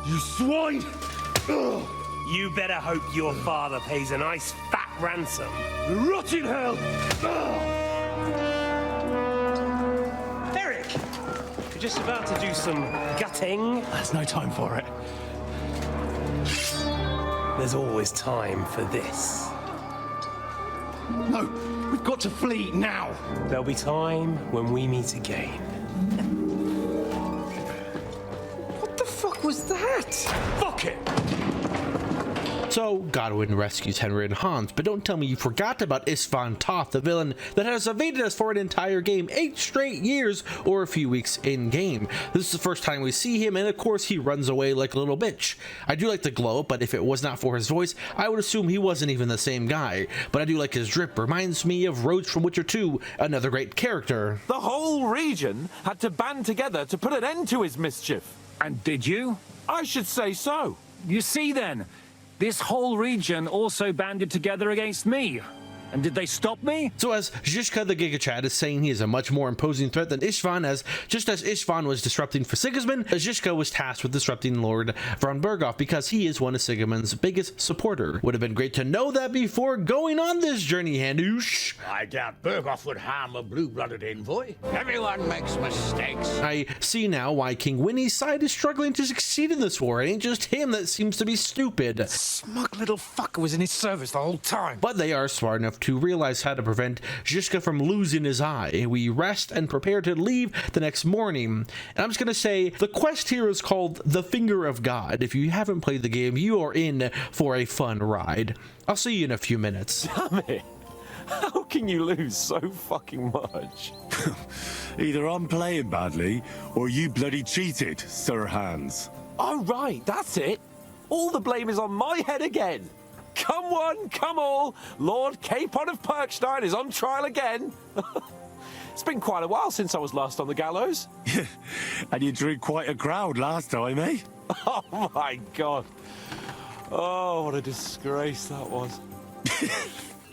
You swine! Ugh. You better hope your father pays a nice fat ransom. Rot in hell! Ugh. Eric! You're just about to do some gutting. There's no time for it. There's always time for this. No, we've got to flee now. There'll be time when we meet again. What the fuck was that? Fuck it! So, Godwin rescues Henry and Hans, but don't tell me you forgot about Istvan Toth, the villain that has evaded us for an entire game, 8 straight years, or a few weeks in-game. This is the first time we see him, and of course he runs away like a little bitch. I do like the glow, but if it was not for his voice, I would assume he wasn't even the same guy. But I do like his drip, reminds me of Roach from Witcher 2, another great character. The whole region had to band together to put an end to his mischief. And did you? I should say so. You see then, this whole region also banded together against me. And did they stop me? So as Zizka the Gigachad is saying he is a much more imposing threat than Istvan, as just as Istvan was disrupting for Sigismund, Zizka was tasked with disrupting Lord von Bergov because he is one of Sigismund's biggest supporter. Would have been great to know that before going on this journey, Handoosh. I doubt Bergov would harm a blue-blooded envoy. Everyone makes mistakes. I see now why King Winnie's side is struggling to succeed in this war. It ain't just him that seems to be stupid. Smug little fucker was in his service the whole time. But they are smart enough to realize how to prevent Zizka from losing his eye. We rest and prepare to leave the next morning. And I'm just gonna say, the quest here is called The Finger of God. If you haven't played the game, you are in for a fun ride. I'll see you in a few minutes. Damn it. How can you lose so fucking much? Either I'm playing badly, or you bloody cheated, Sir Hans. Oh, right, that's it. All the blame is on my head again. Come one, come all, Lord Capon of Perkstein is on trial again. It's been quite a while since I was last on the gallows. And you drew quite a crowd last time, eh? Oh my god. Oh, what a disgrace that was.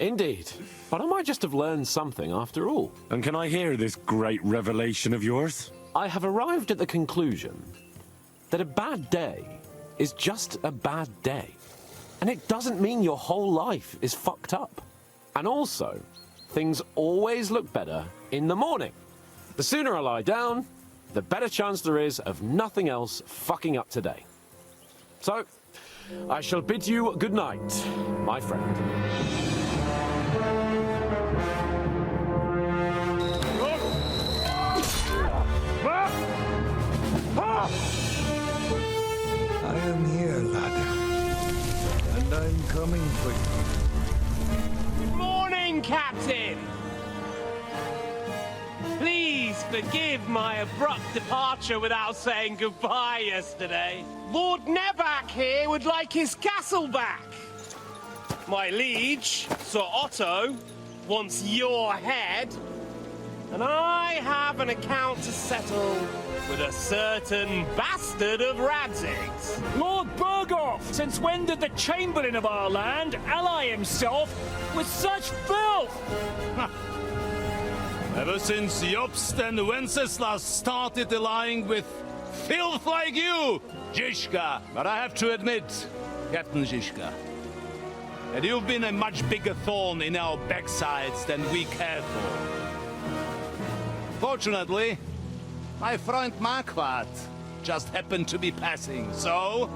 Indeed. But I might just have learned something after all. And can I hear this great revelation of yours? I have arrived at the conclusion that a bad day is just a bad day. And it doesn't mean your whole life is fucked up. And also, things always look better in the morning. The sooner I lie down, the better chance there is of nothing else fucking up today. So, I shall bid you good night, my friend. I am here, lad. And I'm coming for you. Morning, Captain! Please forgive my abrupt departure without saying goodbye yesterday. Lord Nebak here would like his castle back. My liege, Sir Otto, wants your head. And I have an account to settle with a certain bastard of Radzig's. Lord Bergoff, since when did the Chamberlain of our land ally himself with such filth? Ever since Jobst and Wenceslas started allying with filth like you, Zizka. But I have to admit, Captain Zizka, that you've been a much bigger thorn in our backsides than we care for. Fortunately, my friend Markvat just happened to be passing, so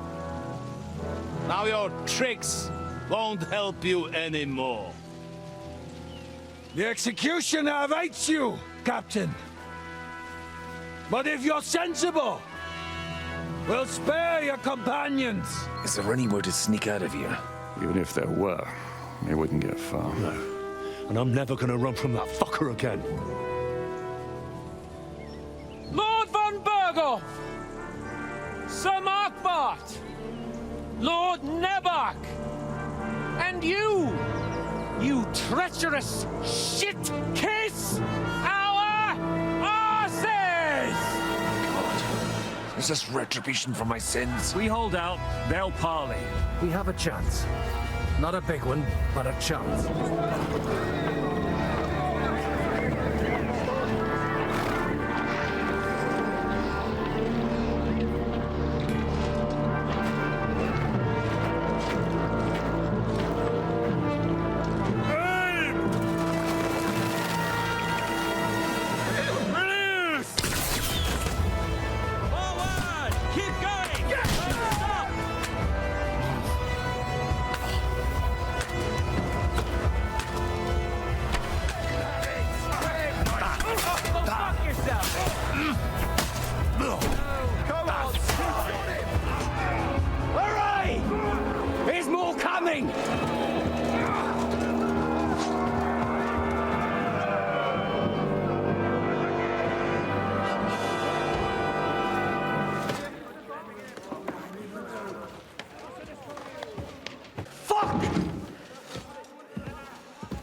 now your tricks won't help you anymore. The executioner awaits you, Captain. But if you're sensible, we'll spare your companions. Is there anywhere to sneak out of here? Even if there were, we wouldn't get far. No. And I'm never gonna run from that fucker again. Lord von Bergoff! Sir Markvat! Lord Nebak! And you! You treacherous shit kiss our asses! God. Is this retribution for my sins? We hold out, they'll parley. We have a chance. Not a big one, but a chance.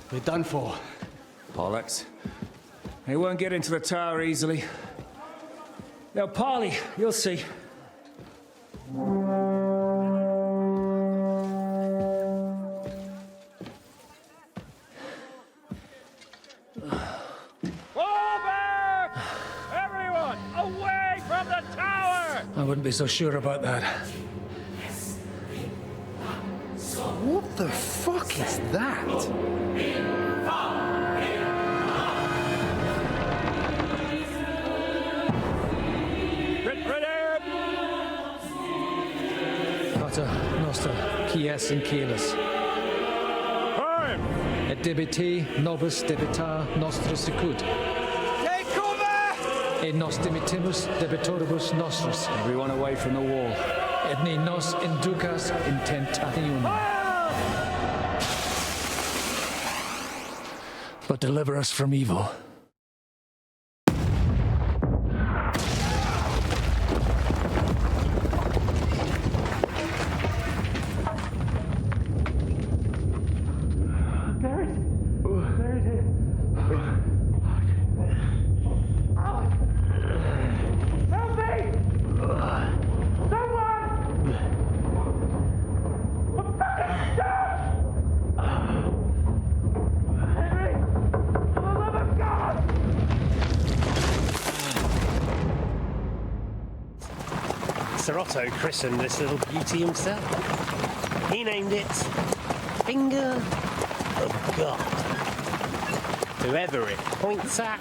We're done for. Bollocks. They won't get into the tower easily. They'll parley, you'll see. Everyone, away from the tower! I wouldn't be so sure about that. What the fuck is that? Pater Noster, Kies in Kielis. Et debiti nobis debitar nostris sicut. Take cover! Et nos dimitimus debitoribus nostris. Everyone away from the wall. Et ni nos inducas in tentationem. But deliver us from evil. Otto christened this little beauty himself. He named it Finger of God. Whoever it points at.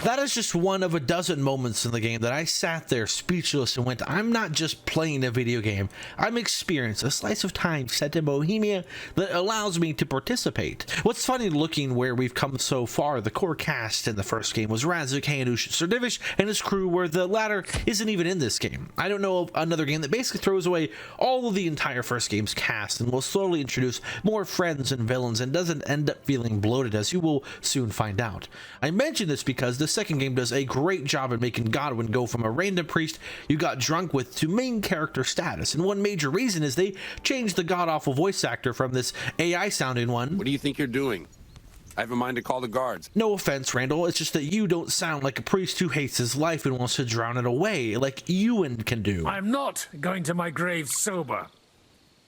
That is just one of a dozen moments in the game that I sat there speechless and went, I'm not just playing a video game, I'm experiencing a slice of time set in Bohemia that allows me to participate. What's funny looking where we've come so far, the core cast in the first game was Radzik, Hanush, Serdivish, and his crew, where the latter isn't even in this game. I don't know of another game that basically throws away all of the entire first game's cast and will slowly introduce more friends and villains and doesn't end up feeling bloated, as you will soon find out. I mention this because the second game does a great job at making Godwin go from a random priest you got drunk with to main character status, and one major reason is they changed the god-awful voice actor from this AI sounding one. What do you think you're doing? I have a mind to call the guards. No offense, Randall, it's just that you don't sound like a priest who hates his life and wants to drown it away like Ewan can do. I'm not going to my grave sober.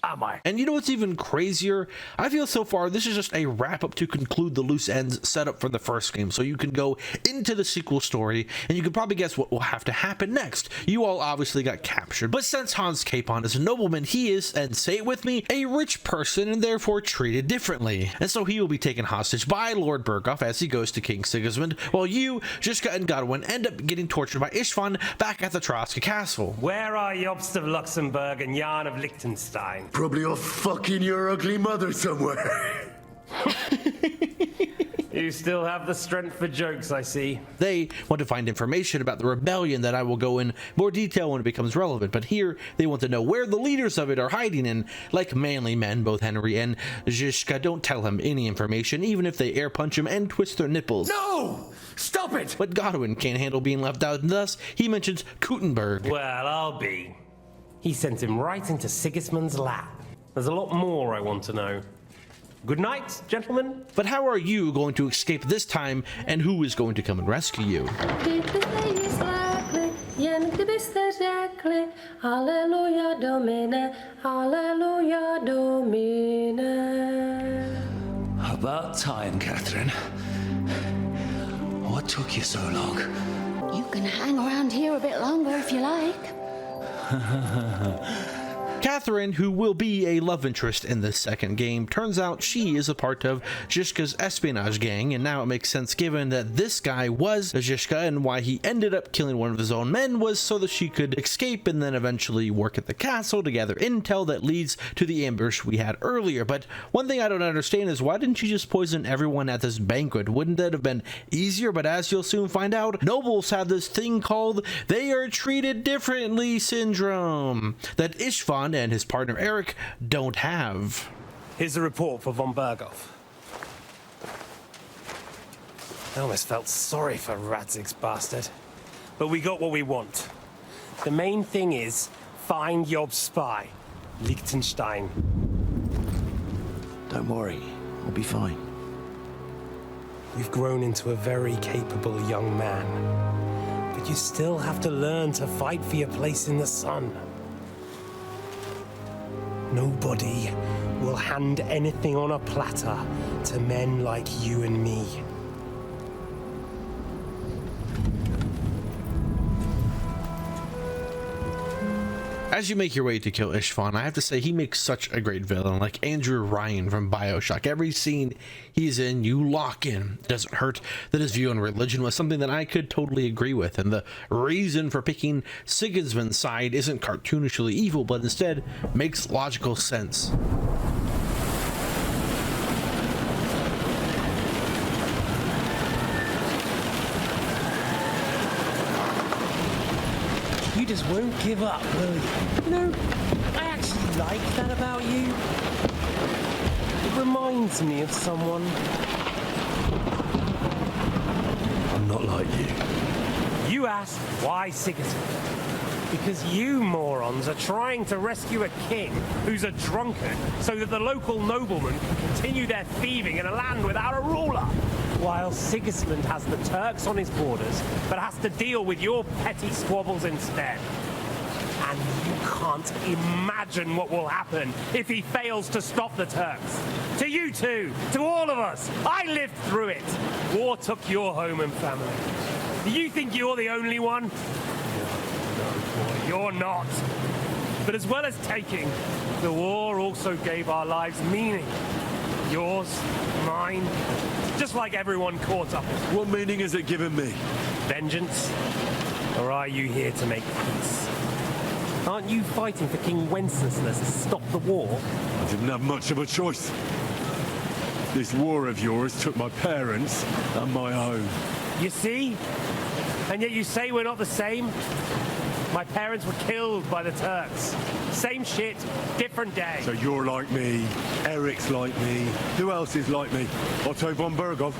Am I? And you know what's even crazier? I feel so far this is just a wrap up to conclude the loose ends set up for the first game, so you can go into the sequel story and you can probably guess what will have to happen next. You all obviously got captured, but since Hans Capon is a nobleman, he is, and say it with me, a rich person and therefore treated differently. And so he will be taken hostage by Lord Berghoff as he goes to King Sigismund, while you, Zizka, and Godwin end up getting tortured by Istvan back at the Troska Castle. Where are Jobst of Luxembourg and Jan of Liechtenstein? Probably off fucking your ugly mother somewhere. You still have the strength for jokes, I see. They want to find information about the rebellion that I will go in more detail when it becomes relevant, but here they want to know where the leaders of it are hiding, and like manly men, both Henry and Zizka don't tell him any information, even if they air punch him and twist their nipples. No! Stop it! But Godwin can't handle being left out, and thus he mentions Gutenberg. Well, I'll be. He sent him right into Sigismund's lap. There's a lot more I want to know. Good night, gentlemen. But how are you going to escape this time, and who is going to come and rescue you? Alleluja Domine, Alleluja Domine. About time, Catherine. What took you so long? You can hang around here a bit longer if you like. Catherine, who will be a love interest in this second game, turns out she is a part of Zizka's espionage gang, and now it makes sense given that this guy was Zizka, and why he ended up killing one of his own men was so that she could escape and then eventually work at the castle to gather intel that leads to the ambush we had earlier. But one thing I don't understand is, why didn't you just poison everyone at this banquet? Wouldn't that have been easier? But as you'll soon find out, nobles have this thing called "they are treated differently" syndrome that Istvan and his partner Eric don't have. Here's a report for von Berghoff. I almost felt sorry for Radzig's bastard. But we got what we want. The main thing is, find Job's spy, Liechtenstein. Don't worry, we'll be fine. You've grown into a very capable young man. But you still have to learn to fight for your place in the sun. Nobody will hand anything on a platter to men like you and me. As you make your way to kill Istvan, I have to say he makes such a great villain, like Andrew Ryan from BioShock. Every scene he's in, you lock in. It doesn't hurt that his view on religion was something that I could totally agree with, and the reason for picking Sigismund's side isn't cartoonishly evil, but instead makes logical sense. You just won't give up, will you? You know, I actually like that about you. It reminds me of someone. I'm not like you. You asked why Sigismund? Because you morons are trying to rescue a king who's a drunkard so that the local noblemen can continue their thieving in a land without a ruler. While Sigismund has the Turks on his borders, but has to deal with your petty squabbles instead. And you can't imagine what will happen if he fails to stop the Turks. To you too, to all of us. I lived through it. War took your home and family. Do you think you're the only one? No, boy, You're not. But as well as taking, the war also gave our lives meaning. Yours, mine, just like everyone caught up in. What meaning has it given me? Vengeance? Or are you here to make peace? Aren't you fighting for King Wenceslas to stop the war? I didn't have much of a choice. This war of yours took my parents and my home. You see? And yet you say we're not the same? My parents were killed by the Turks. Same shit, different day. So you're like me, Eric's like me. Who else is like me? Otto von Bergov?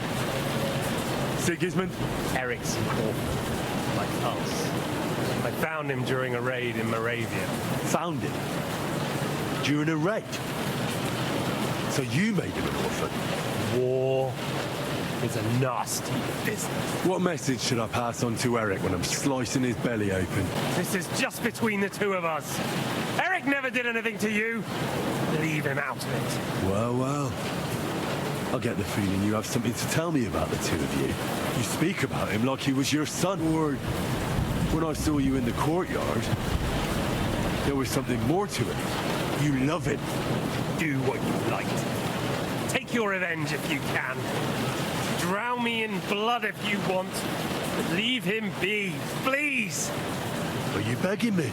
Sigismund? Eric's an orphan, like us. I found him during a raid in Moravia. Found him? During a raid? So you made him an orphan? War is a nasty business. What message should I pass on to Eric when I'm slicing his belly open? This is just between the two of us. Eric never did anything to you. Leave him out of it. Well, well. I get the feeling you have something to tell me about the two of you. You speak about him like he was your son, or when I saw you in the courtyard, there was something more to it. You love him. Do what you like. Take your revenge if you can. Drown me in blood if you want. But leave him be, please. Are you begging me?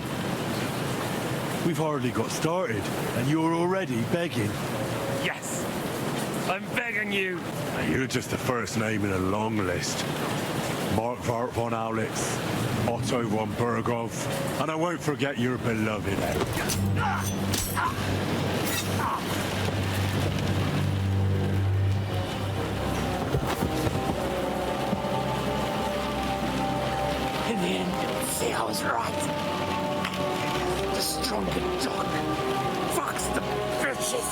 We've hardly got started, and you're already begging. Yes, I'm begging you. You're just the first name in a long list. Markvat von Autliz, Otto von Bergov, and I won't forget your beloved Eric. In the end, see, I was right. The stronger dog fucks the bitches.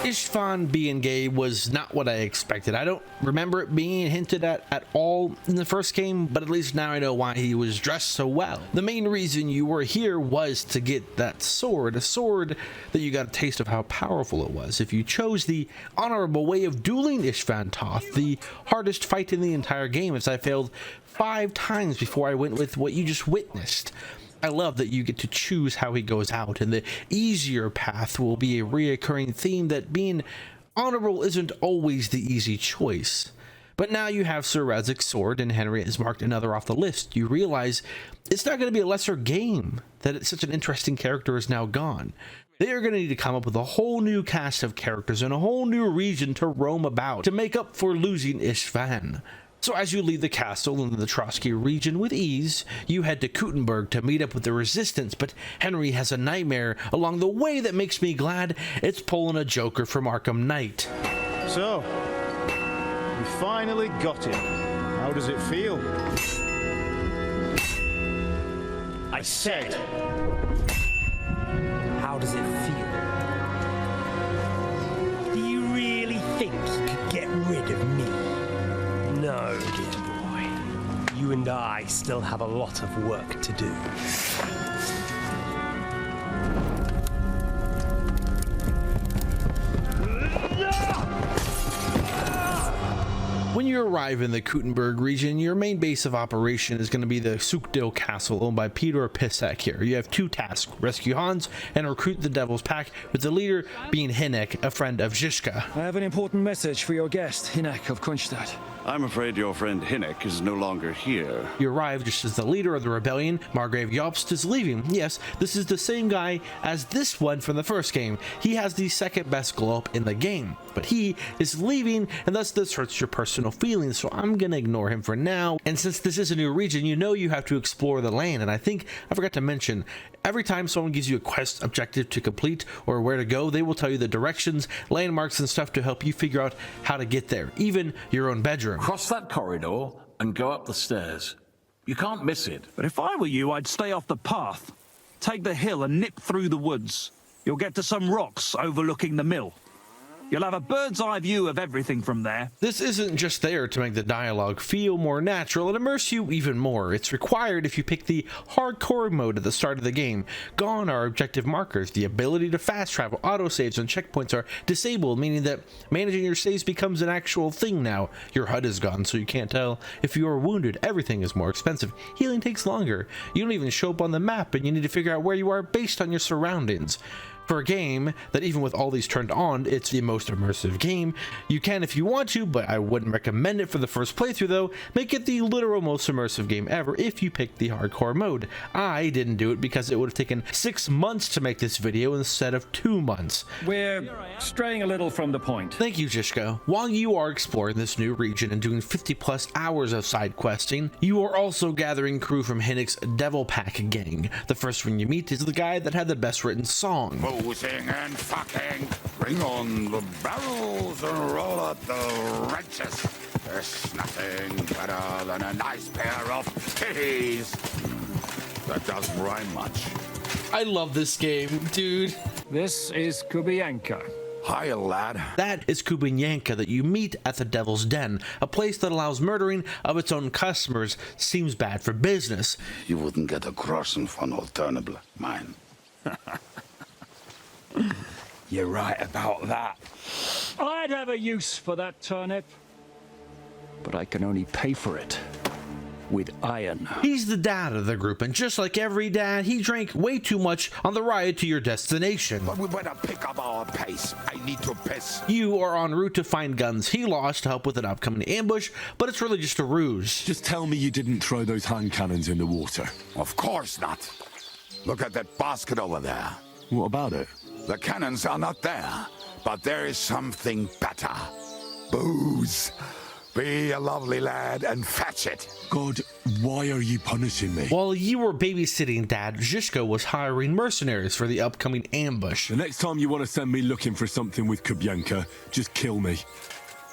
Istvan being gay was not what I expected. I don't remember it being hinted at all in the first game, but at least now I know why he was dressed so well. The main reason you were here was to get that sword, a sword that you got a taste of how powerful it was. If you chose the honorable way of dueling Istvan Toth, the hardest fight in the entire game, as I failed 5 times before I went with what you just witnessed. I love that you get to choose how he goes out, and the easier path will be a reoccurring theme that being honorable isn't always the easy choice. But now you have Sir Razik's sword and Henry has marked another off the list. You realize it's not going to be a lesser game that it's such an interesting character is now gone. They are going to need to come up with a whole new cast of characters and a whole new region to roam about to make up for losing Istvan. So as you leave the castle in the Trotsky region with ease, you head to Kuttenberg to meet up with the resistance, but Henry has a nightmare along the way that makes me glad it's pulling a Joker from Arkham Knight. So, we finally got him. How does it feel? I said, how does it feel? Do you really think you could get rid of me? No, dear boy. You and I still have a lot of work to do. When you arrive in the Kuttenberg region, your main base of operation is going to be the Sukdil Castle, owned by Peter Pisek here. You have 2 tasks: rescue Hans and recruit the Devil's Pack, with the leader being Hinek, a friend of Zizka. I have an important message for your guest, Hinek of Kunstadt. I'm afraid your friend Hinek is no longer here. You arrive just as the leader of the rebellion, Margrave Jobst, is leaving. Yes, this is the same guy as this one from the first game. He has the second best glow up in the game, but he is leaving, and thus this hurts your personal feelings, so I'm gonna ignore him for now. And since this is a new region, you know you have to explore the land, and I think I forgot to mention, every time someone gives you a quest objective to complete or where to go, they will tell you the directions, landmarks, and stuff to help you figure out how to get there, even your own bedroom. Cross that corridor and go up the stairs. You can't miss it. But if I were you, I'd stay off the path. Take the hill and nip through the woods. You'll get to some rocks overlooking the mill. You'll have a bird's eye view of everything from there. This isn't just there to make the dialogue feel more natural and immerse you even more. It's required if you pick the hardcore mode at the start of the game. Gone are objective markers. The ability to fast travel, autosaves, and checkpoints are disabled, meaning that managing your saves becomes an actual thing now. Your HUD is gone, so you can't tell if you are wounded. Everything is more expensive. Healing takes longer. You don't even show up on the map, and you need to figure out where you are based on your surroundings. For a game that, even with all these turned on, it's the most immersive game, you can if you want to, but I wouldn't recommend it for the first playthrough though. Make it the literal most immersive game ever if you pick the hardcore mode. I didn't do it because it would have taken 6 months to make this video instead of 2 months. We're straying a little from the point. Thank you, Zishka. While you are exploring this new region and doing 50+ hours of side questing, you are also gathering crew from Hinnick's Devil Pack gang. The first one you meet is the guy that had the best written song. Boozing and fucking. Bring on the barrels and roll out the wrenches. There's nothing better than a nice pair of titties. That doesn't rhyme much. I love this game, dude. This is Kubienka. Hiya, lad. That is Kubienka that you meet at the Devil's Den, a place that allows murdering of its own customers. Seems bad for business. You wouldn't get a crossing for no turnip, mine. You're right about that. I'd have a use for that turnip, but I can only pay for it with iron. He's the dad of the group, and just like every dad, he drank way too much on the ride to your destination. But we better pick up our pace. I need to piss. You are en route to find guns he lost to help with an upcoming ambush, but it's really just a ruse. Just tell me you didn't throw those hand cannons in the water. Of course not. Look at that basket over there. What about it? The cannons are not there, but there is something better. Booze. Be a lovely lad and fetch it. God, why are you punishing me? While you were babysitting Dad, Zishka was hiring mercenaries for the upcoming ambush. The next time you want to send me looking for something with Kubienka, just kill me.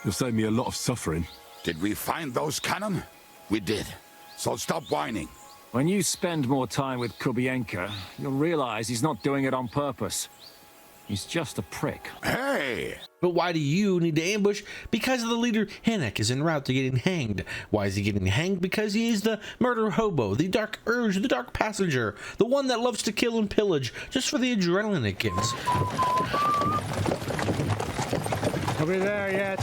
You'll save me a lot of suffering. Did we find those cannon? We did. So stop whining. When you spend more time with Kubienka, you'll realize he's not doing it on purpose. He's just a prick. Hey! But why do you need to ambush? Because the leader, Hinnick, is en route to getting hanged. Why is he getting hanged? Because he is the murder hobo, the dark urge, the dark passenger, the one that loves to kill and pillage just for the adrenaline it gives. Are we there yet?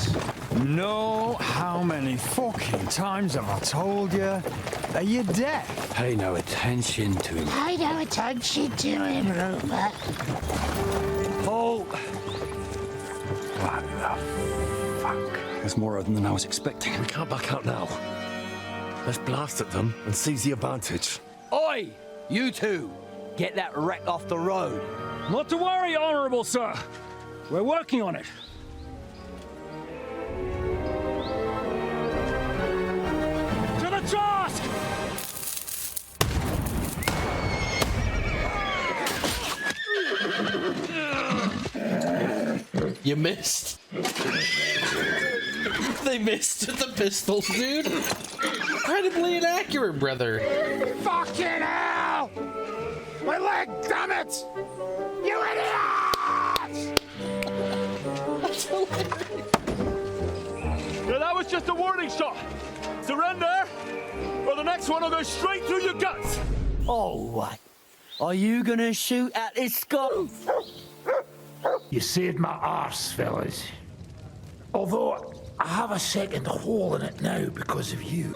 No. How many fucking times have I told you? Are you deaf? Pay no attention to him. Pay no attention to him, Rupert. Halt! What the fuck? There's more of them than I was expecting. We can't back out now. Let's blast at them and seize the advantage. Oi! You two! Get that wreck off the road. Not to worry, Honorable Sir. We're working on it. To the task! You missed. They missed the pistols, dude. Incredibly inaccurate, brother. Fucking hell! My leg, damn it! You idiot! That's hilarious. Yeah, that was just a warning shot. Surrender, or the next one will go straight through your guts. Oh, what? Are you gonna shoot at this skull? You saved my arse, fellas. Although, I have a second hole in it now because of you.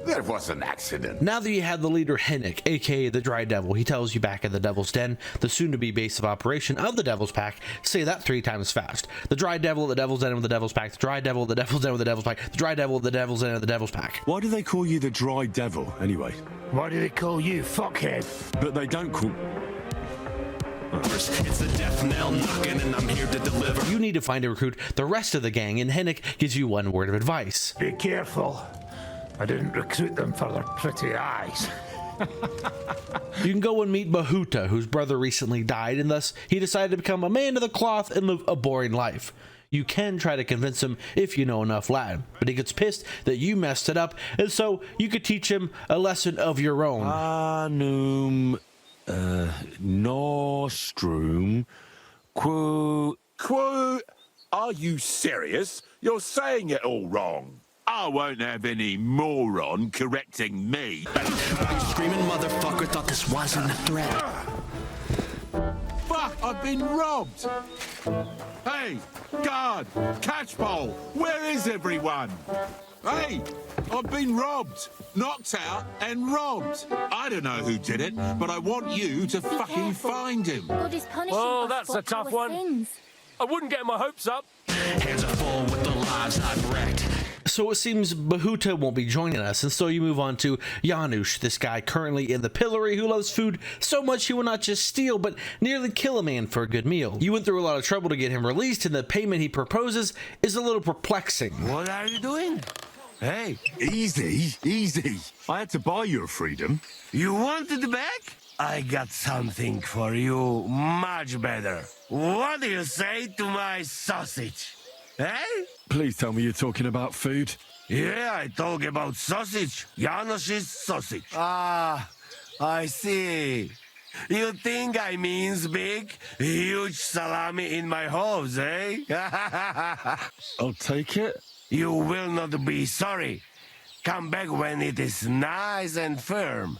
That was an accident. Now that you have the leader Hinnick, aka the Dry Devil, he tells you back at the Devil's Den, the soon-to-be base of operation of the Devil's Pack. Say that 3 times fast. The Dry Devil at the Devil's Den with the Devil's Pack. The Dry Devil at the Devil's Den with the Devil's Pack. The Dry Devil at the Devil's Den with the Devil's Pack. Why do they call you the Dry Devil, anyway? Why do they call you fuckhead? But they don't call... It's a death knell knocking and I'm here to deliver. You need to find and recruit the rest of the gang, and Hinnick gives you one word of advice. Be careful. I didn't recruit them for their pretty eyes. You can go and meet Bahuta, whose brother recently died, and thus he decided to become a man of the cloth and live a boring life. You can try to convince him if you know enough Latin, but he gets pissed that you messed it up, and so you could teach him a lesson of your own. Nostrum Quo? Are you serious? You're saying it all wrong. I won't have any moron correcting me. You screaming motherfucker thought this wasn't a threat. Fuck, I've been robbed. Hey, guard, catchpole, where is everyone? Hey, I've been robbed, knocked out and robbed. I don't know who did it, but I want you to fucking find him. God is punishing us that's for a tough our one. sins. I wouldn't get my hopes up. Hands are full with the lives I've wrecked. So it seems Bahuta won't be joining us, and so you move on to Janusz, this guy currently in the pillory who loves food so much he will not just steal, but nearly kill a man for a good meal. You went through a lot of trouble to get him released, and the payment he proposes is a little perplexing. What are you doing? Hey, easy. I had to buy your freedom. You wanted it back? I got something for you much better. What do you say to my sausage? Eh? Please tell me you're talking about food. Yeah, I talk about sausage. Janusz's sausage. Ah, I see. You think I means big, huge salami in my hose, eh? I'll take it. You will not be sorry. Come back when it is nice and firm.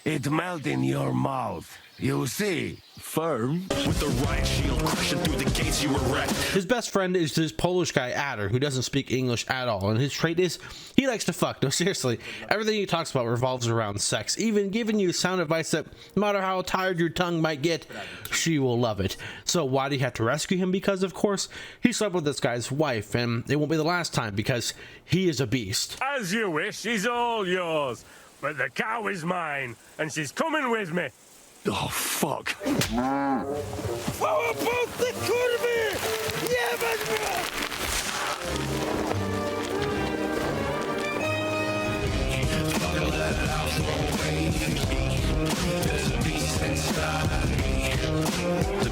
It melt in your mouth. You see. Firm? With the riot shield crushing through the gates you erect. His best friend is this Polish guy, Adder, who doesn't speak English at all, and his trait is he likes to fuck. No, seriously, everything he talks about revolves around sex, even giving you sound advice that no matter how tired your tongue might get, she will love it. So why do you have to rescue him? Because, of course, he slept with this guy's wife, and it won't be the last time because he is a beast. As you wish, she's all yours. But the cow is mine, and she's coming with me. Oh, fuck. The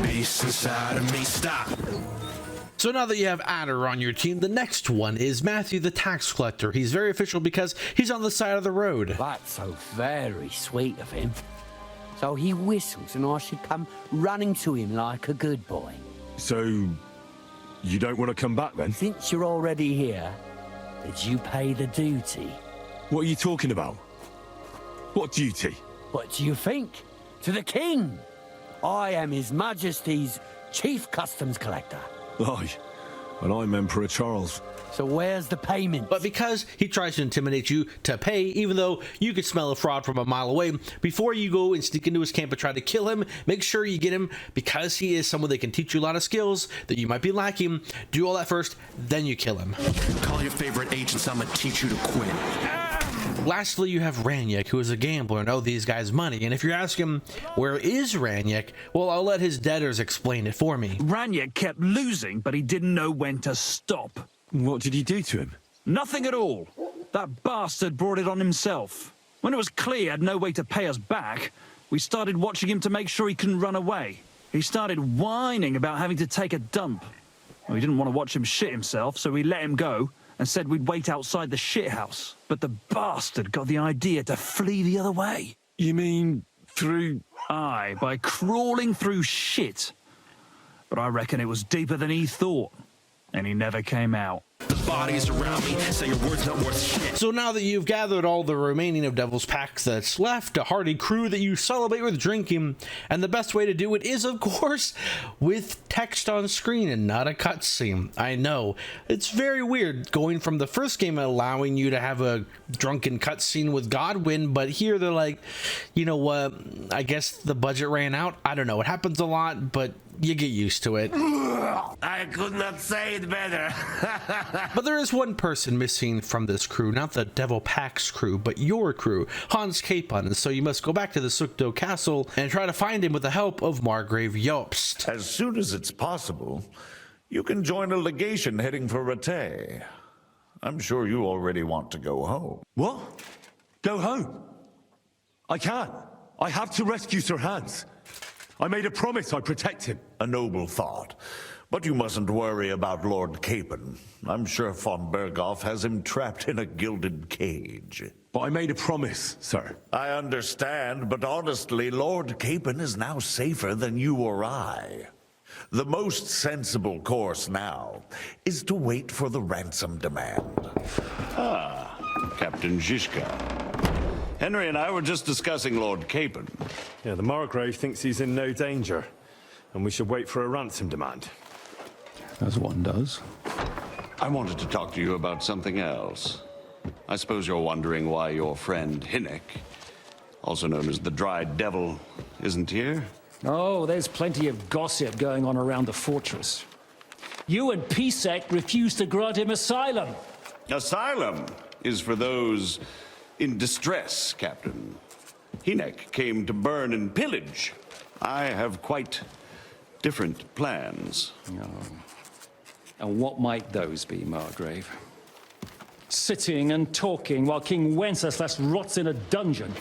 beast inside of me, stop. So now that you have Adder on your team, the next one is Matthew the tax collector. He's very official because he's on the side of the road. That's so very sweet of him. So he whistles and I should come running to him like a good boy. So, you don't want to come back then? Since you're already here, did you pay the duty? What are you talking about? What duty? What do you think? To the king! I am His Majesty's Chief Customs Collector. Aye, and I'm Emperor Charles. So where's the payment? But because he tries to intimidate you to pay, even though you could smell a fraud from a mile away, before you go and sneak into his camp and try to kill him, make sure you get him because he is someone that can teach you a lot of skills that you might be lacking. Do all that first, then you kill him. Call your favorite agents, I'm gonna teach you to quit. Lastly, you have Raniak, who is a gambler and owes these guys money. And if you're asking, where is Raniak? Well, I'll let his debtors explain it for me. Raniak kept losing, but he didn't know when to stop. What did you do to him? Nothing at all. That bastard brought it on himself. When it was clear he had no way to pay us back, we started watching him to make sure he couldn't run away. He started whining about having to take a dump. Well, we didn't want to watch him shit himself, so we let him go and said we'd wait outside the shithouse. But the bastard got the idea to flee the other way. You mean through... Aye, by crawling through shit. But I reckon it was deeper than he thought. And he never came out. The bodies around me say your word's not worth shit. So now that you've gathered all the remaining of Devil's Packs that's left, a hearty crew that you celebrate with drinking, and the best way to do it is, of course, with text on screen and not a cutscene. I know, it's very weird going from the first game allowing you to have a drunken cutscene with Godwin, but here they're like, you know what, I guess the budget ran out. I don't know, it happens a lot, but you get used to it. I could not say it better. But there is one person missing from this crew, not the Devil Pax crew, but your crew, Hans Capon, and so you must go back to the Sukdo Castle and try to find him with the help of Margrave Jobst. As soon as it's possible, you can join a legation heading for Rattay. I'm sure you already want to go home. What? Go home? I can't. I have to rescue Sir Hans. I made a promise I'd protect him. A noble thought. But you mustn't worry about Lord Capon. I'm sure von Berghoff has him trapped in a gilded cage. But I made a promise, sir. I understand, but honestly, Lord Capon is now safer than you or I. The most sensible course now is to wait for the ransom demand. Ah, Captain Zizka. Henry and I were just discussing Lord Capon. Yeah, the Margrave thinks he's in no danger, and we should wait for a ransom demand. As one does. I wanted to talk to you about something else. I suppose you're wondering why your friend Hinnick, also known as the Dried Devil, isn't here? Oh, there's plenty of gossip going on around the fortress. You and Pisek refused to grant him asylum. Asylum is for those in distress, Captain. Hinnick came to burn and pillage. I have quite different plans. And what might those be, Margrave? Sitting and talking while King Wenceslas rots in a dungeon.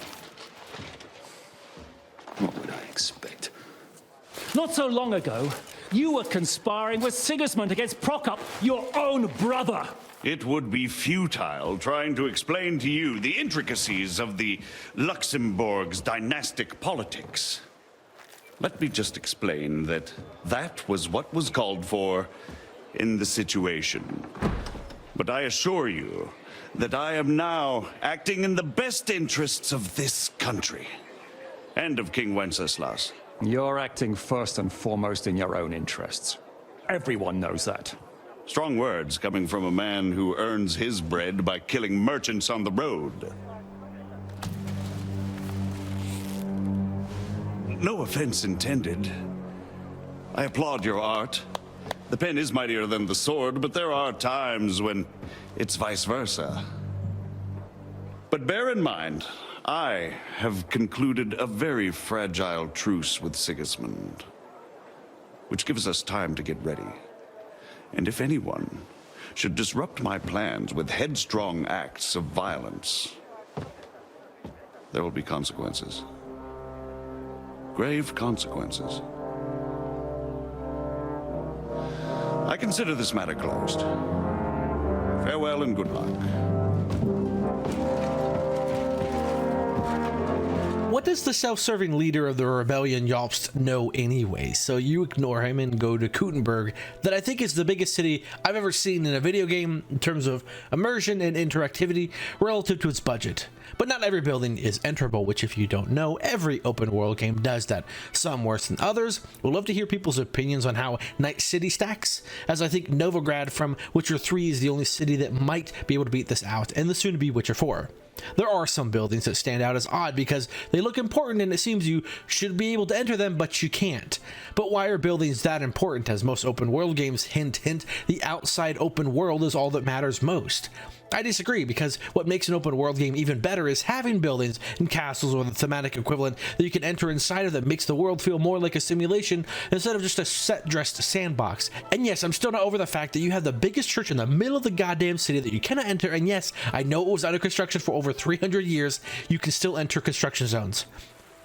What would I expect? Not so long ago, you were conspiring with Sigismund against Prokop, your own brother. It would be futile trying to explain to you the intricacies of the Luxembourg's dynastic politics. Let me just explain that that was what was called for in the situation. But I assure you that I am now acting in the best interests of this country and of King Wenceslas. You're acting first and foremost in your own interests. Everyone knows that. Strong words coming from a man who earns his bread by killing merchants on the road. No offense intended. I applaud your art. The pen is mightier than the sword, but there are times when it's vice versa. But bear in mind, I have concluded a very fragile truce with Sigismund, which gives us time to get ready. And if anyone should disrupt my plans with headstrong acts of violence, there will be consequences. Grave consequences. I consider this matter closed. Farewell and good luck. What does the self-serving leader of the rebellion Yalpst know anyway? So you ignore him and go to Kuttenberg, that I think is the biggest city I've ever seen in a video game in terms of immersion and interactivity relative to its budget. But not every building is enterable, which if you don't know, every open world game does that. Some worse than others. We'd love to hear people's opinions on how Night City stacks, as I think Novigrad from Witcher 3 is the only city that might be able to beat this out, and the soon-to-be Witcher 4. There are some buildings that stand out as odd because they look important and it seems you should be able to enter them, but you can't. But why are buildings that important? As most open world games hint, the outside open world is all that matters most. I disagree, because what makes an open world game even better is having buildings and castles or the thematic equivalent that you can enter inside of that makes the world feel more like a simulation instead of just a set-dressed sandbox. And yes, I'm still not over the fact that you have the biggest church in the middle of the goddamn city that you cannot enter, and yes, I know it was under construction for over 300 years, you can still enter construction zones.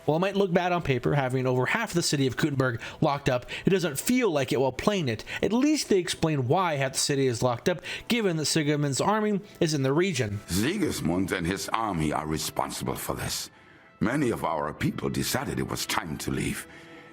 While it might look bad on paper, having over half the city of Kuttenberg locked up, it doesn't feel like it while playing it. At least they explain why half the city is locked up, given that Sigismund's army is in the region. Sigismund and his army are responsible for this. Many of our people decided it was time to leave,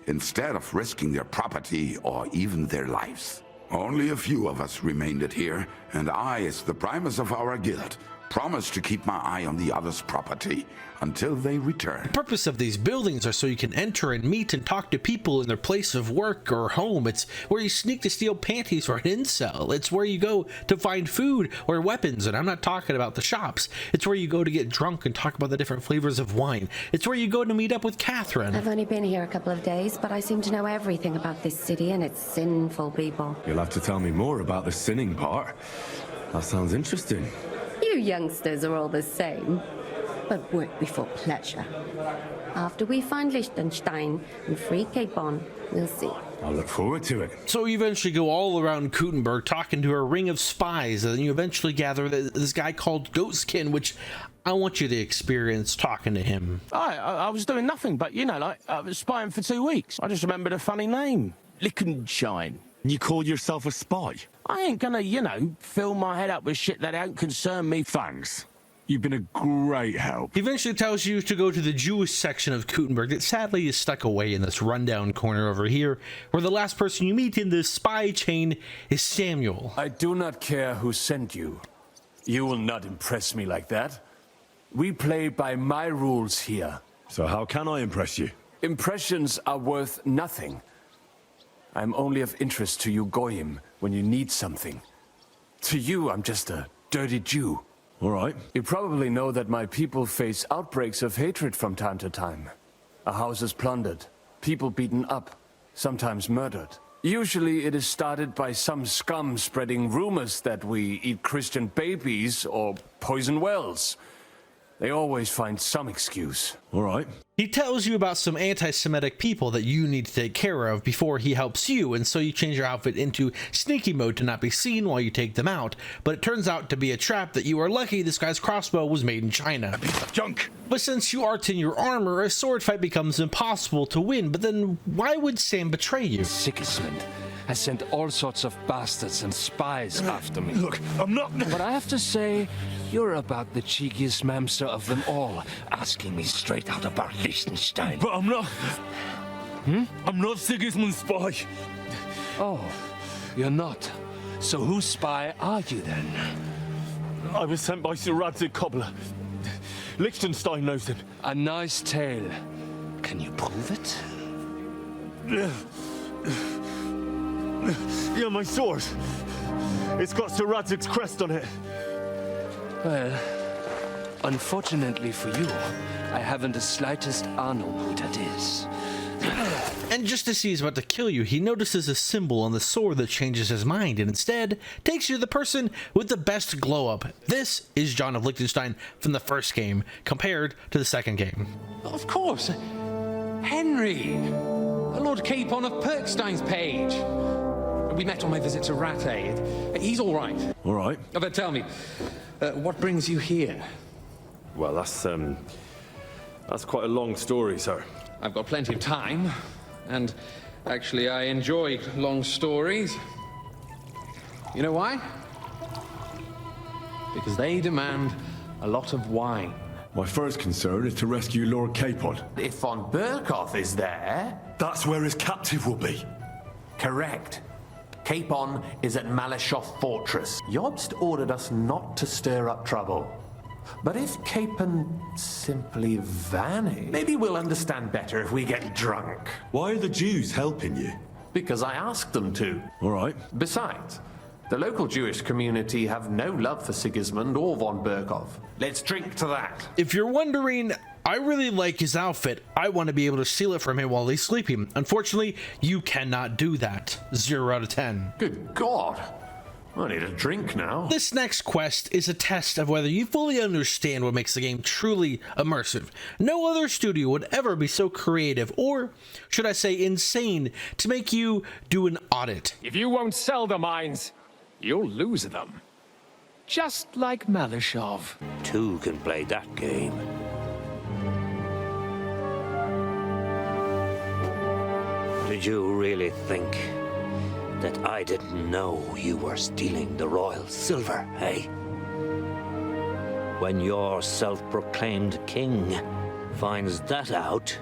instead of risking their property or even their lives. Only a few of us remained here, and I, as the primus of our guild, promised to keep my eye on the others' property until they return. The purpose of these buildings are so you can enter and meet and talk to people in their place of work or home. It's where you sneak to steal panties or an incel. It's where you go to find food or weapons, and I'm not talking about the shops. It's where you go to get drunk and talk about the different flavors of wine. It's where you go to meet up with Catherine. I've only been here a couple of days, but I seem to know everything about this city and its sinful people. You'll have to tell me more about the sinning part. That sounds interesting. You youngsters are all the same, but work before pleasure. After we find Liechtenstein and free Cape Bon, we'll see. I'll look forward to it. So you eventually go all around Kuttenberg talking to a ring of spies, and then you eventually gather this guy called Goatskin, which I want you to experience talking to him. I was doing nothing, but, you know, like, I was spying for 2 weeks. I just remembered a funny name. Liechtenstein. You call yourself a spy? I ain't gonna, you know, fill my head up with shit that don't concern me. Thanks. You've been a great help. He eventually tells you to go to the Jewish section of Kutenberg that sadly is stuck away in this rundown corner over here, where the last person you meet in this spy chain is Samuel. I do not care who sent you. You will not impress me like that. We play by my rules here. So how can I impress you? Impressions are worth nothing. I'm only of interest to you Goyim when you need something. To you, I'm just a dirty Jew. All right. You probably know that my people face outbreaks of hatred from time to time. A house is plundered, people beaten up, sometimes murdered. Usually it is started by some scum spreading rumors that we eat Christian babies or poison wells. They always find some excuse. All right. He tells you about some anti-Semitic people that you need to take care of before he helps you, and so you change your outfit into sneaky mode to not be seen while you take them out. But it turns out to be a trap that you are lucky this guy's crossbow was made in China. Junk! But since you aren't in your armor, a sword fight becomes impossible to win. But then why would Sam betray you? Sigismund has sent all sorts of bastards and spies after me. Look, I'm not... But I have to say, you're about the cheekiest mamster of them all, asking me straight out about Liechtenstein. But I'm not... I'm not Sigismund's spy. Oh, you're not. So whose spy are you then? I was sent by Sir Radzig Cobbler. Liechtenstein knows him. A nice tale. Can you prove it? Yeah, my sword. It's got Sir Radzig's crest on it. Well, unfortunately for you, I haven't the slightest ahnung who that is. And just as he's about to kill you, he notices a symbol on the sword that changes his mind and instead takes you to the person with the best glow up. This is John of Liechtenstein from the first game compared to the second game. Of course. Henry, Lord Capon of Perkstein's page. We met on my visit to Rattay. He's all right. All right. But tell me, what brings you here? Well, that's quite a long story, sir. I've got plenty of time, and actually I enjoy long stories. You know why? Because they demand a lot of wine. My first concern is to rescue Lord Capon. If von Berkhoff is there... That's where his captive will be. Correct. Capon is at Malyshoff Fortress. Jobst ordered us not to stir up trouble. But if Capon simply vanished, maybe we'll understand better if we get drunk. Why are the Jews helping you? Because I asked them to. All right. Besides, the local Jewish community have no love for Sigismund or von Berkhoff. Let's drink to that. If you're wondering, I really like his outfit. I want to be able to steal it from him while he's sleeping. Unfortunately, you cannot do that. 0 out of 10. Good God. I need a drink now. This next quest is a test of whether you fully understand what makes the game truly immersive. No other studio would ever be so creative, or should I say insane, to make you do an audit. If you won't sell the mines, you'll lose them. Just like Malyshoff. Two can play that game. Did you really think that I didn't know you were stealing the royal silver, eh? When your self-proclaimed king finds that out,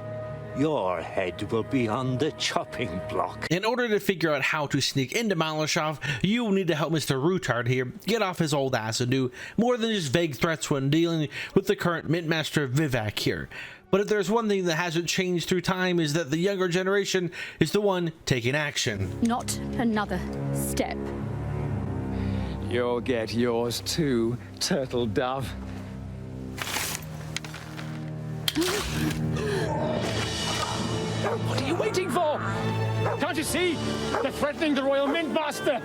your head will be on the chopping block. In order to figure out how to sneak into Malyshoff, you will need to help Mr. Rutard here get off his old ass and do more than just vague threats when dealing with the current Mintmaster Vivek here. But if there's one thing that hasn't changed through time is that the younger generation is the one taking action. Not another step. You'll get yours too, Turtle Dove. What are you waiting for? Can't you see? They're threatening the Royal Mintmaster!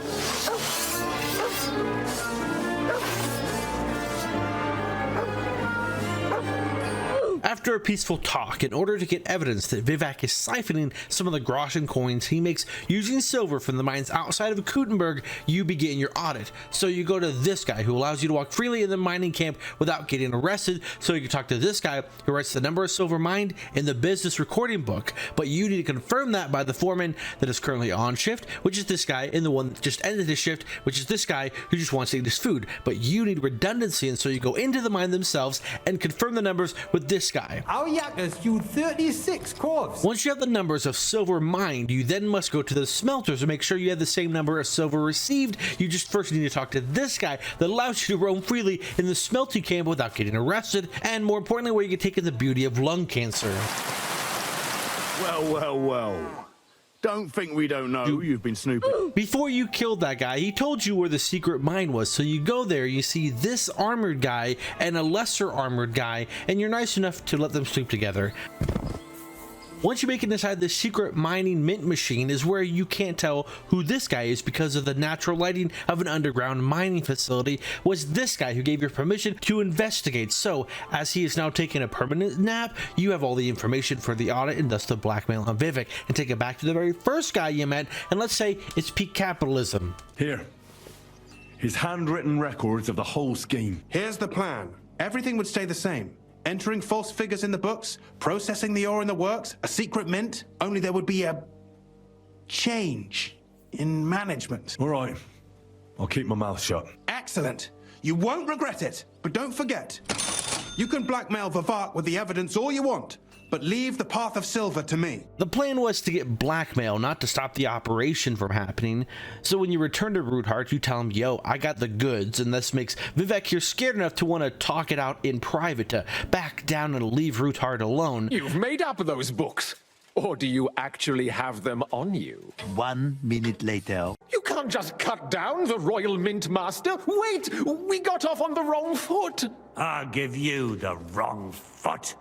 After a peaceful talk, in order to get evidence that Vivek is siphoning some of the groschen coins he makes using silver from the mines outside of Kutenberg, you begin your audit. So you go to this guy who allows you to walk freely in the mining camp without getting arrested, so you can talk to this guy who writes the number of silver mined in the business recording book, but you need to confirm that by the foreman that is currently on shift, which is this guy, and the one that just ended his shift, which is this guy who just wants to eat his food. But you need redundancy, and so you go into the mine themselves and confirm the numbers with this guy. Our yakkers used 36 corves. Once you have the numbers of silver mined, you then must go to the smelters and make sure you have the same number of silver received. You just first need to talk to this guy that allows you to roam freely in the smelting camp without getting arrested, and more importantly, where you can take in the beauty of lung cancer. Well. Don't think we don't know you've been snooping. Before you killed that guy, he told you where the secret mine was, so you go there, you see this armored guy and a lesser armored guy, and you're nice enough to let them sleep together. Once you make it inside the secret mining mint machine is where you can't tell who this guy is because of the natural lighting of an underground mining facility. Was this guy who gave you permission to investigate. So as he is now taking a permanent nap, you have all the information for the audit and thus the blackmail on Vivek, and take it back to the very first guy you met, and let's say it's peak capitalism. Here, his handwritten records of the whole scheme. Here's the plan. Everything would stay the same. Entering false figures in the books, processing the ore in the works, a secret mint, only there would be a change in management. All right, I'll keep my mouth shut. Excellent. You won't regret it, but don't forget, you can blackmail Vivek with the evidence all you want, but leave the path of silver to me. The plan was to get blackmail, not to stop the operation from happening. So when you return to Rootheart, you tell him, yo, I got the goods, and this makes Vivek here scared enough to want to talk it out in private, to back down and leave Rootheart alone. You've made up those books. Or do you actually have them on you? 1 minute later. You can't just cut down the Royal Mint Master. Wait, we got off on the wrong foot. I'll give you the wrong foot.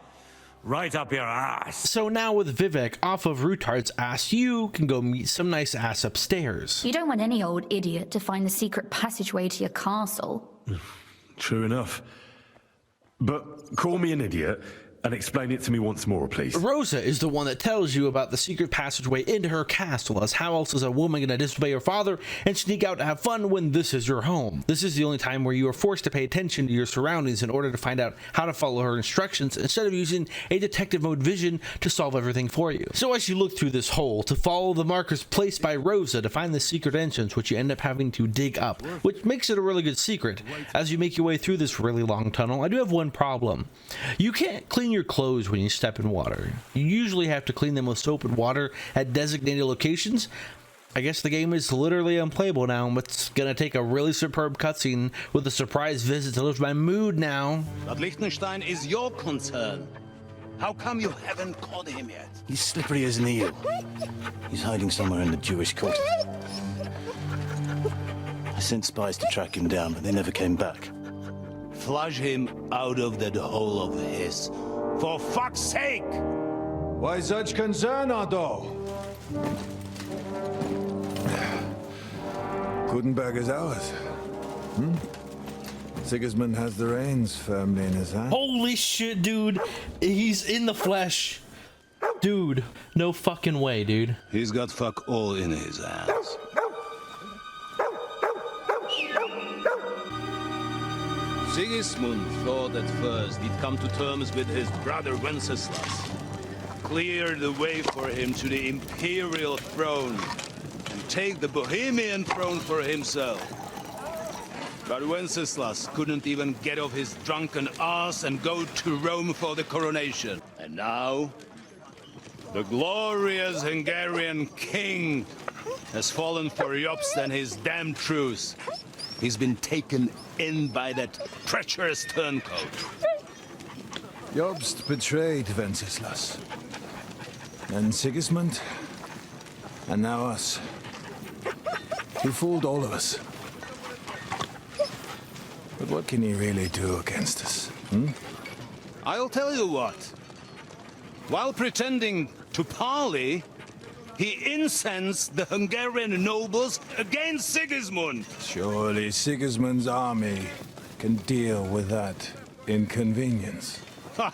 Right up your ass. So now with Vivek off of Rootheart's ass, you can go meet some nice ass upstairs. You don't want any old idiot to find the secret passageway to your castle. True enough. But call me an idiot and explain it to me once more, please. Rosa is the one that tells you about the secret passageway into her castle, as how else is a woman gonna disobey her father and sneak out to have fun when this is your home? This is the only time where you are forced to pay attention to your surroundings in order to find out how to follow her instructions, instead of using a detective mode vision to solve everything for you. So as you look through this hole to follow the markers placed by Rosa to find the secret entrance, which you end up having to dig up, which makes it a really good secret. As you make your way through this really long tunnel, I do have one problem. You can't clean your clothes when you step in water. You usually have to clean them with soap and water at designated locations. I guess the game is literally unplayable now, but it's gonna take a really superb cutscene with a surprise visit to lift my mood now. But Liechtenstein is your concern. How come you haven't caught him yet? He's slippery as an eel. He's hiding somewhere in the Jewish quarter. I sent spies to track him down, but they never came back. Flush him out of that hole of his. For fuck's sake! Why such concern, Ardo? Gutenberg is ours. Sigismund has the reins firmly in his hand. Holy shit, dude. He's in the flesh. Dude, no fucking way, dude. He's got fuck all in his hands. Sigismund thought at first he'd come to terms with his brother Wenceslas, clear the way for him to the imperial throne, and take the Bohemian throne for himself. But Wenceslas couldn't even get off his drunken ass and go to Rome for the coronation. And now, the glorious Hungarian king has fallen for Jobst and his damn truce. He's been taken in by that treacherous turncoat. Jobst betrayed Wenceslas. And Sigismund. And now us. He fooled all of us. But what can he really do against us? I'll tell you what. While pretending to parley, he incensed the Hungarian nobles against Sigismund. Surely Sigismund's army can deal with that inconvenience. Ha!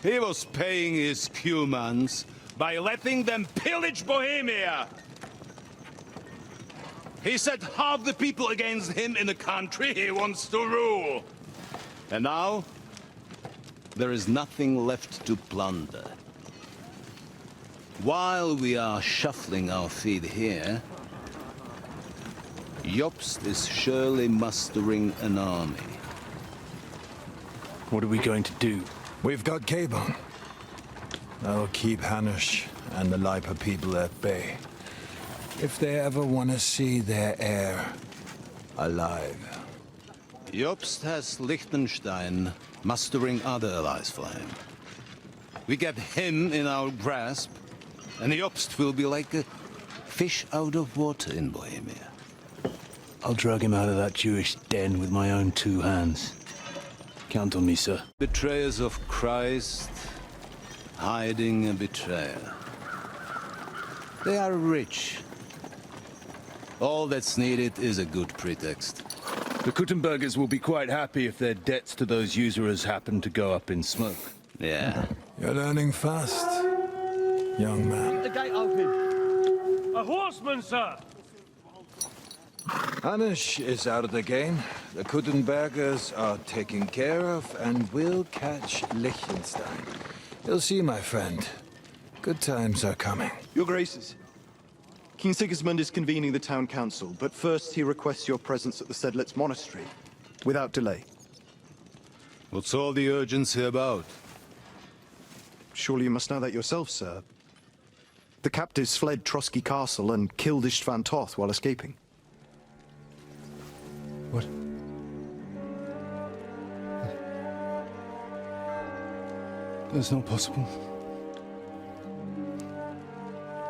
He was paying his humans by letting them pillage Bohemia. He set half the people against him in the country he wants to rule. And now, there is nothing left to plunder. While we are shuffling our feet here, Jobst is surely mustering an army. What are we going to do? We've got Cabon. That'll keep Hanush and the Lipa people at bay. If they ever want to see their heir alive. Jobst has Liechtenstein mustering other allies for him. We get him in our grasp, and Jobst will be like a fish out of water in Bohemia. I'll drag him out of that Jewish den with my own 2 hands. Count on me, sir. Betrayers of Christ, hiding a betrayer. They are rich. All that's needed is a good pretext. The Kuttenbergers will be quite happy if their debts to those usurers happen to go up in smoke. Yeah. You're learning fast, young man. The gate open. A horseman, sir! Hanush is out of the game. The Kuttenbergers are taken care of, and we'll catch Liechtenstein. You'll see, my friend. Good times are coming. Your Graces, King Sigismund is convening the town council, but first he requests your presence at the Sedlitz monastery, without delay. What's all the urgency about? Surely you must know that yourself, sir. The captives fled Trotsky Castle and killed Istvan Toth while escaping. What? That's not possible.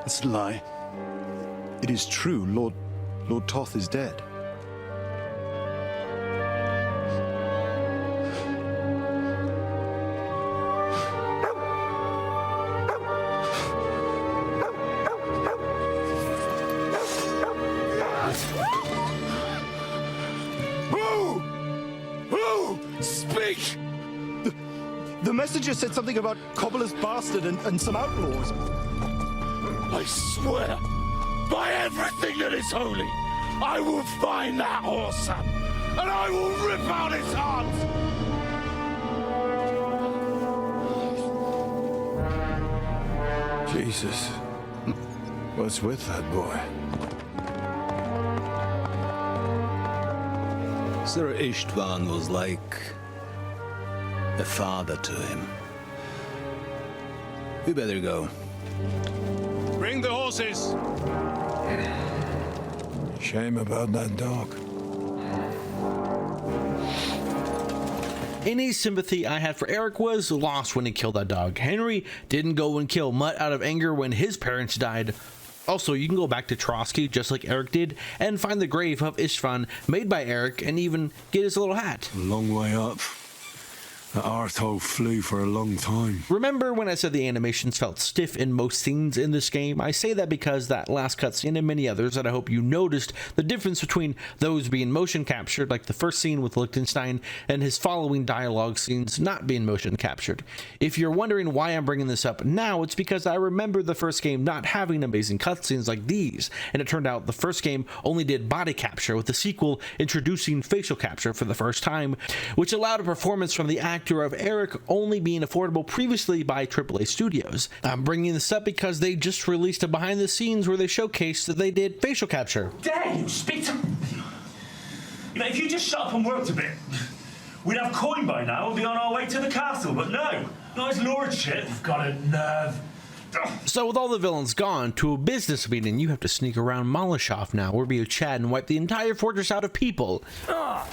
It's a lie. It is true. Lord Toth is dead. Who? Speak! The messenger said something about Cobbler's bastard and some outlaws. I swear, by everything that is holy, I will find that whoreson, and I will rip out his heart! Jesus. What's with that boy? Sir Istvan was like a father to him. We better go. Bring the horses! Shame about that dog. Any sympathy I had for Eric was lost when he killed that dog. Henry didn't go and kill Mutt out of anger when his parents died. Also, you can go back to Trotsky, just like Eric did, and find the grave of Istvan made by Eric and even get his little hat. A long way up. That arsehole flew for a long time. Remember when I said the animations felt stiff in most scenes in this game? I say that because that last cutscene and many others that I hope you noticed the difference between those being motion captured, like the first scene with Liechtenstein, and his following dialogue scenes not being motion captured. If you're wondering why I'm bringing this up now, it's because I remember the first game not having amazing cutscenes like these, and it turned out the first game only did body capture, with the sequel introducing facial capture for the first time, which allowed a performance from the actor of Eric only being affordable previously by AAA studios. I'm bringing this up because they just released a behind the scenes where they showcased that they did facial capture. Dare you speak to... You know, if you just shut up and worked a bit, we'd have coin by now and be on our way to the castle, but no, not his lordship. You've got a nerve. So with all the villains gone, to a business meeting, you have to sneak around Malashov now, where be a Chad and wipe the entire fortress out of people. I'll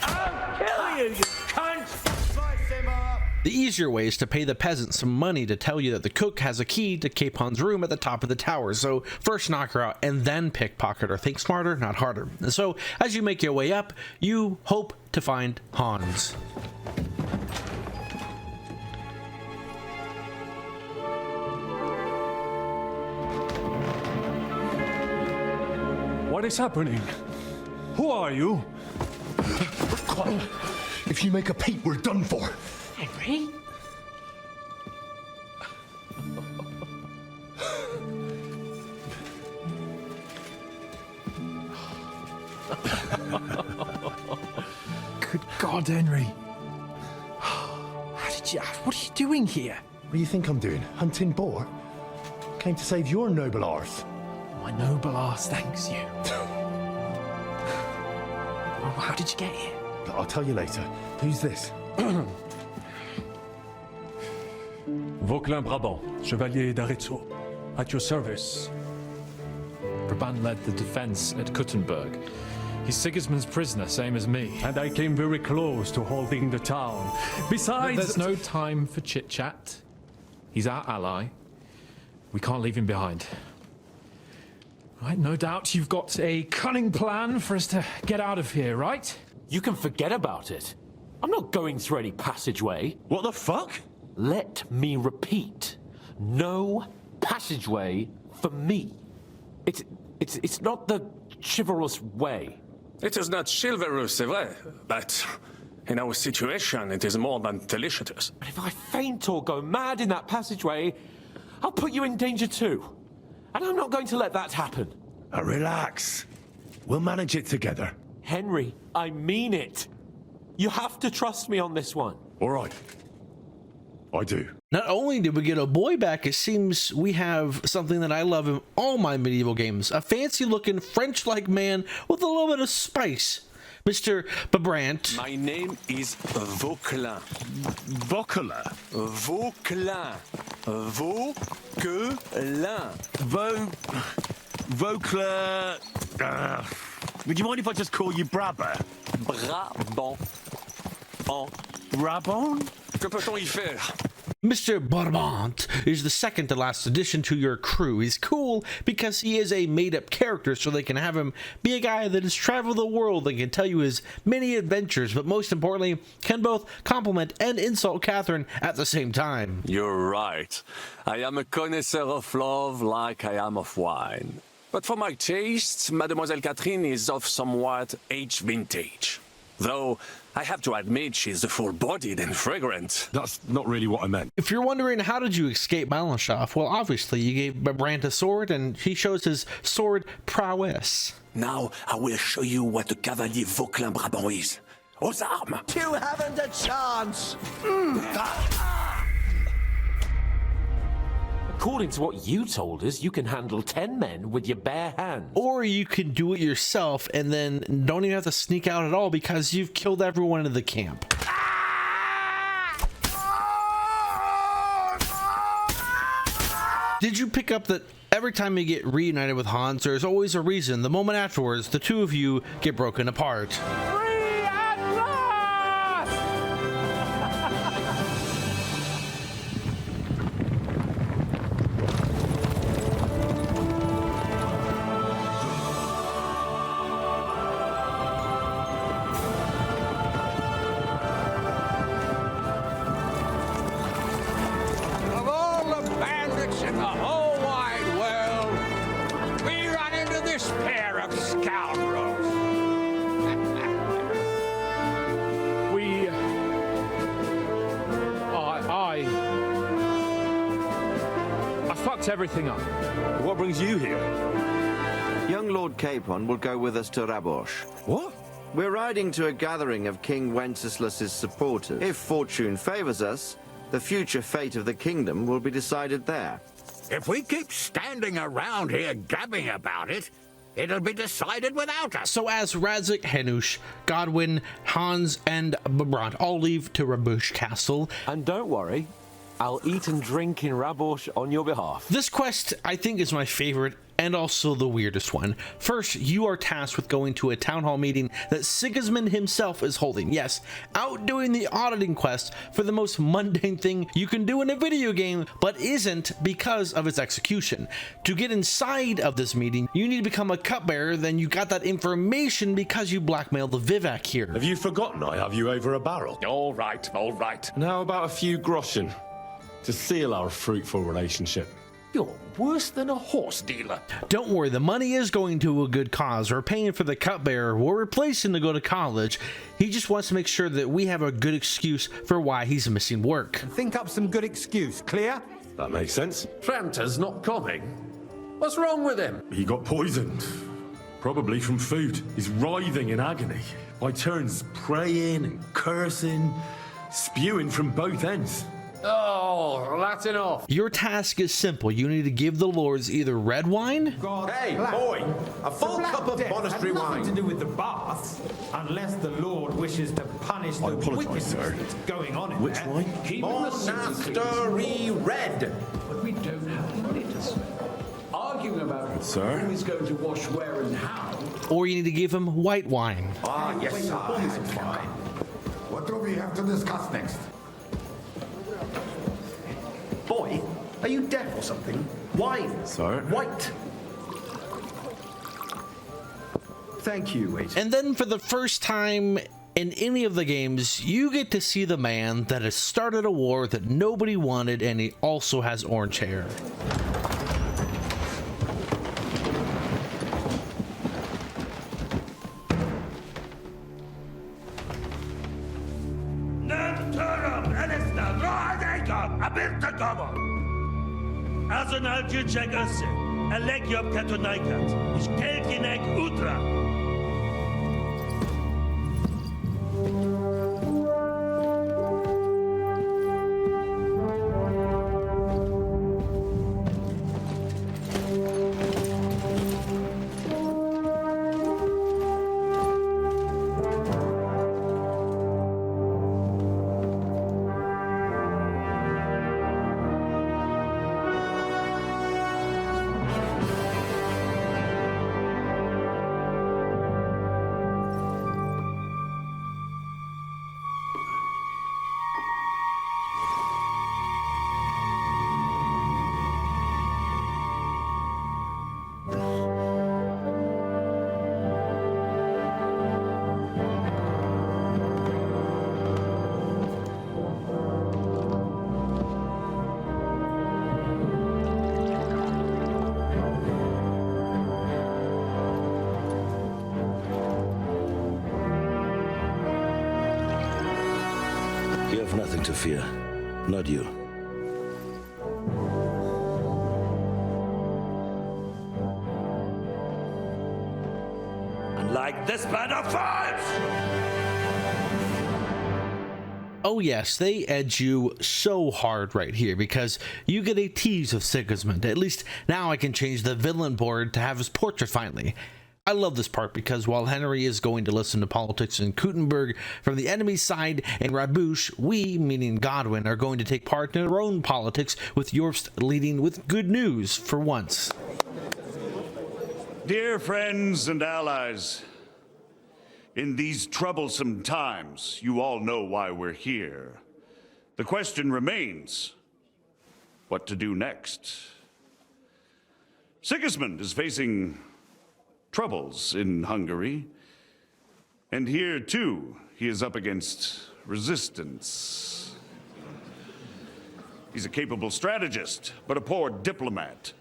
kill you, you cunt! The easier way is to pay the peasant some money to tell you that the cook has a key to Capon's room at the top of the tower. So first knock her out and then pickpocket her. Think smarter, not harder. And so as you make your way up, you hope to find Hans. What is happening? Who are you? If you make a peep, we're done for. Henry? God, Henry. What are you doing here? What do you think I'm doing? Hunting boar? Came to save your noble arse. My noble arse thanks you. Well, how did you get here? I'll tell you later. Who's this? Vauquelin Brabant, Chevalier d'Arezzo. At your service. Brabant led the defense at Kuttenberg. He's Sigismund's prisoner, same as me. And I came very close to holding the town. Besides... There's no time for chit-chat. He's our ally. We can't leave him behind. Right, no doubt you've got a cunning plan for us to get out of here, right? You can forget about it. I'm not going through any passageway. What the fuck? Let me repeat. No passageway for me. It's not the chivalrous way. It is not chivalrous, c'est vrai, but in our situation, it is more than delicious. But if I faint or go mad in that passageway, I'll put you in danger too. And I'm not going to let that happen. Relax. We'll manage it together. Henry, I mean it. You have to trust me on this one. All right. I do. Not only did we get a boy back, it seems we have something that I love in all my medieval games. A fancy-looking French-like man with a little bit of spice. Mr. Babrant. My name is Vauquelin. Vauquelin? Vauquelin. Vauquelin. Vauquelin... would you mind if I just call you Brabber? Brabant. Brabant? Que peut-on y faire? Mr. Barbant is the second to last addition to your crew. He's cool because he is a made-up character, so they can have him be a guy that has traveled the world and can tell you his many adventures, but most importantly, can both compliment and insult Catherine at the same time. You're right. I am a connoisseur of love like I am of wine. But for my tastes, Mademoiselle Catherine is of somewhat aged vintage. Though, I have to admit she's full-bodied and fragrant. That's not really what I meant. If you're wondering how did you escape Malenshoff, well, obviously you gave Babrant a sword and he shows his sword prowess. Now I will show you what the Cavalier Vauquelin Brabant is. Aux armes! You haven't a chance! According to what you told us, you can handle 10 men with your bare hands. Or you can do it yourself and then don't even have to sneak out at all because you've killed everyone in the camp. Did you pick up that every time you get reunited with Hans, there's always a reason? The moment afterwards, the two of you get broken apart. Everything up. What brings you here? Young Lord Capon will go with us to Rabosh. What? We're riding to a gathering of King Wenceslas's supporters. If fortune favors us, the future fate of the kingdom will be decided there. If we keep standing around here gabbing about it, it'll be decided without us. So as Radzik, Hanush, Godwin, Hans, and Babrant all leave to Rabosh Castle. And don't worry, I'll eat and drink in Rabosh on your behalf. This quest, I think, is my favorite and also the weirdest one. First, you are tasked with going to a town hall meeting that Sigismund himself is holding. Yes, outdoing the auditing quest for the most mundane thing you can do in a video game, but isn't because of its execution. To get inside of this meeting, you need to become a cupbearer, then you got that information because you blackmailed the Vivek here. Have you forgotten I have you over a barrel? All right. And how about a few groschen to seal our fruitful relationship? You're worse than a horse dealer. Don't worry, the money is going to a good cause. We're paying for the cupbearer. We're replacing to go to college. He just wants to make sure that we have a good excuse for why he's missing work. Think up some good excuse, clear? That makes sense. Tranter's not coming. What's wrong with him? He got poisoned. Probably from food. He's writhing in agony. By turns praying and cursing, spewing from both ends. Oh, that's enough. Your task is simple. You need to give the lords either red wine. Hey, boy, a full cup of monastery wine. Nothing to do with the baths, unless the Lord wishes to punish the wickedness that's going on in Which there. wine? Monastery red. But we don't have money to spend. Arguing about Sir? who is going to wash where and how. Or you need to give him white wine. Ah, yes, sir. What do we have to discuss next? Boy, are you deaf or something? Wine. Sir? White. Thank you, wait. And then for the first time in any of the games, you get to see the man that has started a war that nobody wanted, and he also has orange hair. Azonal Gigachad, Elegiop Katonaikat, Ishkelkinek Utra. You have nothing to fear. Not you. And like this band of fives! Oh yes, they edge you so hard right here because you get a tease of Sigismund. At least now I can change the villain board to have his portrait finally. I love this part because while Henry is going to listen to politics in Kuttenberg from the enemy's side, and Rabush, we, meaning Godwin, are going to take part in our own politics, with Yorst leading with good news for once. Dear friends and allies, in these troublesome times, you all know why we're here. The question remains, what to do next? Sigismund is facing troubles in Hungary, and here too he is up against resistance. He's a capable strategist, but a poor diplomat.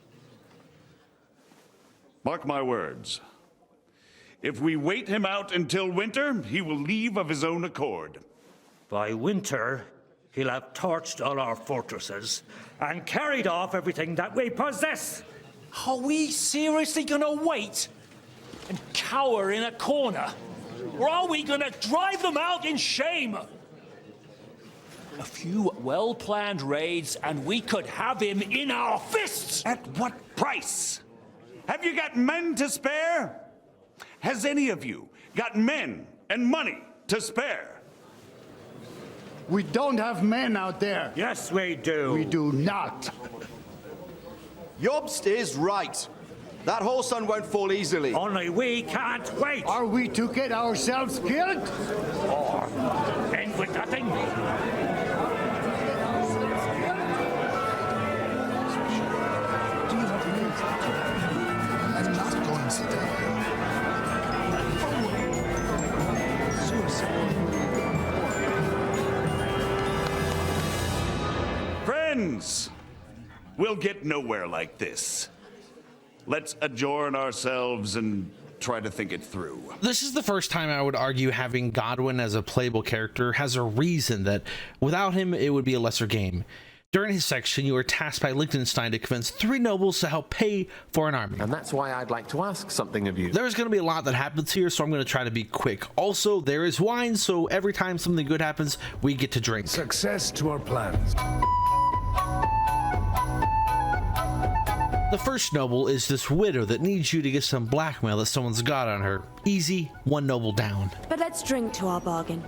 Mark my words. If we wait him out until winter, he will leave of his own accord. By winter, he'll have torched all our fortresses and carried off everything that we possess. Are we seriously gonna wait and cower in a corner? Or are we gonna drive them out in shame? A few well-planned raids and we could have him in our fists! At what price? Have you got men to spare? Has any of you got men and money to spare? We don't have men out there. Yes, we do. We do not. Jobst is right. That whole sun won't fall easily. Only we can't wait. Are we to get ourselves killed? Or end with nothing? Friends, we'll get nowhere like this. Let's adjourn ourselves and try to think it through. This is the first time I would argue having Godwin as a playable character has a reason that without him it would be a lesser game. During his section, you are tasked by Liechtenstein to convince 3 nobles to help pay for an army. And that's why I'd like to ask something of you. There's going to be a lot that happens here, so I'm going to try to be quick. Also, there is wine, so every time something good happens, we get to drink. Success to our plans. The first noble is this widow that needs you to get some blackmail that someone's got on her. Easy, 1 noble down. But let's drink to our bargain.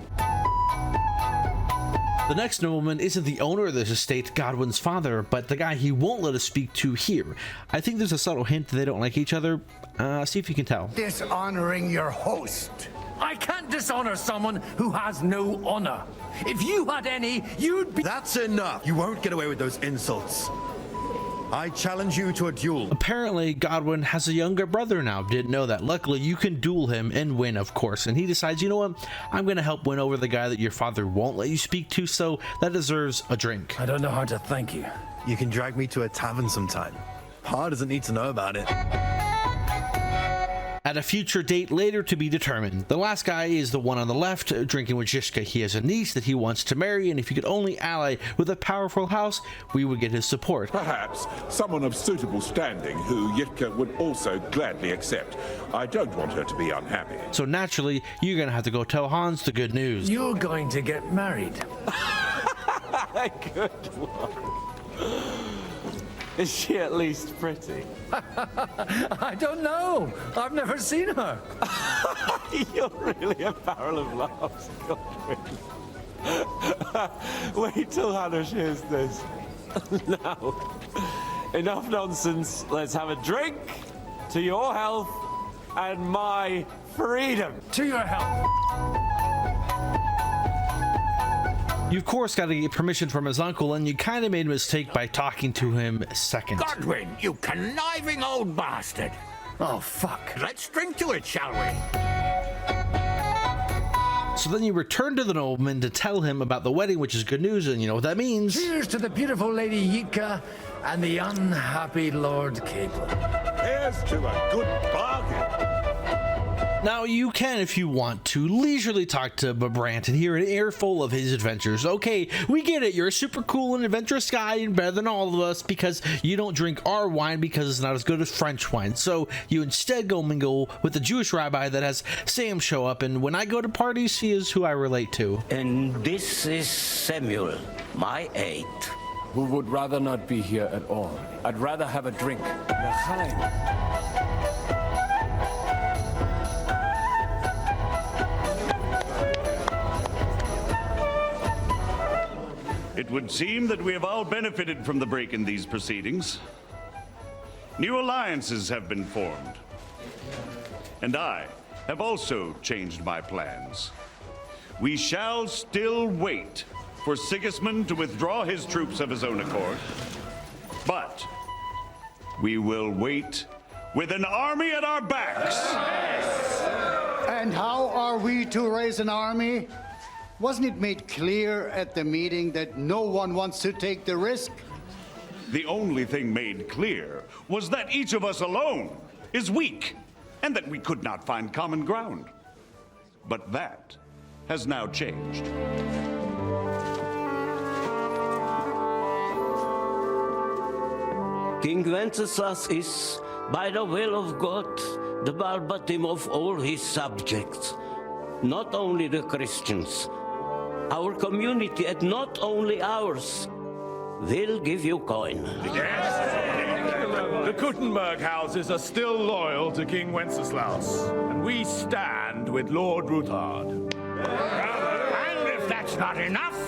The next nobleman isn't the owner of this estate, Godwin's father, but the guy he won't let us speak to here. I think there's a subtle hint that they don't like each other. See if you can tell. Dishonoring your host. I can't dishonor someone who has no honor. If you had any, you'd be— That's enough. You won't get away with those insults. I challenge you to a duel. Apparently, Godwin has a younger brother now. Didn't know that. Luckily, you can duel him and win, of course. And he decides, you know what? I'm going to help win over the guy that your father won't let you speak to, so that deserves a drink. I don't know how to thank you. You can drag me to a tavern sometime. Pa doesn't need to know about it. At a future date later to be determined. The last guy is the one on the left, drinking with Zizka. He has a niece that he wants to marry, and if you could only ally with a powerful house, we would get his support. Perhaps someone of suitable standing who Yitka would also gladly accept. I don't want her to be unhappy. So naturally, you're going to have to go tell Hans the good news. You're going to get married. Good one. Is she at least pretty? I don't know. I've never seen her. You're really a barrel of laughs, Godwin. Wait till Hannah hears this. Now, enough nonsense. Let's have a drink to your health and my freedom. To your health. You of course got to get permission from his uncle, and you kind of made a mistake by talking to him second. Godwin, you conniving old bastard. Oh, fuck. Let's drink to it, shall we? So then you return to the nobleman to tell him about the wedding, which is good news, and you know what that means. Cheers to the beautiful Lady Yitka and the unhappy Lord Capel. Here's to a good bargain. Now, you can, if you want to, leisurely talk to Brant and hear an earful of his adventures. Okay, we get it. You're a super cool and adventurous guy and better than all of us because you don't drink our wine because it's not as good as French wine. So you instead go mingle with the Jewish rabbi that has Sam show up, and when I go to parties, he is who I relate to. And this is Samuel, my aide. Who would rather not be here at all. I'd rather have a drink. L'chaim. It would seem that we have all benefited from the break in these proceedings. New alliances have been formed. And I have also changed my plans. We shall still wait for Sigismund to withdraw his troops of his own accord. But we will wait with an army at our backs. And how are we to raise an army? Wasn't it made clear at the meeting that no one wants to take the risk? The only thing made clear was that each of us alone is weak, and that we could not find common ground. But that has now changed. King Wenceslas is, by the will of God, the Balbatim of all his subjects. Not only the Christians, our community, and not only ours, will give you coin. The Kuttenberg houses are still loyal to King Wenceslaus, and we stand with Lord Ruthard. And if that's not enough,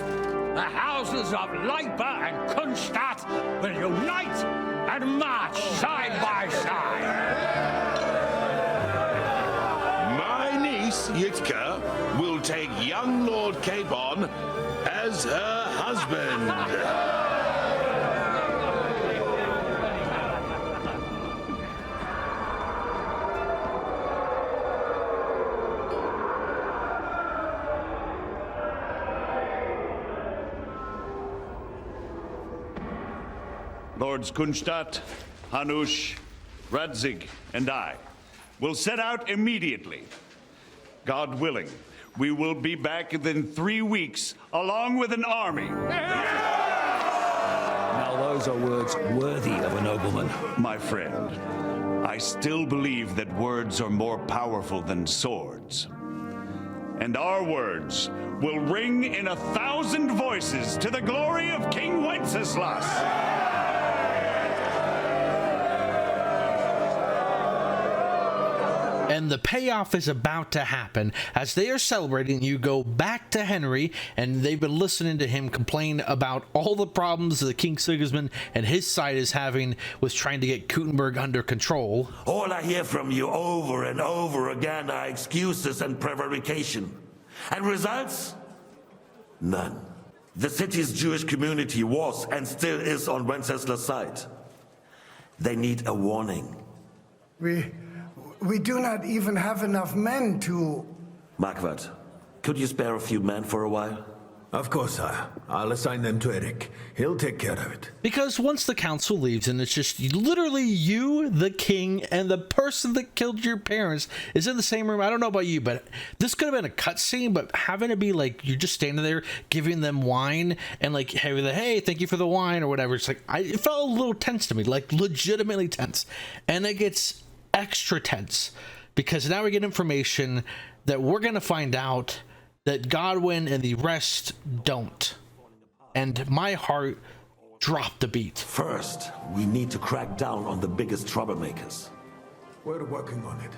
the houses of Leipa and Kunstadt will unite and march side by side. My niece, Yitka, will take young Lord Capon as her husband. Lords Kunstadt, Hanush, Radzig, and I will set out immediately. God willing, we will be back within 3 weeks, along with an army. Well, those are words worthy of a nobleman. My friend, I still believe that words are more powerful than swords. And our words will ring in 1,000 voices to the glory of King Wenceslas. And the payoff is about to happen. As they are celebrating, you go back to Henry, and they've been listening to him complain about all the problems that King Sigismund and his side is having with trying to get Kuttenberg under control. All I hear from you over and over again are excuses and prevarication. And results? None. The city's Jewish community was and still is on Wenceslas' side. They need a warning. We do not even have enough men to... Markvat, could you spare a few men for a while? Of course, sire. I'll assign them to Eric. He'll take care of it. Because once the council leaves and it's just literally you, the king, and the person that killed your parents is in the same room. I don't know about you, but this could have been a cutscene, but having it be like you're just standing there giving them wine and like, hey, thank you for the wine or whatever. It's like, it felt a little tense to me, like legitimately tense. And it gets extra tense because now we get information that we're going to find out that Godwin and the rest don't. And my heart dropped a beat. First, we need to crack down on the biggest troublemakers. We're working on it.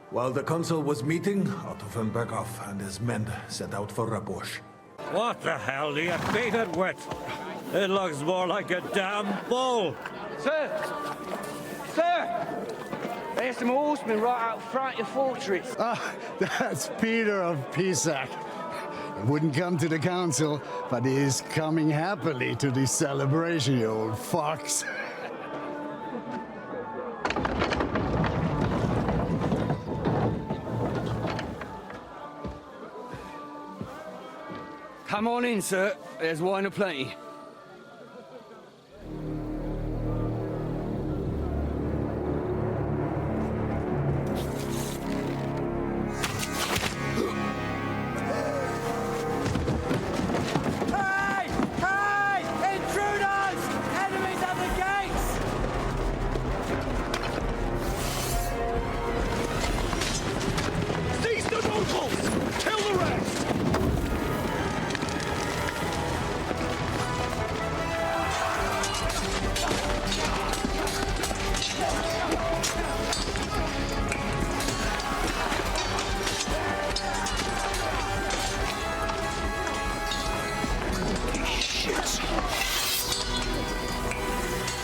While the council was meeting, Otto von Berghoff and his men set out for Rabosch. What the hell do you beat it with? It looks more like a damn bull. Sir! Sir! There's some horsemen right out front of your fortress. Ah, that's Peter of Pisac. He wouldn't come to the council, but he is coming happily to the celebration, you old fox. Come on in, sir. There's wine aplenty.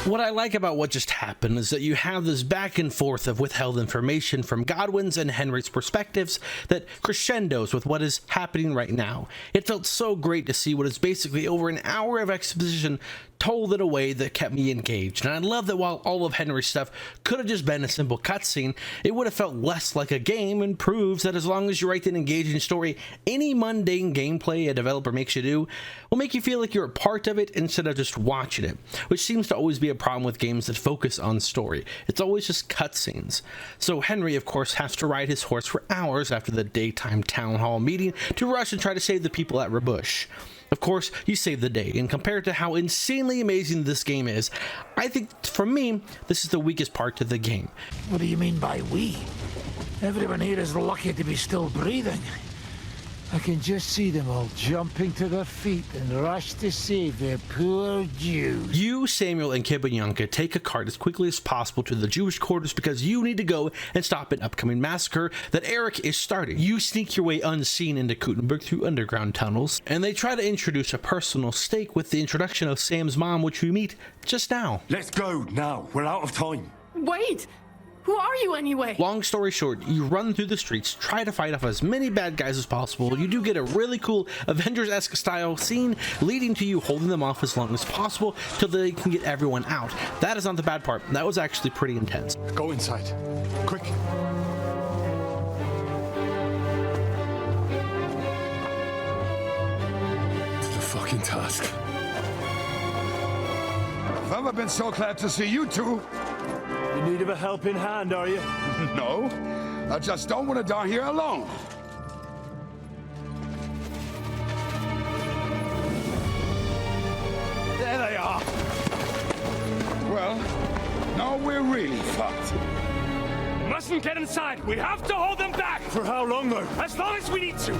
What I like about what just happened is that you have this back and forth of withheld information from Godwin's and Henry's perspectives that crescendos with what is happening right now. It felt so great to see what is basically over an hour of exposition told in a way that kept me engaged. And I love that while all of Henry's stuff could have just been a simple cutscene, it would have felt less like a game and proves that as long as you write an engaging story, any mundane gameplay a developer makes you do will make you feel like you're a part of it instead of just watching it, which seems to always be a problem with games that focus on story. It's always just cutscenes. So Henry, of course, has to ride his horse for hours after the daytime town hall meeting to rush and try to save the people at Rabosch. Of course, you save the day, and compared to how insanely amazing this game is, I think, for me, this is the weakest part to the game. What do you mean by we? Everyone here is lucky to be still breathing. I can just see them all jumping to their feet and rush to save their poor Jews. You, Samuel, and Kibanyanka take a cart as quickly as possible to the Jewish quarters because you need to go and stop an upcoming massacre that Eric is starting. You sneak your way unseen into Kuttenberg through underground tunnels, and they try to introduce a personal stake with the introduction of Sam's mom, which we meet just now. Let's go now. We're out of time. Wait! Who are you anyway? Long story short, you run through the streets, try to fight off as many bad guys as possible. You do get a really cool Avengers-esque style scene leading to you holding them off as long as possible till they can get everyone out. That is not the bad part. That was actually pretty intense. Go inside. Quick. To the fucking task. I've never been so glad to see you two. In need of a helping hand, are you? No, I just don't want to die here alone. There they are. Well, now we're really fucked. Mustn't get inside. We have to hold them back. For how long, though? As long as we need to.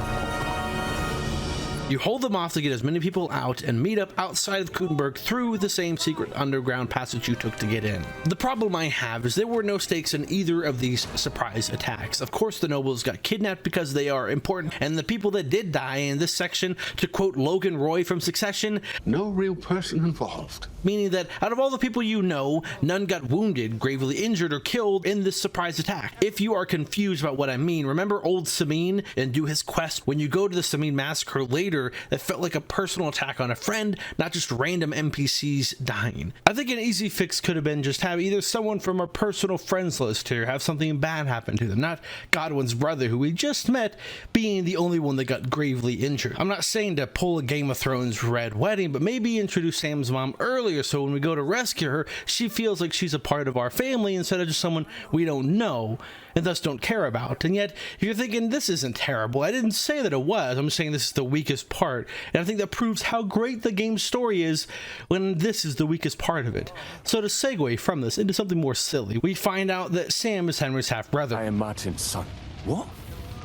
You hold them off to get as many people out and meet up outside of Kutenberg through the same secret underground passage you took to get in. The problem I have is there were no stakes in either of these surprise attacks. Of course, the nobles got kidnapped because they are important, and the people that did die in this section, to quote Logan Roy from Succession, no real person involved. Meaning that out of all the people you know, none got wounded, gravely injured, or killed in this surprise attack. If you are confused about what I mean, remember old Samin and do his quest. When you go to the Samin massacre later, that felt like a personal attack on a friend, not just random NPCs dying. I think an easy fix could have been just have either someone from our personal friends list here have something bad happen to them, not Godwin's brother, who we just met, being the only one that got gravely injured. I'm not saying to pull a Game of Thrones Red Wedding, but maybe introduce Sam's mom earlier so when we go to rescue her, she feels like she's a part of our family instead of just someone we don't know and thus don't care about. And yet, if you're thinking, this isn't terrible, I didn't say that it was, I'm saying this is the weakest part, and I think that proves how great the game's story is when this is the weakest part of it. So to segue from this into something more silly, we find out that Sam is Henry's half-brother. I am Martin's son. What?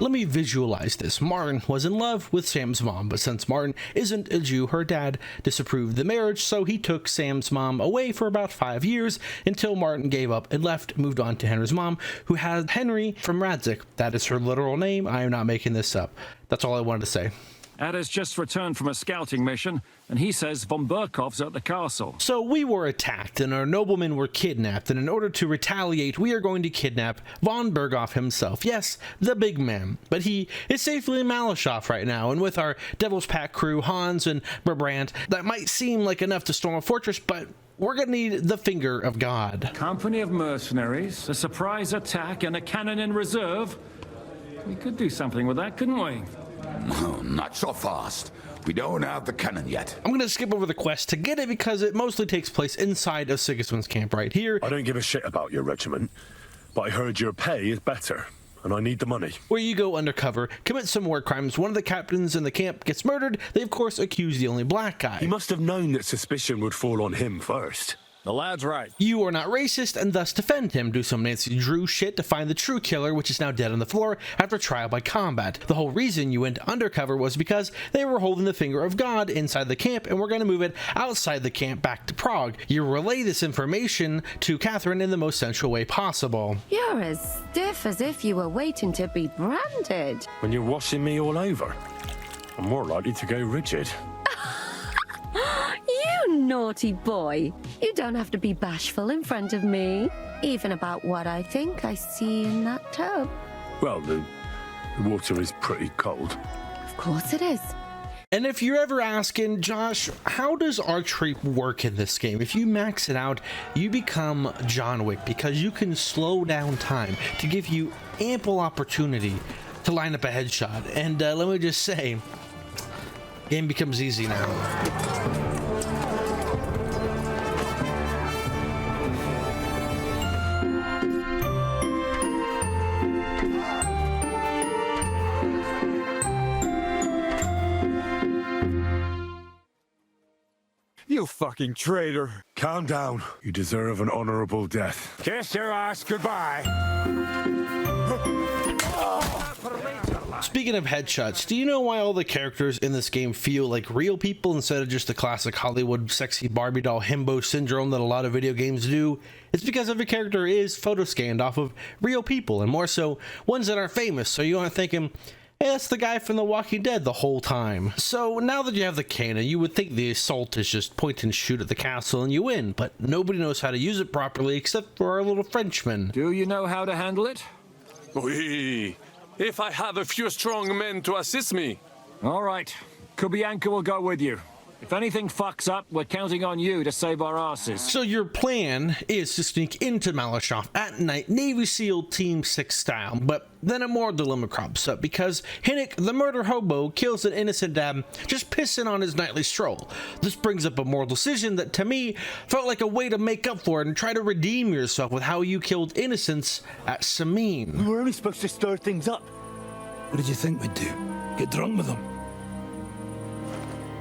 Let me visualize this. Martin was in love with Sam's mom, but since Martin isn't a Jew, her dad disapproved the marriage, so he took Sam's mom away for about 5 years until Martin gave up and left, moved on to Henry's mom, who had Henry from Radzik. That is her literal name. I am not making this up. That's all I wanted to say. Ada's just returned from a scouting mission, and he says von Burkov's at the castle. So we were attacked, and our noblemen were kidnapped, and in order to retaliate, we are going to kidnap von Burgov himself. Yes, the big man. But he is safely in Malashov right now, and with our Devil's Pack crew, Hans and Brabant, that might seem like enough to storm a fortress, but we're gonna need the finger of God. Company of mercenaries, a surprise attack, and a cannon in reserve. We could do something with that, couldn't we? No, not so fast. We don't have the cannon yet. I'm gonna skip over the quest to get it because it mostly takes place inside of Sigismund's camp right here. I don't give a shit about your regiment, but I heard your pay is better, and I need the money. Where you go undercover, commit some war crimes. One of the captains in the camp gets murdered. They of course accuse the only black guy. He must have known that suspicion would fall on him first. The lad's right. You are not racist and thus defend him. Do some Nancy Drew shit to find the true killer, which is now dead on the floor after trial by combat. The whole reason you went undercover was because they were holding the finger of God inside the camp and we're going to move it outside the camp back to Prague. You relay this information to Catherine in the most sensual way possible. You're as stiff as if you were waiting to be branded. When you're washing me all over, I'm more likely to go rigid. You naughty boy. You don't have to be bashful in front of me. Even about what I think I see in that tub. Well, the water is pretty cold. Of course it is. And if you're ever asking, Josh, how does archery work in this game? If you max it out, you become John Wick because you can slow down time to give you ample opportunity to line up a headshot. And let me just say, game becomes easy now. You fucking traitor. Calm down. You deserve an honorable death. Kiss your ass goodbye. Speaking of headshots, do you know why all the characters in this game feel like real people instead of just the classic Hollywood sexy Barbie doll himbo syndrome that a lot of video games do? It's because every character is photo scanned off of real people, and more so, ones that are famous, so you aren't thinking, hey, that's the guy from The Walking Dead the whole time. So now that you have the cannon, you would think the assault is just point and shoot at the castle and you win, but nobody knows how to use it properly except for our little Frenchman. Do you know how to handle it? Oui. If I have a few strong men to assist me. All right. Kubianka will go with you. If anything fucks up, we're counting on you to save our asses. So your plan is to sneak into Malashov at night, Navy SEAL Team 6 style, but then a more dilemma crops up because Hinnick, the murder hobo, kills an innocent dad just pissing on his nightly stroll. This brings up a moral decision that to me felt like a way to make up for it and try to redeem yourself with how you killed innocents at Samin. We were only supposed to stir things up. What did you think we'd do? Get drunk with them?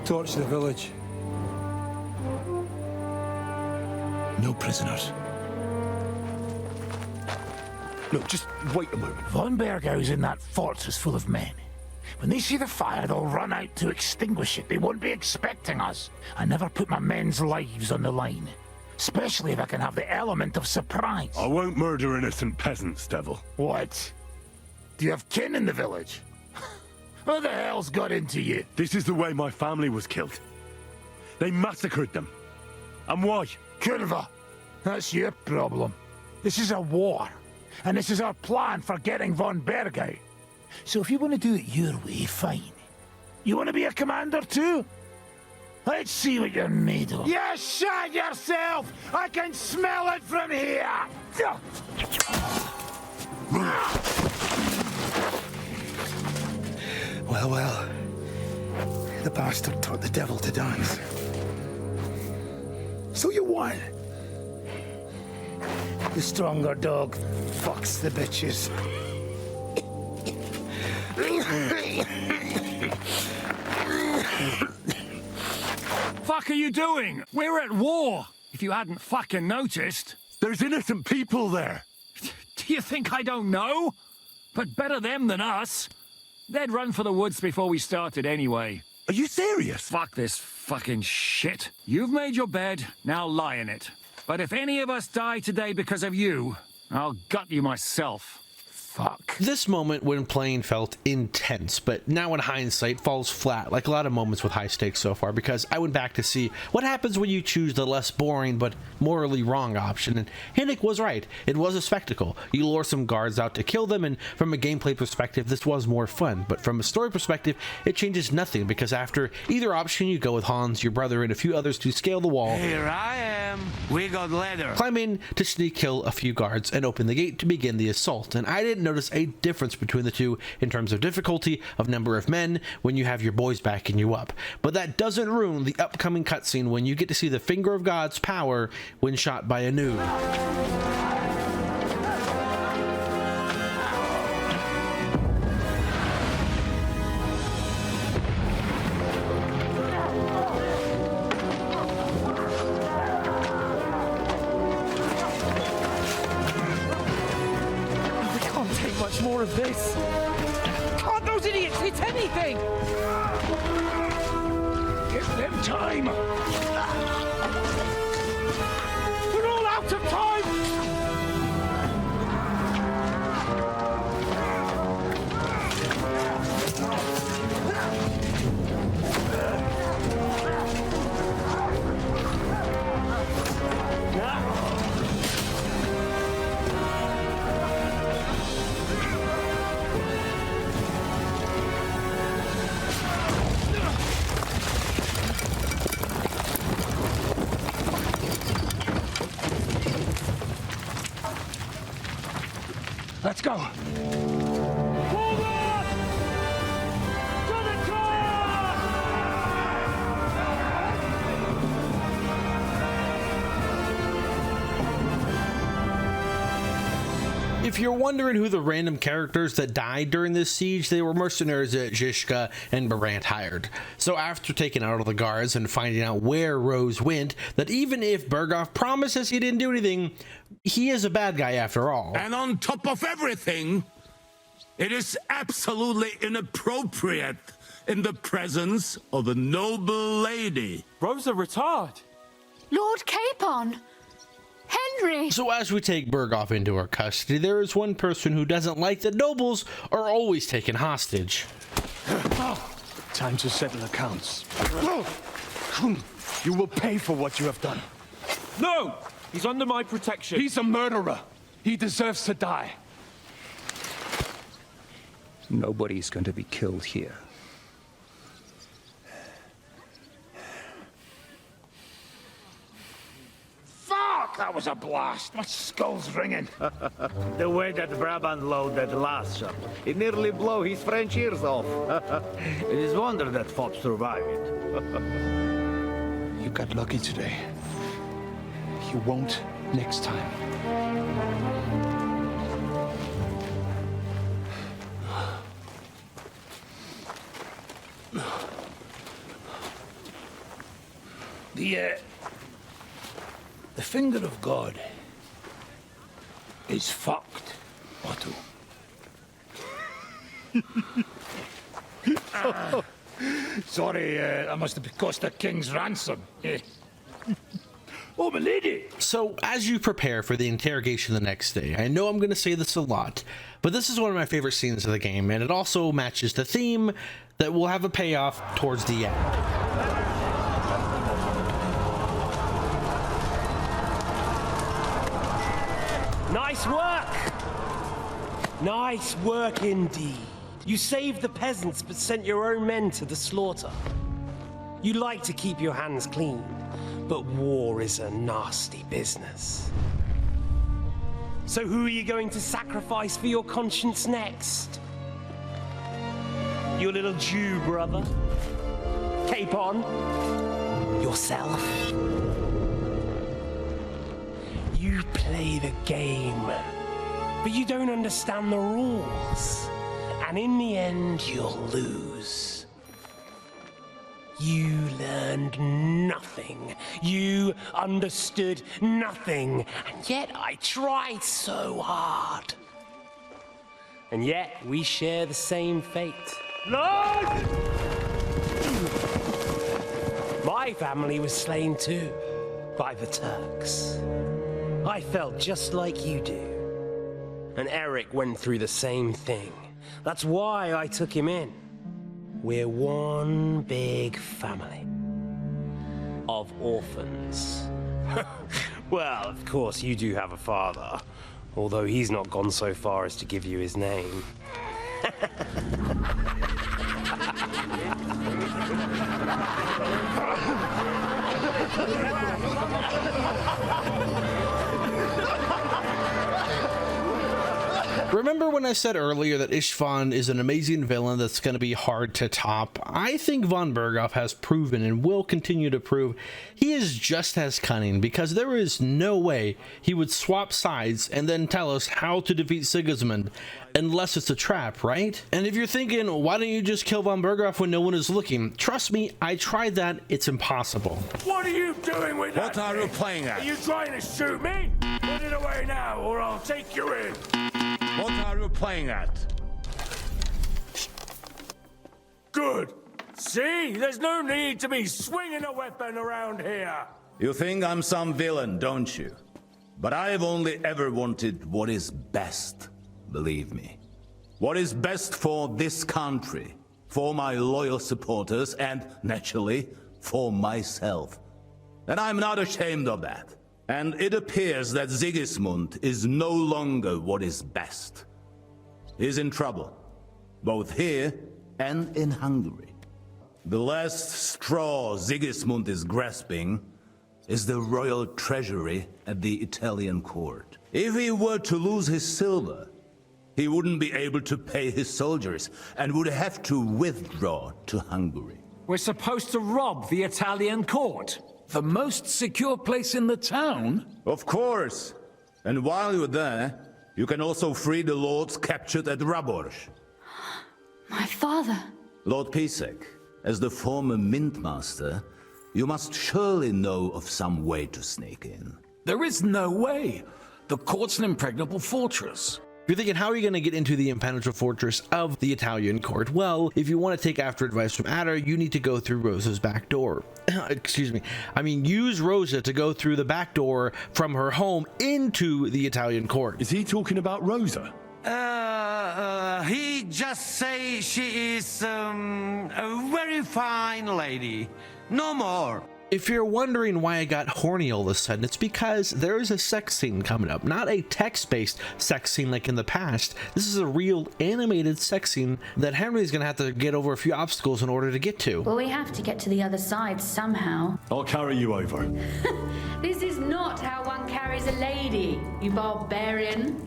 Torch the village. No prisoners. Look, just wait a moment. Von Bergau's in that fortress full of men. When they see the fire, they'll run out to extinguish it. They won't be expecting us. I never put my men's lives on the line. Especially if I can have the element of surprise. I won't murder innocent peasants, Devil. What? Do you have kin in the village? Who the hell's got into you? This is the way my family was killed. They massacred them. And why? Curva, that's your problem. This is a war. And this is our plan for getting von Bergau. So if you want to do it your way, fine. You want to be a commander too? Let's see what you're made of. You shot yourself! I can smell it from here! Well, well. The bastard taught the devil to dance. So you won. The stronger dog fucks the bitches. Fuck are you doing? We're at war, if you hadn't fucking noticed. There's innocent people there. Do you think I don't know? But better them than us. They'd run for the woods before we started anyway. Are you serious? Fuck this fucking shit. You've made your bed, now lie in it. But if any of us die today because of you, I'll gut you myself. Fuck. This moment when playing felt intense, but now in hindsight falls flat, like a lot of moments with high stakes so far, because I went back to see what happens when you choose the less boring but morally wrong option, and Hinnick was right. It was a spectacle. You lure some guards out to kill them, and from a gameplay perspective this was more fun, but from a story perspective it changes nothing, because after either option you go with Hans, your brother, and a few others to scale the wall. Here I am. We got leather. Climb in to sneak kill a few guards and open the gate to begin the assault, and I didn't notice a difference between the two in terms of difficulty of number of men when you have your boys backing you up. But that doesn't ruin the upcoming cutscene when you get to see the finger of God's power when shot by a noob. More of this. Can't those idiots hit anything? Give them time. We're all out of time. Let's go. If you're wondering who the random characters that died during this siege, they were mercenaries that Zizka and Barant hired. So after taking out all the guards and finding out where Rose went, that even if Berghoff promises he didn't do anything, he is a bad guy after all. And on top of everything, it is absolutely inappropriate in the presence of a noble lady. Rosa retard. Lord Capon. Henry! So as we take Berghoff into our custody, there is one person who doesn't like that nobles are always taken hostage. Time to settle accounts. You will pay for what you have done. No! He's under my protection. He's a murderer. He deserves to die. Nobody's going to be killed here. Fuck! That was a blast. My skull's ringing. The way that Brabant load that last shot, it nearly blow his French ears off. It is wonder that Fop survived it. You got lucky today. You won't next time. The finger of God is fucked, Otto. Sorry, I must have cost the king's ransom. Oh, my lady! So, as you prepare for the interrogation the next day, I know I'm going to say this a lot, but this is one of my favorite scenes of the game, and it also matches the theme that will have a payoff towards the end. Nice work! Nice work indeed. You saved the peasants but sent your own men to the slaughter. You like to keep your hands clean, but war is a nasty business. So who are you going to sacrifice for your conscience next? Your little Jew brother? Cape on? Yourself? You play the game, but you don't understand the rules. And in the end, you'll lose. You learned nothing. You understood nothing. And yet I tried so hard. And yet we share the same fate. Lord! My family was slain too, by the Turks. I felt just like you do. And Eric went through the same thing. That's why I took him in. We're one big family of orphans. Well, of course, you do have a father, although he's not gone so far as to give you his name. Remember when I said earlier that Istvan is an amazing villain that's going to be hard to top? I think von Berghoff has proven and will continue to prove he is just as cunning, because there is no way he would swap sides and then tell us how to defeat Sigismund unless it's a trap, right? And if you're thinking, why don't you just kill von Berghoff when no one is looking? Trust me, I tried that. It's impossible. What are you doing with that? What are you playing at? Are you trying to shoot me? Put it away now, or I'll take you in. What are you playing at? Good. See? There's no need to be swinging a weapon around here. You think I'm some villain, don't you? But I've only ever wanted what is best, believe me. What is best for this country, for my loyal supporters, and, naturally, for myself. And I'm not ashamed of that. And it appears that Sigismund is no longer what is best. He's in trouble, both here and in Hungary. The last straw Sigismund is grasping is the royal treasury at the Italian court. If he were to lose his silver, he wouldn't be able to pay his soldiers and would have to withdraw to Hungary. We're supposed to rob the Italian court. The most secure place in the town? Of course. And while you're there, you can also free the lords captured at Raborz. My father. Lord Pisek, as the former mint master, you must surely know of some way to sneak in. There is no way. The court's an impregnable fortress. If you're thinking, how are you going to get into the impenetrable fortress of the Italian court? Well, if you want to take after advice from Adder, you need to go through Rosa's back door. Excuse me. I mean, use Rosa to go through the back door from her home into the Italian court. Is he talking about Rosa? He just say she is a very fine lady. No more. If you're wondering why I got horny all of a sudden, it's because there is a sex scene coming up. Not a text-based sex scene like in the past. This is a real animated sex scene that Henry's gonna have to get over a few obstacles in order to get to. Well, we have to get to the other side somehow. I'll carry you over. This is not how one carries a lady, you barbarian.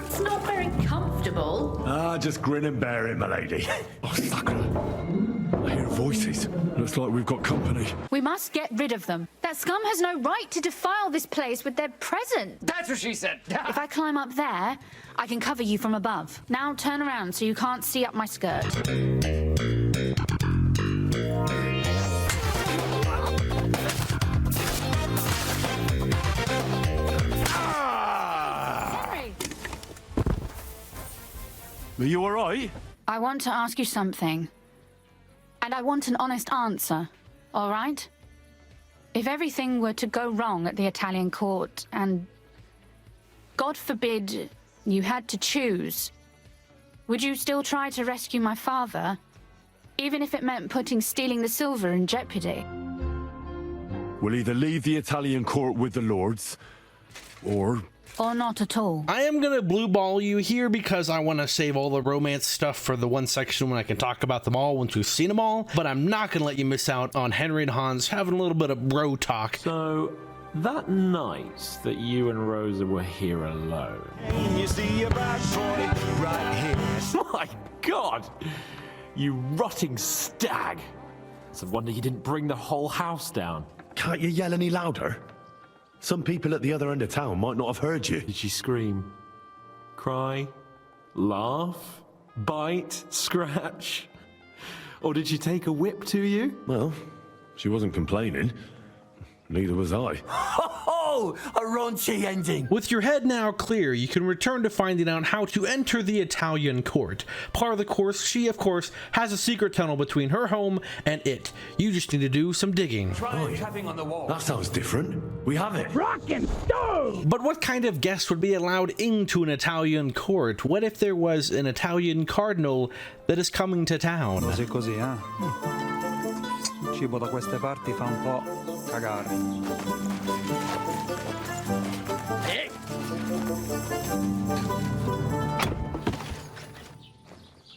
It's not very comfortable. Just grin and bear it, my lady. Oh, fuck. I hear voices. Looks like we've got company. We must get rid of them. That scum has no right to defile this place with their presence. That's what she said. If I climb up there, I can cover you from above. Now turn around so you can't see up my skirt. Are you all right? I want to ask you something. And I want an honest answer, all right? If everything were to go wrong at the Italian court and, God forbid, you had to choose, would you still try to rescue my father, even if it meant putting stealing the silver in jeopardy? We'll either leave the Italian court with the lords, or not at all. I am gonna blue ball you here because I want to save all the romance stuff for the one section when I can talk about them all once we've seen them all, but I'm not gonna let you miss out on Henry and Hans having a little bit of bro talk. So that night that you and Rosa were here alone, You see a bad boy right here. my God, you rotting stag! It's a wonder you didn't bring the whole house down. Can't you yell any louder? Some people at the other end of town might not have heard you. Did she scream? Cry? Laugh? Bite? Scratch? Or did she take a whip to you? Well, she wasn't complaining. Neither was I. Ho! A raunchy ending. With your head now clear, you can return to finding out how to enter the Italian court. Part of the course, she of course has a secret tunnel between her home and it. You just need to do some digging. Try tapping on the wall. That sounds different. We have it. Rock and stone! But what kind of guest would be allowed into an Italian court? What if there was an Italian cardinal that is coming to town? Così, eh? Cibo da queste parti fa un po' cagare.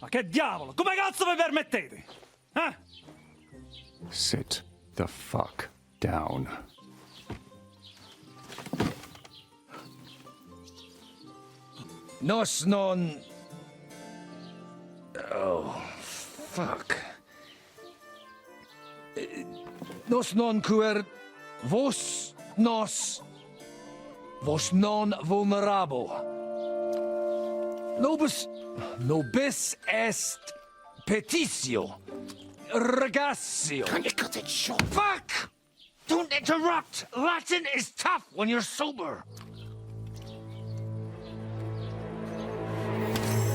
Ma che diavolo? Come cazzo vi permettete? Eh? Sit the fuck down. Nos non... Oh, fuck. Nos non cuer vos non vulnerabo. Nobis est petitio. Regatio. Can you cut it short? Fuck! Don't interrupt! Latin is tough when you're sober.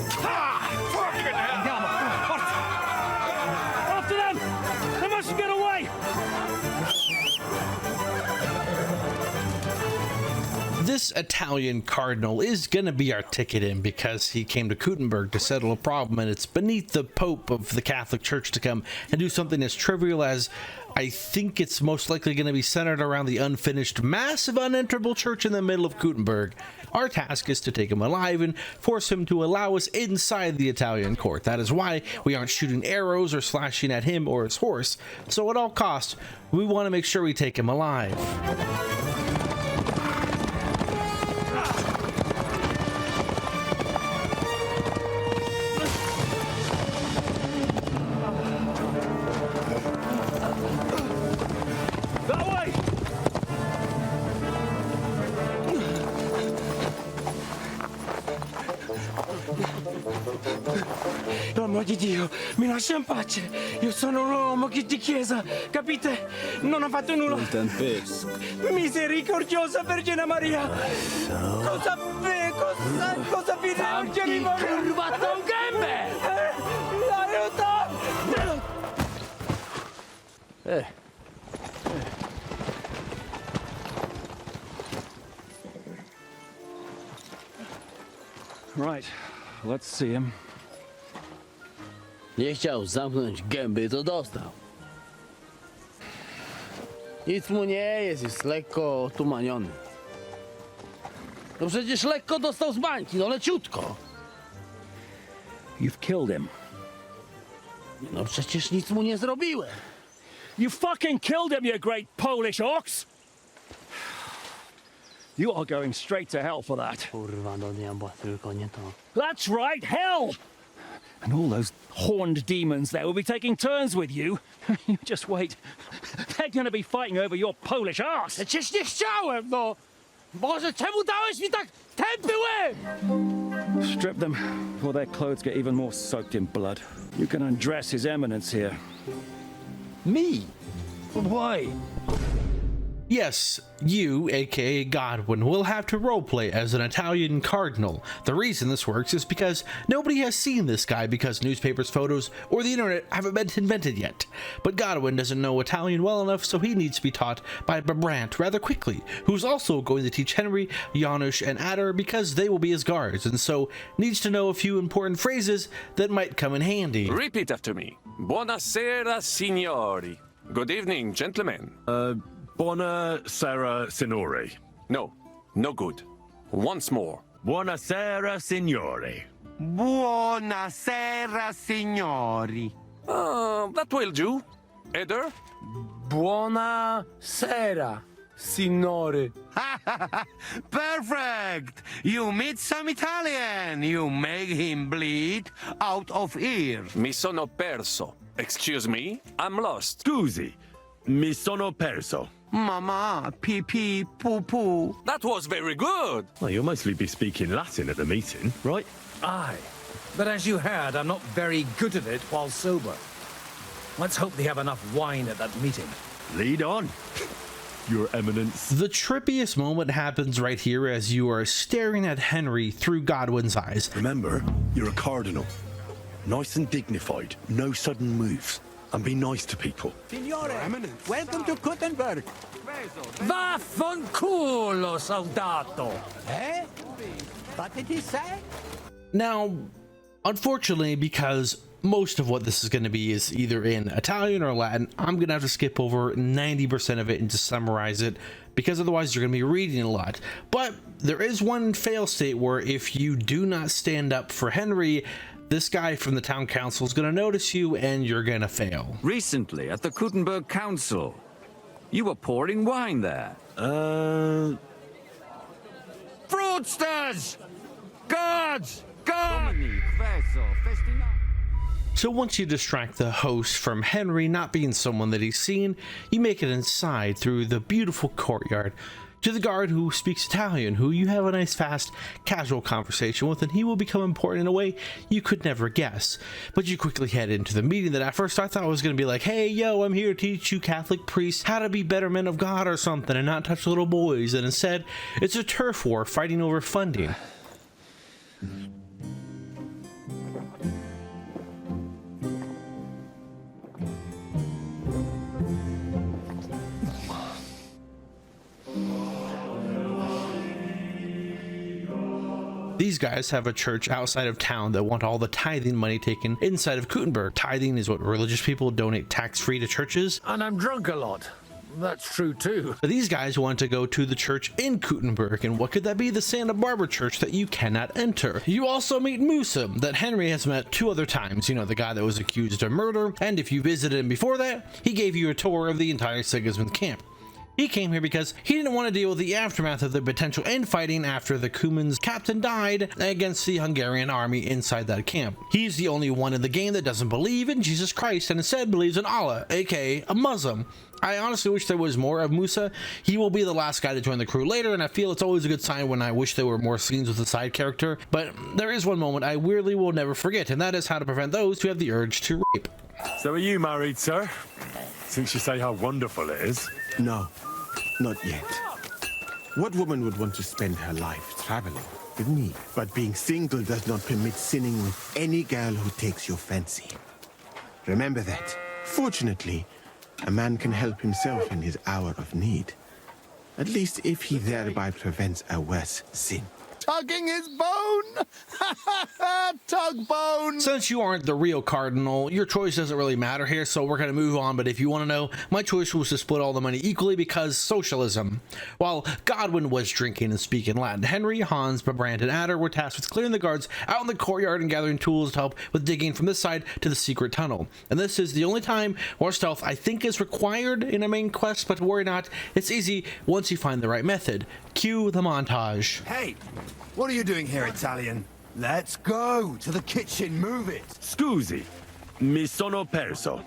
Fucking hell! Andiamo, forza! After them! They must get away! This Italian cardinal is gonna be our ticket in because he came to Gutenberg to settle a problem, and it's beneath the Pope of the Catholic Church to come and do something as trivial as, I think it's most likely going to be centered around the unfinished, massive, unenterable church in the middle of Gutenberg. Our task is to take him alive and force him to allow us inside the Italian court. That is why we aren't shooting arrows or slashing at him or his horse. So at all costs, we want to make sure we take him alive. L'uomo di Dio, mi lascia in pace. Io sono un uomo di chiesa, capite? Non ho fatto nulla. Non tempisco. Misericordiosa Vergine Maria. Cosa vi devo di curvato un gambe! Aiuto! Right, let's see him. Nie chciał zamknąć gęby, to dostał. Nic mu nie jest lekko otumaniony. No przecież lekko dostał z bańki, no leciutko. You've killed him. No przecież nic mu nie zrobiłem. You fucking killed him, you great Polish ox! You are going straight to hell for that. Kurwa do diabła, tylko nie to. That's right, hell! And all those horned demons there will be taking turns with you. You just wait. They're gonna be fighting over your Polish arse. Przecież nie chciałem, no! Boże, czemu dałeś mi tak tępy łeb? Strip them, or their clothes get even more soaked in blood. You can undress His Eminence here. Me? But why? Yes, you, aka Godwin, will have to roleplay as an Italian cardinal. The reason this works is because nobody has seen this guy because newspapers, photos, or the internet haven't been invented yet. But Godwin doesn't know Italian well enough, so he needs to be taught by Brabant rather quickly, who's also going to teach Henry, Janusz, and Adder because they will be his guards, and so needs to know a few important phrases that might come in handy. Repeat after me. Buonasera, signori. Good evening, gentlemen. Buonasera, signori. No, no good. Once more. Buonasera, signori. Buonasera, signori. That will do. Eder? Buonasera, signore. Perfect! You meet some Italian. You make him bleed out of ear. Mi sono perso. Excuse me, I'm lost. Scusi, mi sono perso. Mama, pee pee, poo poo. That was very good. Well, you'll mostly be speaking Latin at the meeting, right? Aye. But as you heard, I'm not very good at it while sober. Let's hope they have enough wine at that meeting. Lead on, Your Eminence. The trippiest moment happens right here as you are staring at Henry through Godwin's eyes. Remember, you're a cardinal. Nice and dignified, no sudden moves. And be nice to people. Signore, welcome to Kuttenberg. Vaffanculo, soldato. Eh? What did he say? Now, unfortunately, because most of what this is going to be is either in Italian or Latin, I'm going to have to skip over 90% of it and just summarize it, because otherwise you're going to be reading a lot. But there is one fail state where if you do not stand up for Henry, this guy from the town council is going to notice you and you're going to fail. Recently, at the Kuttenberg Council, you were pouring wine there. Fraudsters! Guards! Guards! So once you distract the host from Henry not being someone that he's seen, you make it inside through the beautiful courtyard to the guard who speaks Italian, who you have a nice, fast, casual conversation with, and he will become important in a way you could never guess. But you quickly head into the meeting that at first I thought was going to be like, hey, yo, I'm here to teach you Catholic priests how to be better men of God or something and not touch little boys, and instead, it's a turf war fighting over funding. These guys have a church outside of town that want all the tithing money taken inside of Kuttenberg. Tithing is what religious people donate tax-free to churches. And I'm drunk a lot. That's true too. But these guys want to go to the church in Kuttenberg, and what could that be? The Santa Barbara church that you cannot enter. You also meet Musa, that Henry has met 2 other times. You know, the guy that was accused of murder, and if you visited him before that, he gave you a tour of the entire Sigismund camp. He came here because he didn't want to deal with the aftermath of the potential infighting after the Cuman's captain died against the Hungarian army inside that camp. He's the only one in the game that doesn't believe in Jesus Christ and instead believes in Allah, aka a Muslim. I honestly wish there was more of Musa. He will be the last guy to join the crew later, and I feel it's always a good sign when I wish there were more scenes with a side character. But there is one moment I weirdly will never forget, and that is how to prevent those who have the urge to rape. So are you married, sir? Since you say how wonderful it is. No. Not yet. What woman would want to spend her life traveling with me? But being single does not permit sinning with any girl who takes your fancy. Remember that. Fortunately, a man can help himself in his hour of need. At least if he thereby prevents a worse sin. Tugging his bone! Tug bone! Since you aren't the real cardinal, your choice doesn't really matter here, so we're going to move on. But if you want to know, my choice was to split all the money equally because socialism. While Godwin was drinking and speaking Latin, Henry, Hans, Brabant, and Adder were tasked with clearing the guards out in the courtyard and gathering tools to help with digging from this side to the secret tunnel. And this is the only time where stealth I think is required in a main quest, but worry not, it's easy once you find the right method. Cue the montage. Hey! What are you doing here, Italian? Let's go to the kitchen, move it. Scusi, mi sono perso.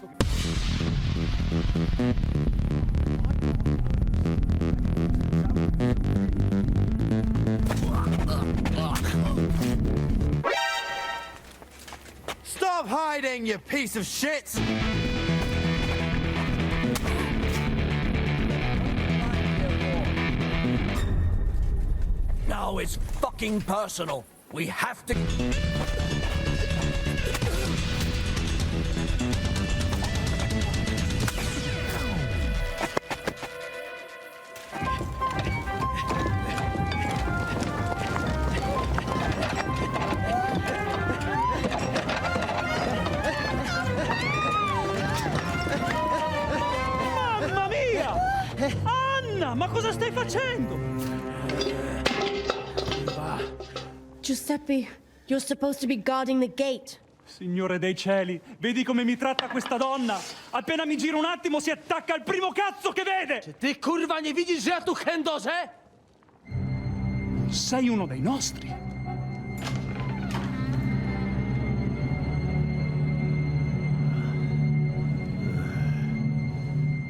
Stop hiding, you piece of shit! Oh, it's fucking personal. We have to... Mamma mia! Anna, ma cosa stai facendo? Giuseppe, you're supposed to be guarding the gate. Signore dei cieli, vedi come mi tratta questa donna? Appena mi giro un attimo si attacca al primo cazzo che vede! Ty kurwa nie widzisz, że ja tu chędożę? Sei uno dei nostri.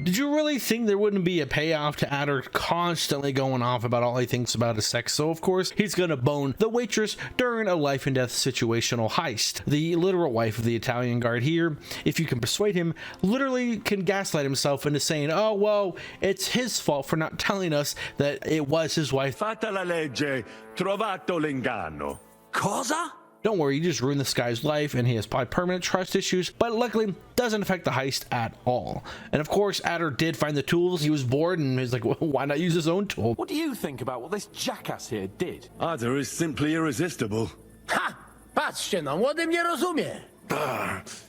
Did you really think there wouldn't be a payoff to Adder constantly going off about all he thinks about is sex? So of course he's gonna bone the waitress during a life and death situational heist. The literal wife of the Italian guard here, if you can persuade him, literally can gaslight himself into saying, oh well, it's his fault for not telling us that it was his wife. Fatta la legge, trovato l'inganno. Cosa? Don't worry, you just ruined this guy's life and he has probably permanent trust issues, but luckily doesn't affect the heist at all. And of course, Adder did find the tools. He was bored and he's like, well, why not use his own tool? What do you think about what this jackass here did? Adder is simply irresistible. Ha! Patrzcie no, młody mnie rozumie.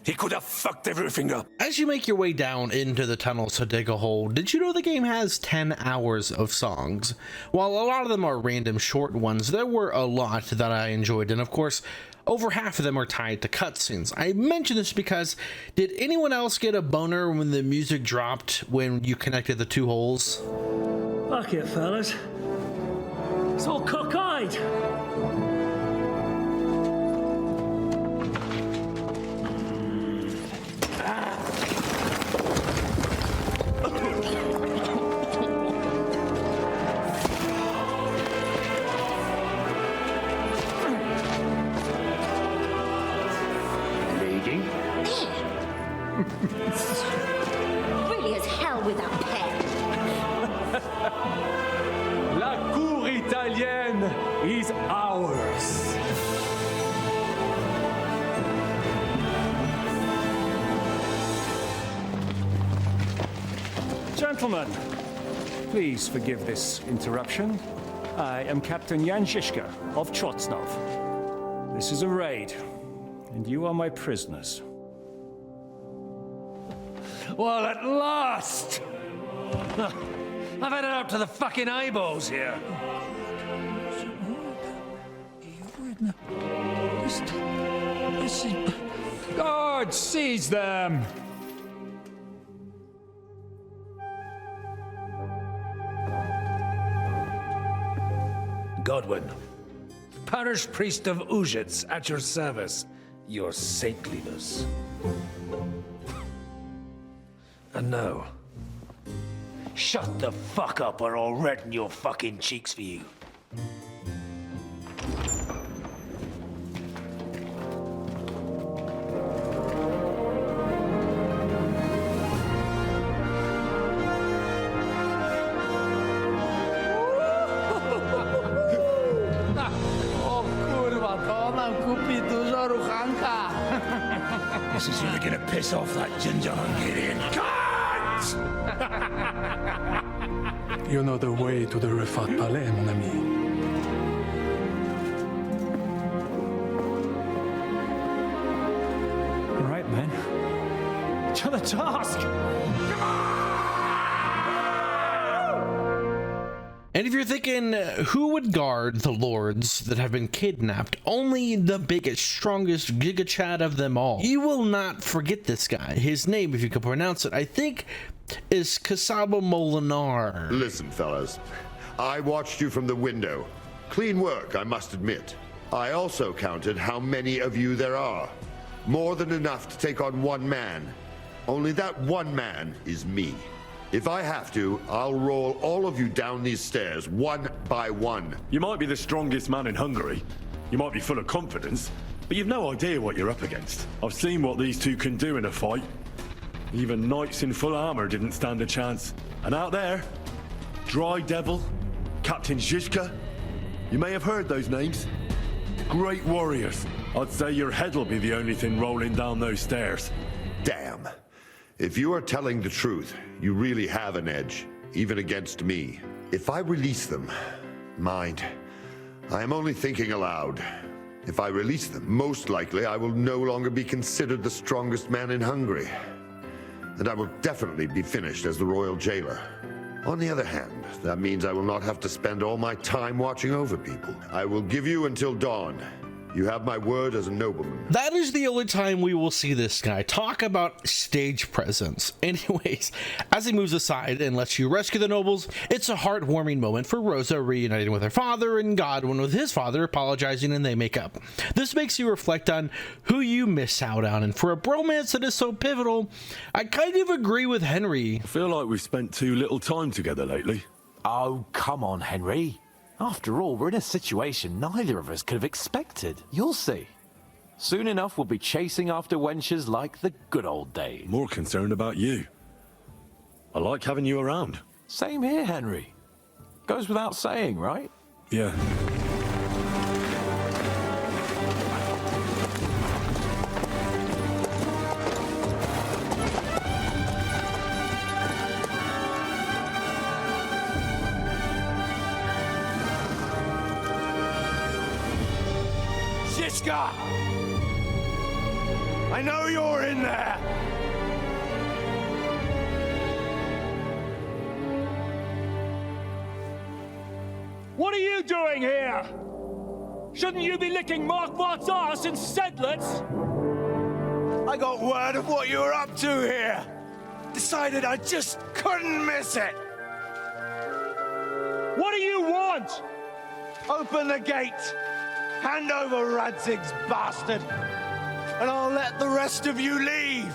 He could have fucked everything up. As you make your way down into the tunnels to dig a hole, did you know the game has 10 hours of songs? While a lot of them are random short ones, there were a lot that I enjoyed, and of course, over half of them are tied to cutscenes. I mention this because, did anyone else get a boner when the music dropped when you connected the two holes? Fuck it, fellas. It's all cockeyed. Really as hell without pen. La cour italienne is ours. Gentlemen, please forgive this interruption. I am Captain Jan Žižka of Trotznov. This is a raid, and you are my prisoners. Well, at last! I've had it up to the fucking eyeballs here. God, seize them! Godwin, parish priest of Uzhitz, at your service. Your saintliness. And now, shut the fuck up or I'll redden your fucking cheeks for you. This is really gonna piss off that ginger Hungarian cunt! You know the way to the Refat Palais, mon ami. All right, men. To the task! And if you're thinking, who would guard the lords that have been kidnapped? Only the biggest, strongest Gigachad of them all. You will not forget this guy. His name, if you can pronounce it, I think, is Casaba Molinar. Listen, fellas. I watched you from the window. Clean work, I must admit. I also counted how many of you there are. More than enough to take on one man. Only that one man is me. If I have to, I'll roll all of you down these stairs, one by one. You might be the strongest man in Hungary. You might be full of confidence, but you've no idea what you're up against. I've seen what these two can do in a fight. Even knights in full armor didn't stand a chance. And out there, Dry Devil, Captain Žižka, You may have heard those names. Great warriors. I'd say your head'll be the only thing rolling down those stairs. Damn. If you are telling the truth, you really have an edge, even against me. If I release them, mind, I am only thinking aloud. If I release them, most likely I will no longer be considered the strongest man in Hungary. And I will definitely be finished as the royal jailer. On the other hand, that means I will not have to spend all my time watching over people. I will give you until dawn. You have my word as a nobleman. That is the only time we will see this guy. Talk about stage presence. Anyways, as he moves aside and lets you rescue the nobles, it's a heartwarming moment for Rosa reuniting with her father and Godwin with his father apologizing, and they make up. This makes you reflect on who you miss out on, and for a bromance that is so pivotal, I kind of agree with Henry. I feel like we've spent too little time together lately. Oh, come on, Henry. After all, we're in a situation neither of us could have expected. You'll see. Soon enough, we'll be chasing after wenches like the good old days. More concerned about you. I like having you around. Same here, Henry. Goes without saying, right? Yeah. I know you're in there! What are you doing here? Shouldn't you be licking Markvat's ass in Sedlets? I got word of what you were up to here. Decided I just couldn't miss it. What do you want? Open the gate. Hand over Radzig's bastard. And I'll let the rest of you leave.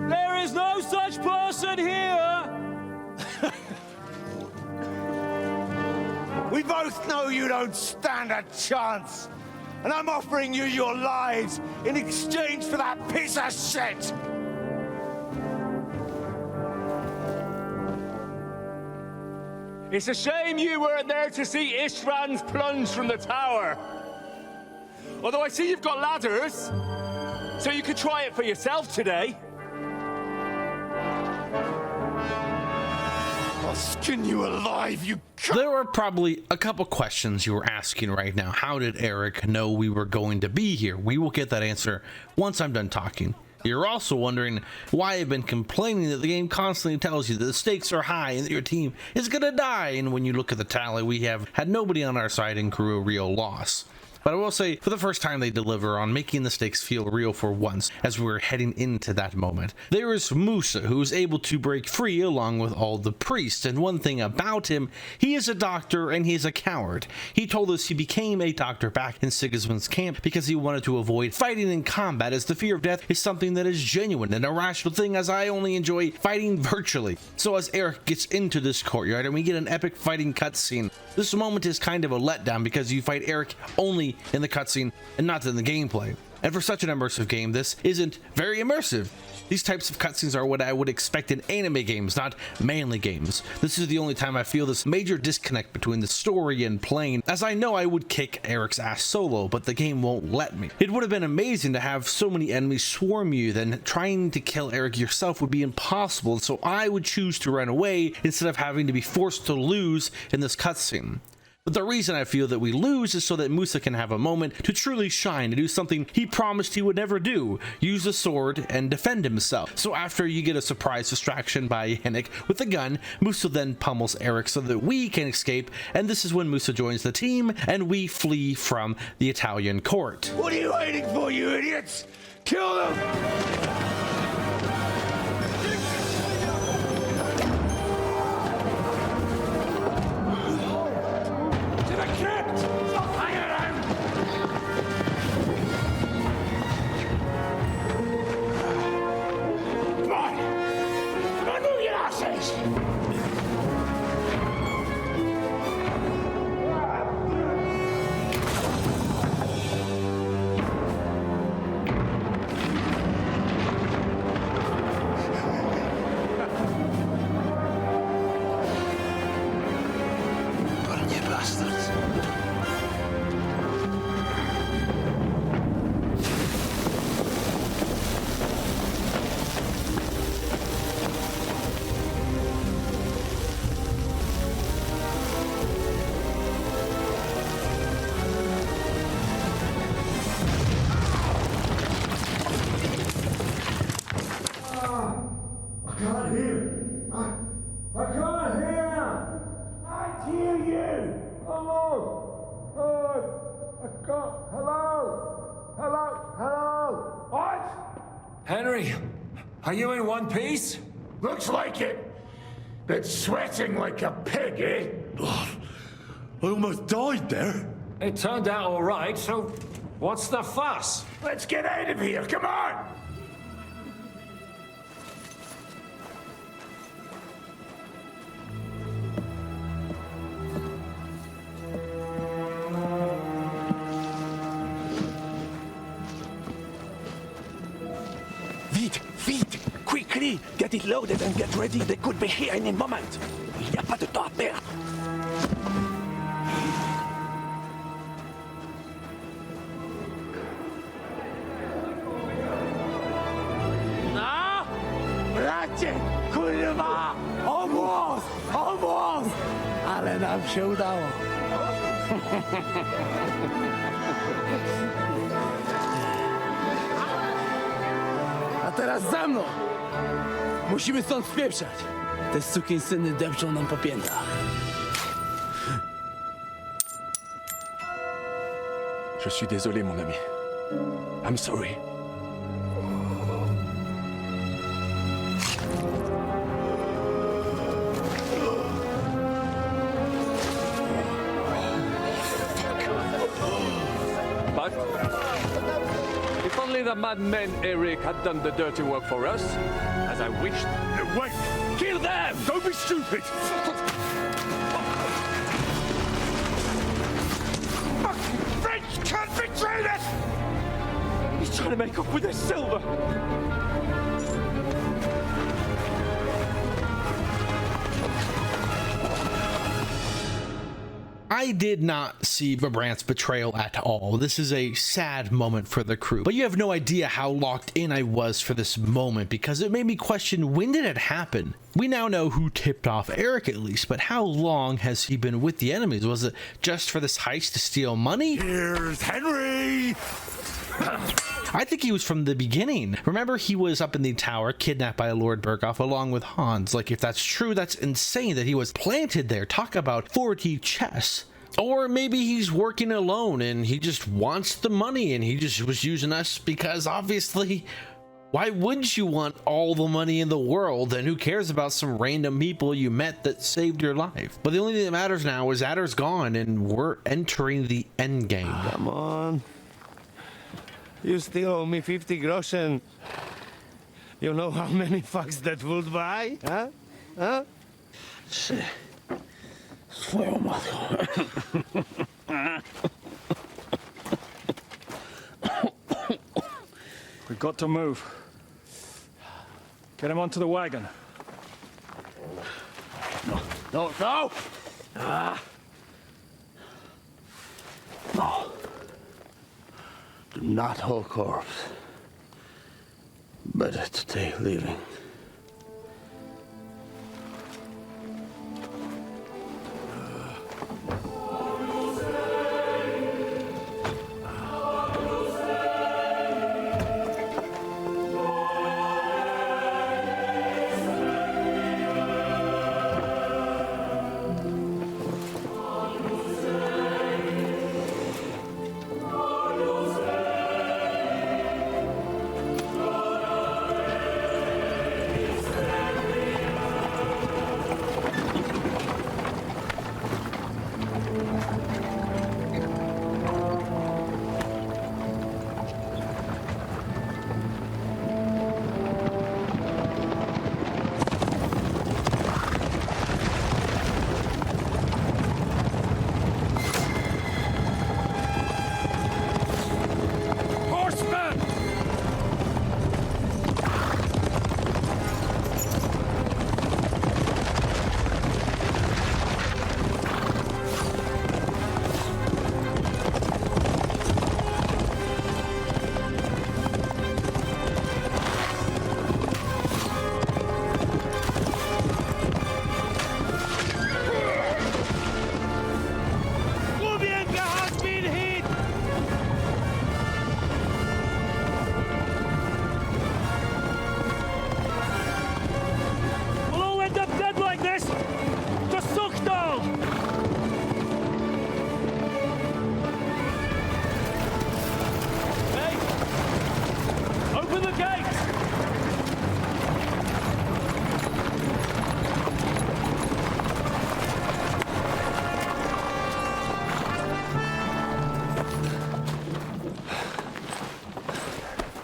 There is no such person here! We both know you don't stand a chance. And I'm offering you your lives in exchange for that piece of shit! It's a shame you weren't there to see Ishtran's plunge from the tower. Although I see you've got ladders, so you could try it for yourself today. I'll skin you alive, you There are probably a couple questions you were asking right now. How did Eric know we were going to be here? We will get that answer once I'm done talking. You're also wondering why I've been complaining that the game constantly tells you that the stakes are high and that your team is gonna die, and when you look at the tally, we have had nobody on our side and crew a real loss. But I will say, for the first time, they deliver on making the stakes feel real for once as we're heading into that moment. There is Musa, who is able to break free along with all the priests, and one thing about him, he is a doctor and he's a coward. He told us he became a doctor back in Sigismund's camp because he wanted to avoid fighting in combat, as the fear of death is something that is genuine and a rational thing, as I only enjoy fighting virtually. So as Eric gets into this courtyard and we get an epic fighting cutscene, this moment is kind of a letdown because you fight Eric only in the cutscene and not in the gameplay. And for such an immersive game, this isn't very immersive. These types of cutscenes are what I would expect in anime games, not manly games. This is the only time I feel this major disconnect between the story and playing, as I know I would kick Eric's ass solo, but the game won't let me. It would have been amazing to have so many enemies swarm you, then trying to kill Eric yourself would be impossible, so I would choose to run away instead of having to be forced to lose in this cutscene. But the reason I feel that we lose is so that Musa can have a moment to truly shine and do something he promised he would never do, use a sword and defend himself. So after you get a surprise distraction by Henrik with a gun, Musa then pummels Eric so that we can escape, and this is when Musa joins the team and we flee from the Italian court. What are you waiting for, you idiots? Kill them! Henry, are you in one piece? Looks like it. Been sweating like a pig, eh? I almost died there. It turned out all right, so what's the fuss? Let's get out of here, come on! Vite! Quickly! Get it loaded and get ready. They could be here any moment. Il n'y a pas de temps à perdre. No! Bracie! Kurwa! Almost! Ale nam się udało. A teraz za mną! Musimy stąd spieprzać. Te sukinsyny depczą nam po piętach. Je suis désolé, mon ami. I'm sorry. But if only the madman Eric had done the dirty work for us, as I wished. Wait! Kill them! Don't be stupid! French can't betray us! He's trying to make up with his silver. I did not see Brabant's betrayal at all. This is a sad moment for the crew, but you have no idea how locked in I was for this moment because it made me question, when did it happen? We now know who tipped off Eric at least, but how long has he been with the enemies? Was it just for this heist to steal money? Here's Henry! I think he was from the beginning. Remember, he was up in the tower, kidnapped by Lord Berghoff along with Hans. Like, if that's true, that's insane that he was planted there. Talk about 4D chess. Or maybe he's working alone and he just wants the money and he just was using us because obviously, why wouldn't you want all the money in the world? And who cares about some random people you met that saved your life? But the only thing that matters now is Adder's gone and we're entering the end game. Come on. You still owe me 50 groschen. You know how many fucks that would buy? Huh? Shit. Swoją matką. We've got to move. Get him onto the wagon. No! No. Do not hold corpse. Better to take living.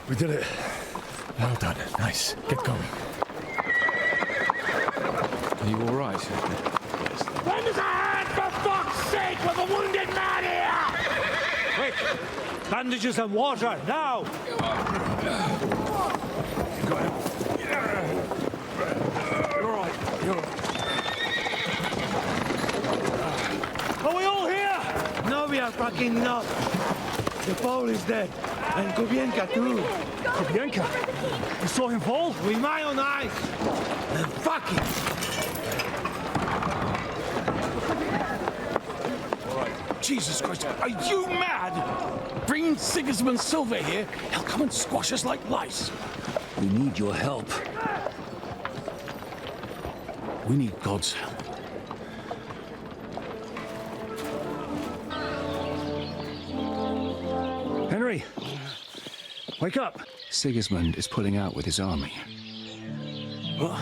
We did it. Well done. Nice. Get going. Are you all right? Lend us a hand, for fuck's sake, with a wounded man here! Quick! Bandages and water, now! You're all right. You're all right. Are we all here? No, we are fucking not. The Pole is dead. And Kubienka too. Kubienka? You saw him fall? With my own eyes. And fuck it. Jesus Christ, are you mad? Bring Sigismund Silver here, he'll come and squash us like lice. We need your help. We need God's help. Henry, wake up. Sigismund is pulling out with his army. What?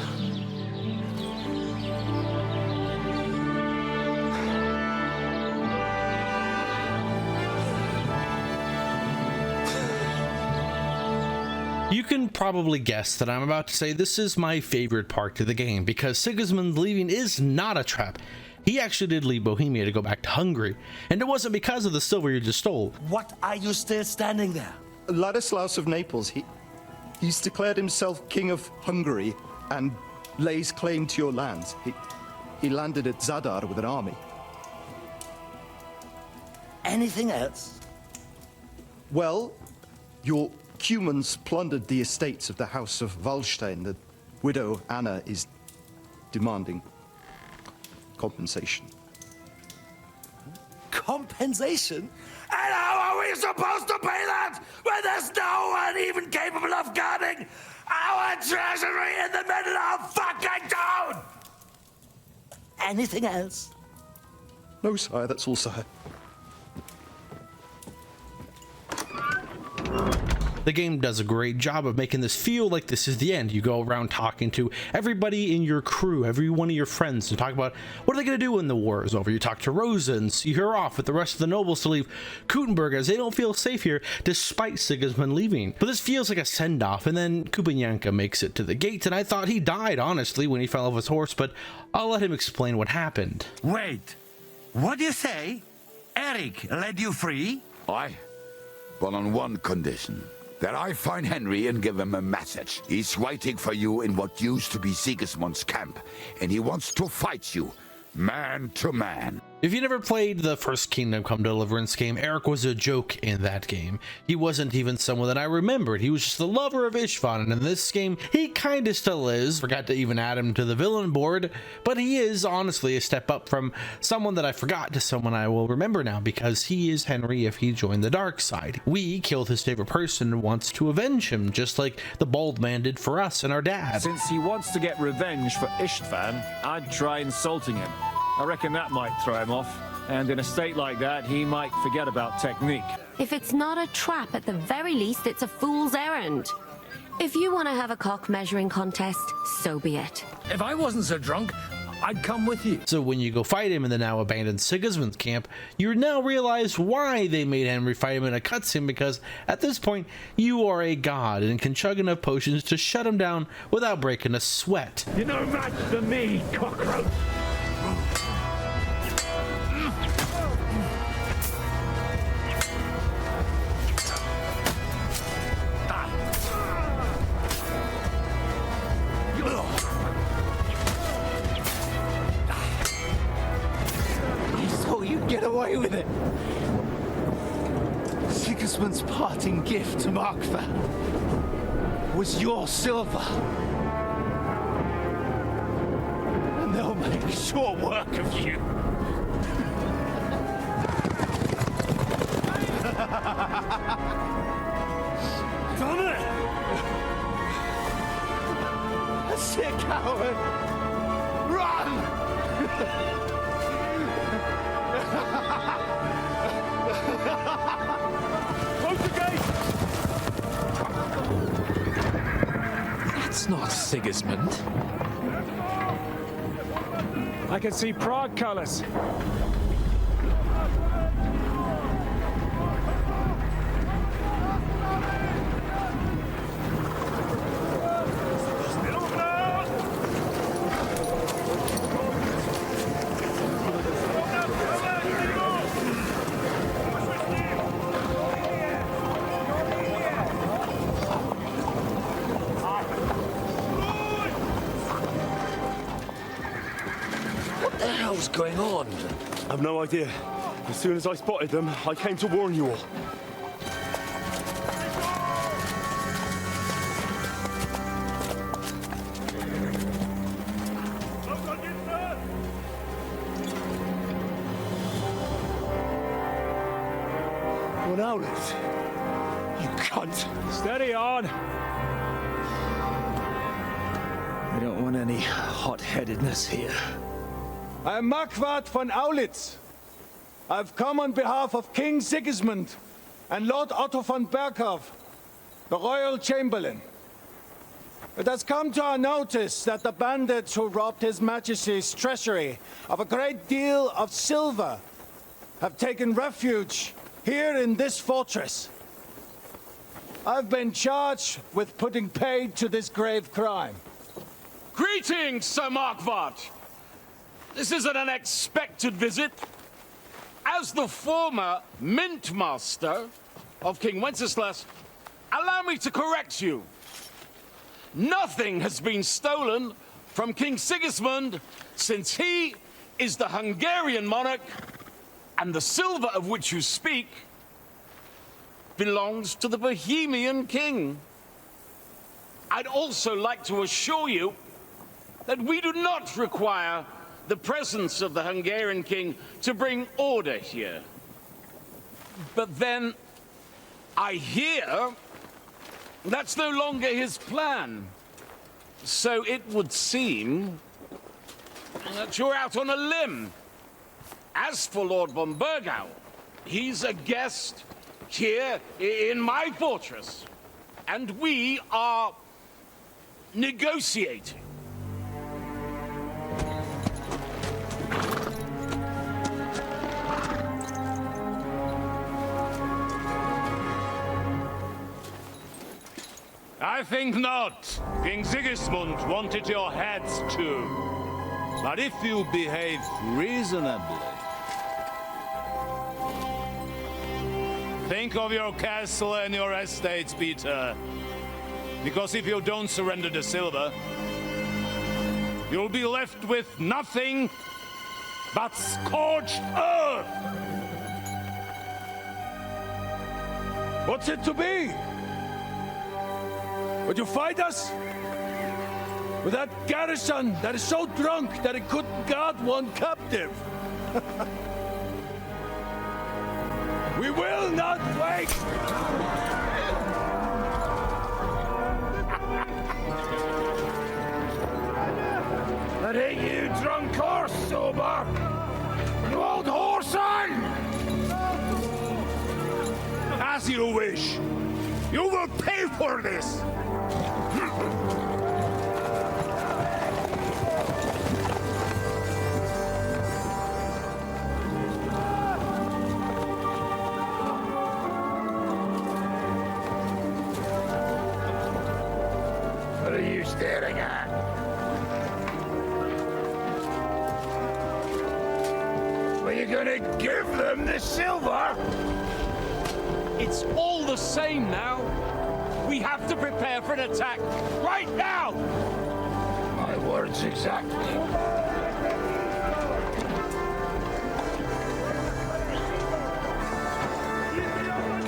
You can probably guess that I'm about to say this is my favorite part of the game, because Sigismund leaving is not a trap. He actually did leave Bohemia to go back to Hungary, and it wasn't because of the silver you just stole. What are you still standing there? Ladislaus of Naples, he's declared himself King of Hungary and lays claim to your lands. He landed at Zadar with an army. Anything else? Well, your Cumans plundered the estates of the House of Wallstein. The widow Anna is demanding compensation. Compensation? And how are we supposed to pay that when there's no one even capable of guarding our treasury in the middle of fucking town? Anything else? No, sire, that's all, sire. The game does a great job of making this feel like this is the end. You go around talking to everybody in your crew, every one of your friends, and talk about what are they going to do when the war is over. You talk to Rosa and see her off with the rest of the nobles to leave Kuttenberg, as they don't feel safe here despite Sigismund leaving. But this feels like a send-off, and then Kubienka makes it to the gate, and I thought he died, honestly, when he fell off his horse, but I'll let him explain what happened. Wait, what do you say? Eric led you free? Aye, but on one condition. That I find Henry and give him a message. He's waiting for you in what used to be Sigismund's camp, and he wants to fight you, man to man. If you never played the first Kingdom Come Deliverance game, Eric was a joke in that game. He wasn't even someone that I remembered. He was just the lover of Ishvan, and in this game, he kinda still is. Forgot to even add him to the villain board, but he is honestly a step up from someone that I forgot to someone I will remember now, because he is Henry if he joined the dark side. We killed his favorite person and wants to avenge him, just like the bald man did for us and our dad. Since he wants to get revenge for Istvan, I'd try insulting him. I reckon that might throw him off, and in a state like that, he might forget about technique. If it's not a trap, at the very least, it's a fool's errand. If you want to have a cock measuring contest, so be it. If I wasn't so drunk, I'd come with you. So when you go fight him in the now abandoned Sigismund camp, you now realize why they made Henry fight him in a cutscene, because at this point, you are a god and can chug enough potions to shut him down without breaking a sweat. You're no match for me, cockroach. Get away with it! Sigismund's parting gift to Markvat was your silver. And they'll make short work of you. Damn it! That's it, coward! Run! Close the gate! That's not Sigismund. I can see Prague colors. hell's going on? I've no idea. As soon as I spotted them, I came to warn you all. Auliz, you cunt. Steady on. I don't want any hot-headedness here. I am Markvat von Autliz. I've come on behalf of King Sigismund and Lord Otto von Berghoff, the Royal Chamberlain. It has come to our notice that the bandits who robbed His Majesty's treasury of a great deal of silver have taken refuge here in this fortress. I've been charged with putting paid to this grave crime. Greetings, Sir Markvat. This is an unexpected visit. As the former Mint Master of King Wenceslas, allow me to correct you. Nothing has been stolen from King Sigismund since he is the Hungarian monarch, and the silver of which you speak belongs to the Bohemian king. I'd also like to assure you that we do not require the presence of the Hungarian king to bring order here. But then I hear that's no longer his plan. So it would seem that you're out on a limb. As for Lord von Bergau, he's a guest here in my fortress, and we are negotiating. I think not. King Sigismund wanted your heads too. But if you behave reasonably, think of your castle and your estates, Peter. Because if you don't surrender the silver, you'll be left with nothing but scorched earth. What's it to be? Would you fight us? With that garrison that is so drunk that it couldn't guard one captive? We will not wait! But ain't you drunk or sober? You old whoreson! As you wish. You will pay for this! What are you staring at? Are you gonna give them the silver? It's all the same now. We have to prepare for an attack right now! My words exactly.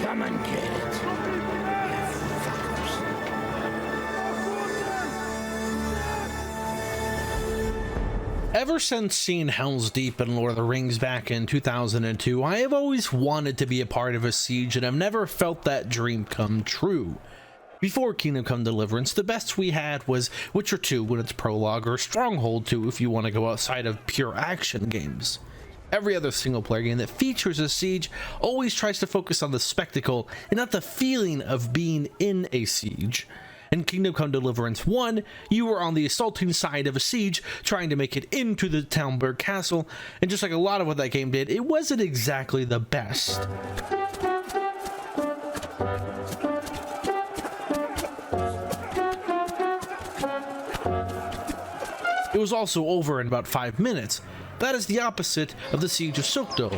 Come and get it. Ever since seeing Helm's Deep and Lord of the Rings back in 2002, I have always wanted to be a part of a siege, and I've never felt that dream come true. Before Kingdom Come Deliverance, the best we had was Witcher 2 in its prologue, or Stronghold 2 if you want to go outside of pure action games. Every other single player game that features a siege always tries to focus on the spectacle and not the feeling of being in a siege. In Kingdom Come Deliverance 1, you were on the assaulting side of a siege, trying to make it into the Talmberg Castle, and just like a lot of what that game did, it wasn't exactly the best. It was also over in about 5 minutes. That is the opposite of the Siege of Sukdo.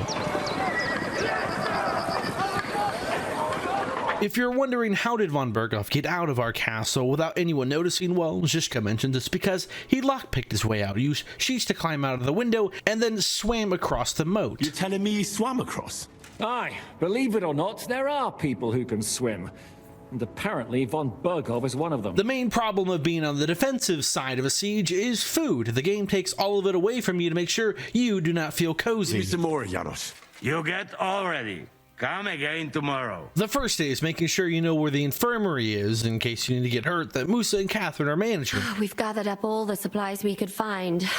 If you're wondering how did von Berghoff get out of our castle without anyone noticing, well, Zizka mentions it's because he lockpicked his way out, used sheets to climb out of the window, and then swam across the moat. You're telling me he swam across? Aye, believe it or not, there are people who can swim. And apparently von Berghoff is one of them. The main problem of being on the defensive side of a siege is food. The game takes all of it away from you to make sure you do not feel cozy. Give me some more, Janos. You get all ready. Come again tomorrow. The first day is making sure you know where the infirmary is in case you need to get hurt that Musa and Catherine are managing. We've gathered up all the supplies we could find,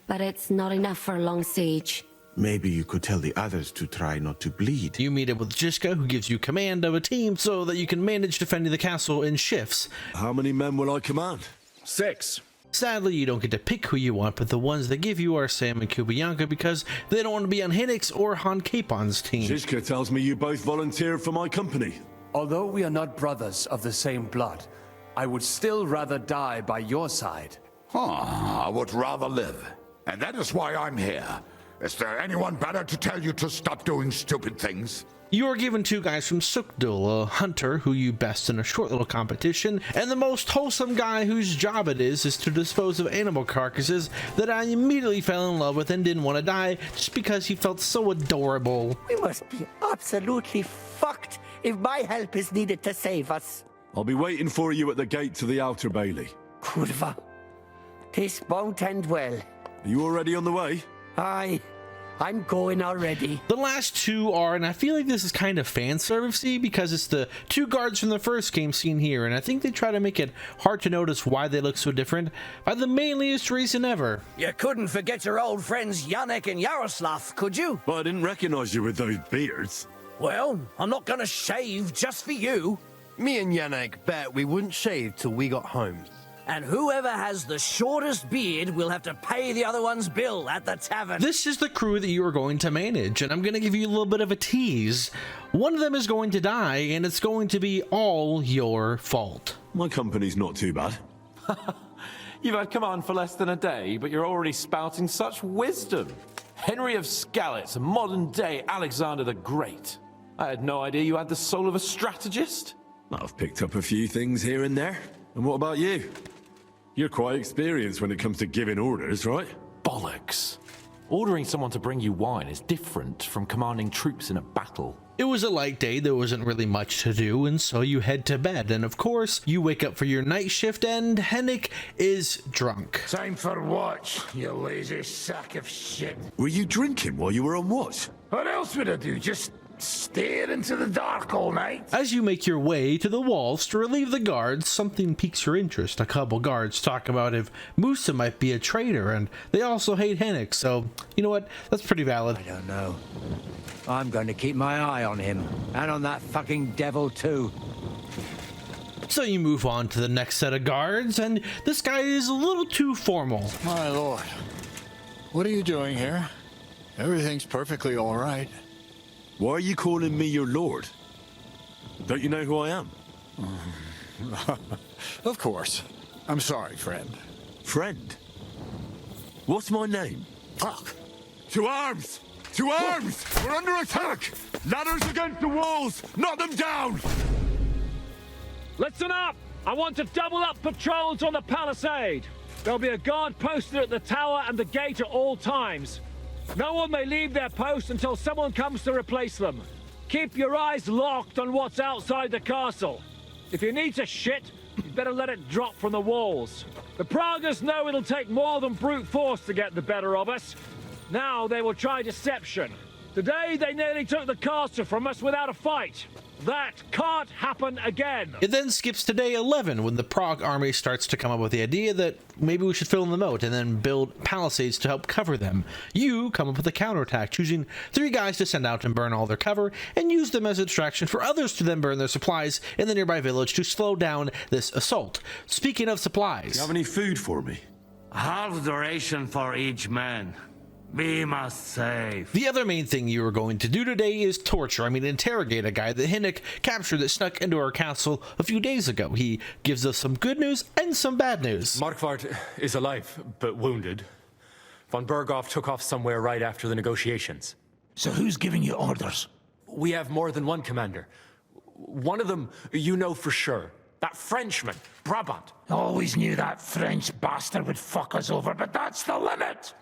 but it's not enough for a long siege. Maybe you could tell the others to try not to bleed. You meet up with Zizka, who gives you command of a team so that you can manage defending the castle in shifts. How many men will I command? 6. Sadly, you don't get to pick who you want, but the ones they give you are Sam and Kubianka because they don't want to be on Hennick's or Han Capon's team. Zizka tells me you both volunteered for my company. Although we are not brothers of the same blood, I would still rather die by your side. I would rather live. And that is why I'm here. Is there anyone better to tell you to stop doing stupid things? You are given 2 guys from Sukdul, a hunter who you best in a short little competition, and the most wholesome guy whose job it is to dispose of animal carcasses that I immediately fell in love with and didn't want to die just because he felt so adorable. We must be absolutely fucked if my help is needed to save us. I'll be waiting for you at the gate to the outer bailey. Kurva. This won't end well. Are you already on the way? Aye. I'm going already. The last 2 are, and I feel like this is kind of fan servicey because it's the 2 guards from the first game seen here, and I think they try to make it hard to notice why they look so different by the mainliest reason ever. You couldn't forget your old friends Yannick and Yaroslav, could you? But I didn't recognize you with those beards. Well, I'm not gonna shave just for you. Me and Yannick bet we wouldn't shave till we got home. And whoever has the shortest beard will have to pay the other one's bill at the tavern. This is the crew that you are going to manage, and I'm going to give you a little bit of a tease. One of them is going to die, and it's going to be all your fault. My company's not too bad. You've had command for less than a day, but you're already spouting such wisdom. Henry of Skalitz, a modern-day Alexander the Great. I had no idea you had the soul of a strategist. I've picked up a few things here and there. And what about you? You're quite experienced when it comes to giving orders, right? Bollocks. Ordering someone to bring you wine is different from commanding troops in a battle. It was a light day, there wasn't really much to do, and so you head to bed, and of course, you wake up for your night shift, and Hennick is drunk. Time for watch, you lazy sack of shit. Were you drinking while you were on watch? What else would I do? Just stare into the dark all night? As you make your way to the walls to relieve the guards, something piques your interest. A couple guards talk about if Musa might be a traitor, and they also hate Hennick, so you know what? That's pretty valid. I don't know. I'm going to keep my eye on him, and on that fucking devil too. So you move on to the next set of guards, and this guy is a little too formal. My lord, what are you doing here? Everything's perfectly all right. Why are you calling me your lord? Don't you know who I am? Of course. I'm sorry, friend. Friend? What's my name? Fuck. To arms! To arms! We're under attack! Ladders against the walls! Knock them down! Listen up! I want to double up patrols on the palisade. There'll be a guard posted at the tower and the gate at all times. No one may leave their post until someone comes to replace them. Keep your eyes locked on what's outside the castle. If you need to shit, you better let it drop from the walls. The Pragas know it'll take more than brute force to get the better of us. Now they will try deception. Today they nearly took the castle from us without a fight. That can't happen again. It then skips to day 11 when the Prague army starts to come up with the idea that maybe we should fill in the moat and then build palisades to help cover them. You come up with a counterattack, choosing 3 guys to send out and burn all their cover and use them as a distraction for others to then burn their supplies in the nearby village to slow down this assault. Speaking of supplies, Do you have any food for me? Half the ration for each man. We must save. The other main thing you are going to do today is torture, interrogate a guy that Hennick captured that snuck into our castle a few days ago. He gives us some good news and some bad news. Markvat is alive, but wounded. Von Berghoff took off somewhere right after the negotiations. So who's giving you orders? We have more than one commander. one of them you know for sure. That Frenchman, Brabant. Always knew that French bastard would fuck us over, but that's the limit.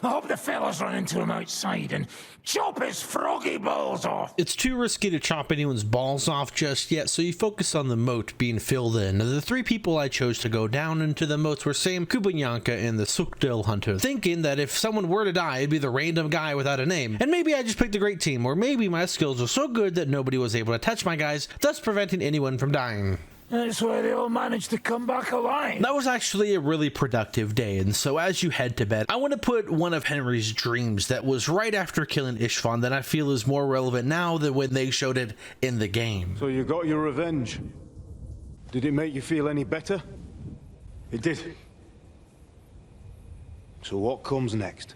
I hope the fellas run into him outside and chop his froggy balls off. It's too risky to chop anyone's balls off just yet, so you focus on the moat being filled in. The three people I chose to go down into the moats were Sam, Kubanyanka, and the Sukdil Hunter, thinking that if someone were to die, it'd be the random guy without a name. And maybe I just picked a great team, or maybe my skills are so good that nobody was able to touch my guys, thus preventing anyone from dying. That's why they all managed to come back alive. That was actually a really productive day, and so as you head to bed, I want to put one of Henry's dreams that was right after killing Ishvan that I feel is more relevant now than when they showed it in the game. So you got your revenge. Did it make you feel any better? It did. So what comes next?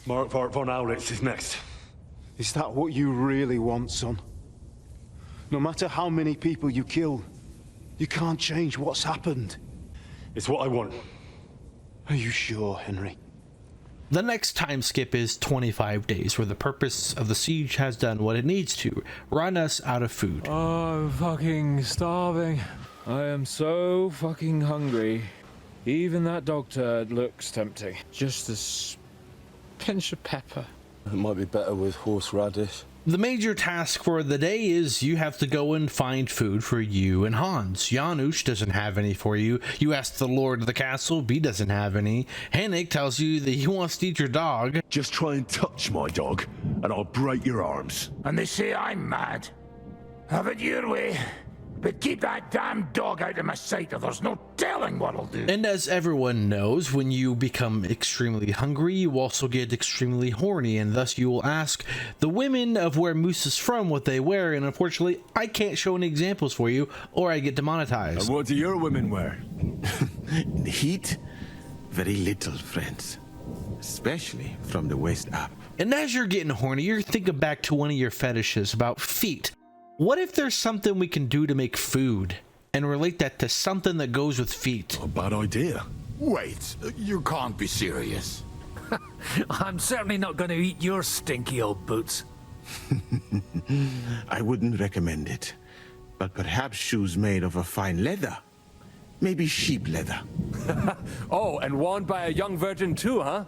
Markvat von Aulitz is next. Is that what you really want, son? No matter how many people you kill, you can't change what's happened. It's what I want. Are you sure, Henry? The next time skip is 25 days, where the purpose of the siege has done what it needs to, run us out of food. Oh, I'm fucking starving. I am so fucking hungry. Even that dog turd looks tempting. Just a pinch of pepper. It might be better with horseradish. The major task for the day is you have to go and find food for you and Hans. Janusz doesn't have any for you. You ask the lord of the castle, he doesn't have any. Henrik tells you that he wants to eat your dog. Just try and touch my dog, and I'll break your arms. And they say I'm mad. Have it your way. But keep that damn dog out of my sight, or there's no telling what I'll do. And as everyone knows, when you become extremely hungry, you also get extremely horny, and thus you will ask the women of where Moose is from what they wear, and unfortunately, I can't show any examples for you, or I get demonetized. And what do your women wear? In the heat, very little, friends. Especially from the waist up. And as you're getting horny, you're thinking back to one of your fetishes about feet. What if there's something we can do to make food and relate that to something that goes with feet? A bad idea. Wait, you can't be serious. I'm certainly not going to eat your stinky old boots. I wouldn't recommend it. But perhaps shoes made of a fine leather. Maybe sheep leather. Oh, and worn by a young virgin too, huh?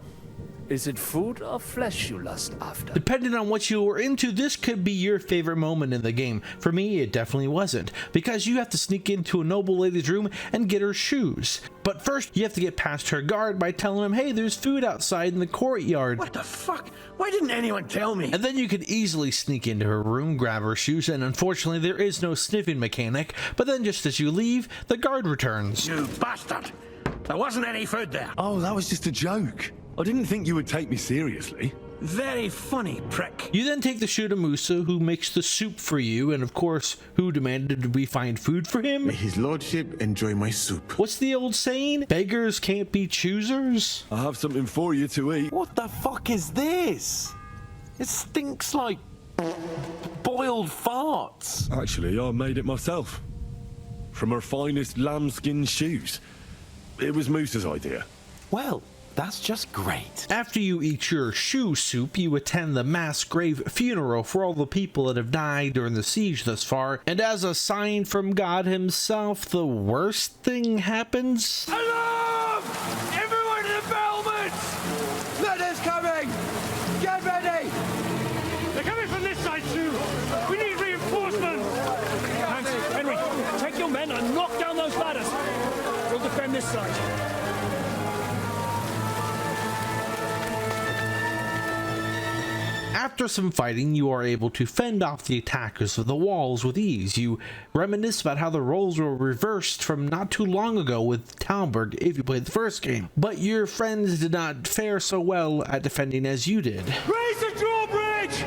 Is it food or flesh you lust after? Depending on what you were into, this could be your favorite moment in the game. For me, it definitely wasn't, because you have to sneak into a noble lady's room and get her shoes. But first, you have to get past her guard by telling him, hey, there's food outside in the courtyard. What the fuck? Why didn't anyone tell me? And then you could easily sneak into her room, grab her shoes, and unfortunately there is no sniffing mechanic, but then just as you leave, the guard returns. You bastard! There wasn't any food there. Oh, that was just a joke. I didn't think you would take me seriously. Very funny, prick. You then take the shoe to Musa, who makes the soup for you, and of course, who demanded we find food for him? May his lordship enjoy my soup. What's the old saying? Beggars can't be choosers? I have something for you to eat. What the fuck is this? It stinks like boiled farts. Actually, I made it myself. From her finest lambskin shoes. It was Moose's idea. Well, that's just great. After you eat your shoe soup, you attend the mass grave funeral for all the people that have died during the siege thus far, and as a sign from God himself, the worst thing happens. Alarm! Everyone in the battlements! Letters coming! Get ready! They're coming from this side too! We need reinforcements! Hans, Henry, take your men and knock down those ladders! We'll defend this side. After some fighting, you are able to fend off the attackers of the walls with ease. You reminisce about how the roles were reversed from not too long ago with Talberg if you played the first game. But your friends did not fare so well at defending as you did. Raise the drawbridge!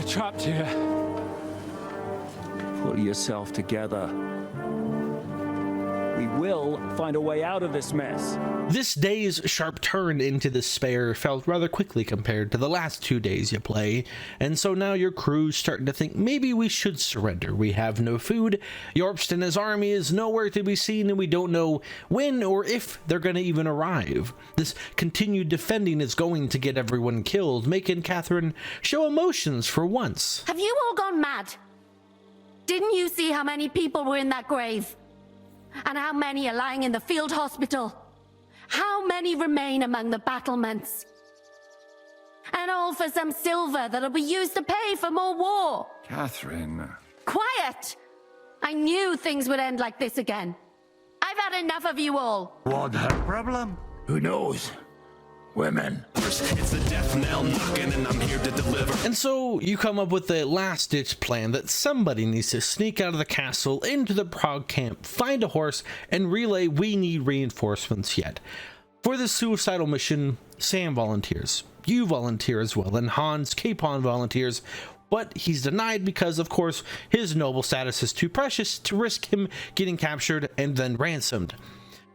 Trapped here. Pull yourself together. We will find a way out of this mess. This day's sharp turn into despair felt rather quickly compared to the last 2 days you play, and so now your crew's starting to think maybe we should surrender. We have no food, Yorpst and his army is nowhere to be seen, and we don't know when or if they're going to even arrive. This continued defending is going to get everyone killed, making Catherine show emotions for once. Have you all gone mad? Didn't you see how many people were in that grave? And how many are lying in the field hospital? How many remain among the battlements? And all for some silver that'll be used to pay for more war. Catherine. Quiet! I knew things would end like this again. I've had enough of you all. What her problem? Who knows? Women. It's the death knell knocking and I'm here to deliver. And so you come up with a last-ditch plan that somebody needs to sneak out of the castle into the Prague camp, find a horse, and relay we need reinforcements yet. For this suicidal mission, Sam volunteers. You volunteer as well, and Hans Capon volunteers, but he's denied because, of course, his noble status is too precious to risk him getting captured and then ransomed.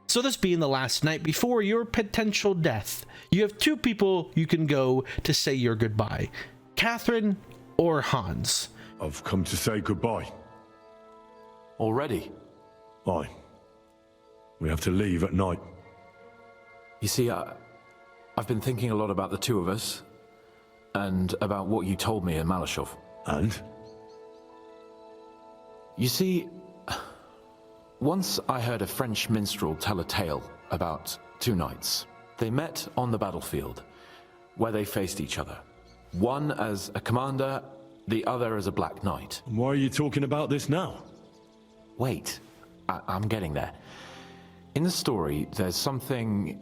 So this being the last night before your potential death, you have two people you can go to say your goodbye. Catherine or Hans. I've come to say goodbye. Already? Aye. We have to leave at night. You see, I've been thinking a lot about the two of us, and about what you told me in Malashov. And? You see, once I heard a French minstrel tell a tale about two knights. They met on the battlefield, where they faced each other. One as a commander, the other as a black knight. Why are you talking about this now? Wait, I'm getting there. In the story, there's something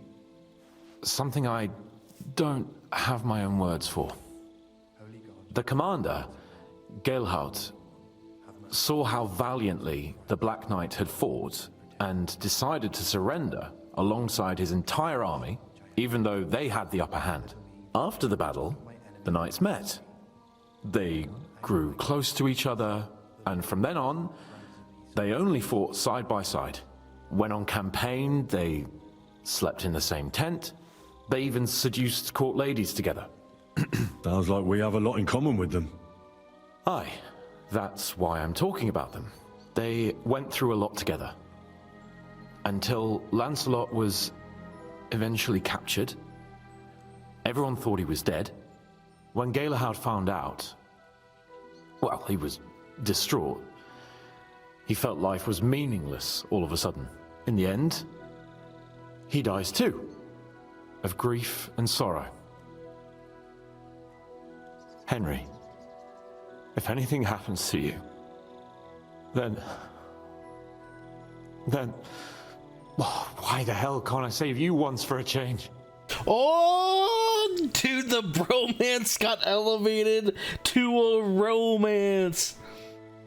I don't have my own words for. The commander, Geilhaut, saw how valiantly the Black Knight had fought and decided to surrender alongside his entire army, even though they had the upper hand. After the battle, the knights met. They grew close to each other, and from then on, they only fought side by side. When on campaign, they slept in the same tent. They even seduced court ladies together. Sounds like we have a lot in common with them. Aye. That's why I'm talking about them. They went through a lot together. Until Lancelot was eventually captured. Everyone thought he was dead. When Galahad found out, well, he was distraught. He felt life was meaningless all of a sudden. In the end, he dies too, of grief and sorrow. Henry. If anything happens to you, then why the hell can't I save you once for a change? Oh, dude, the bromance got elevated to a romance.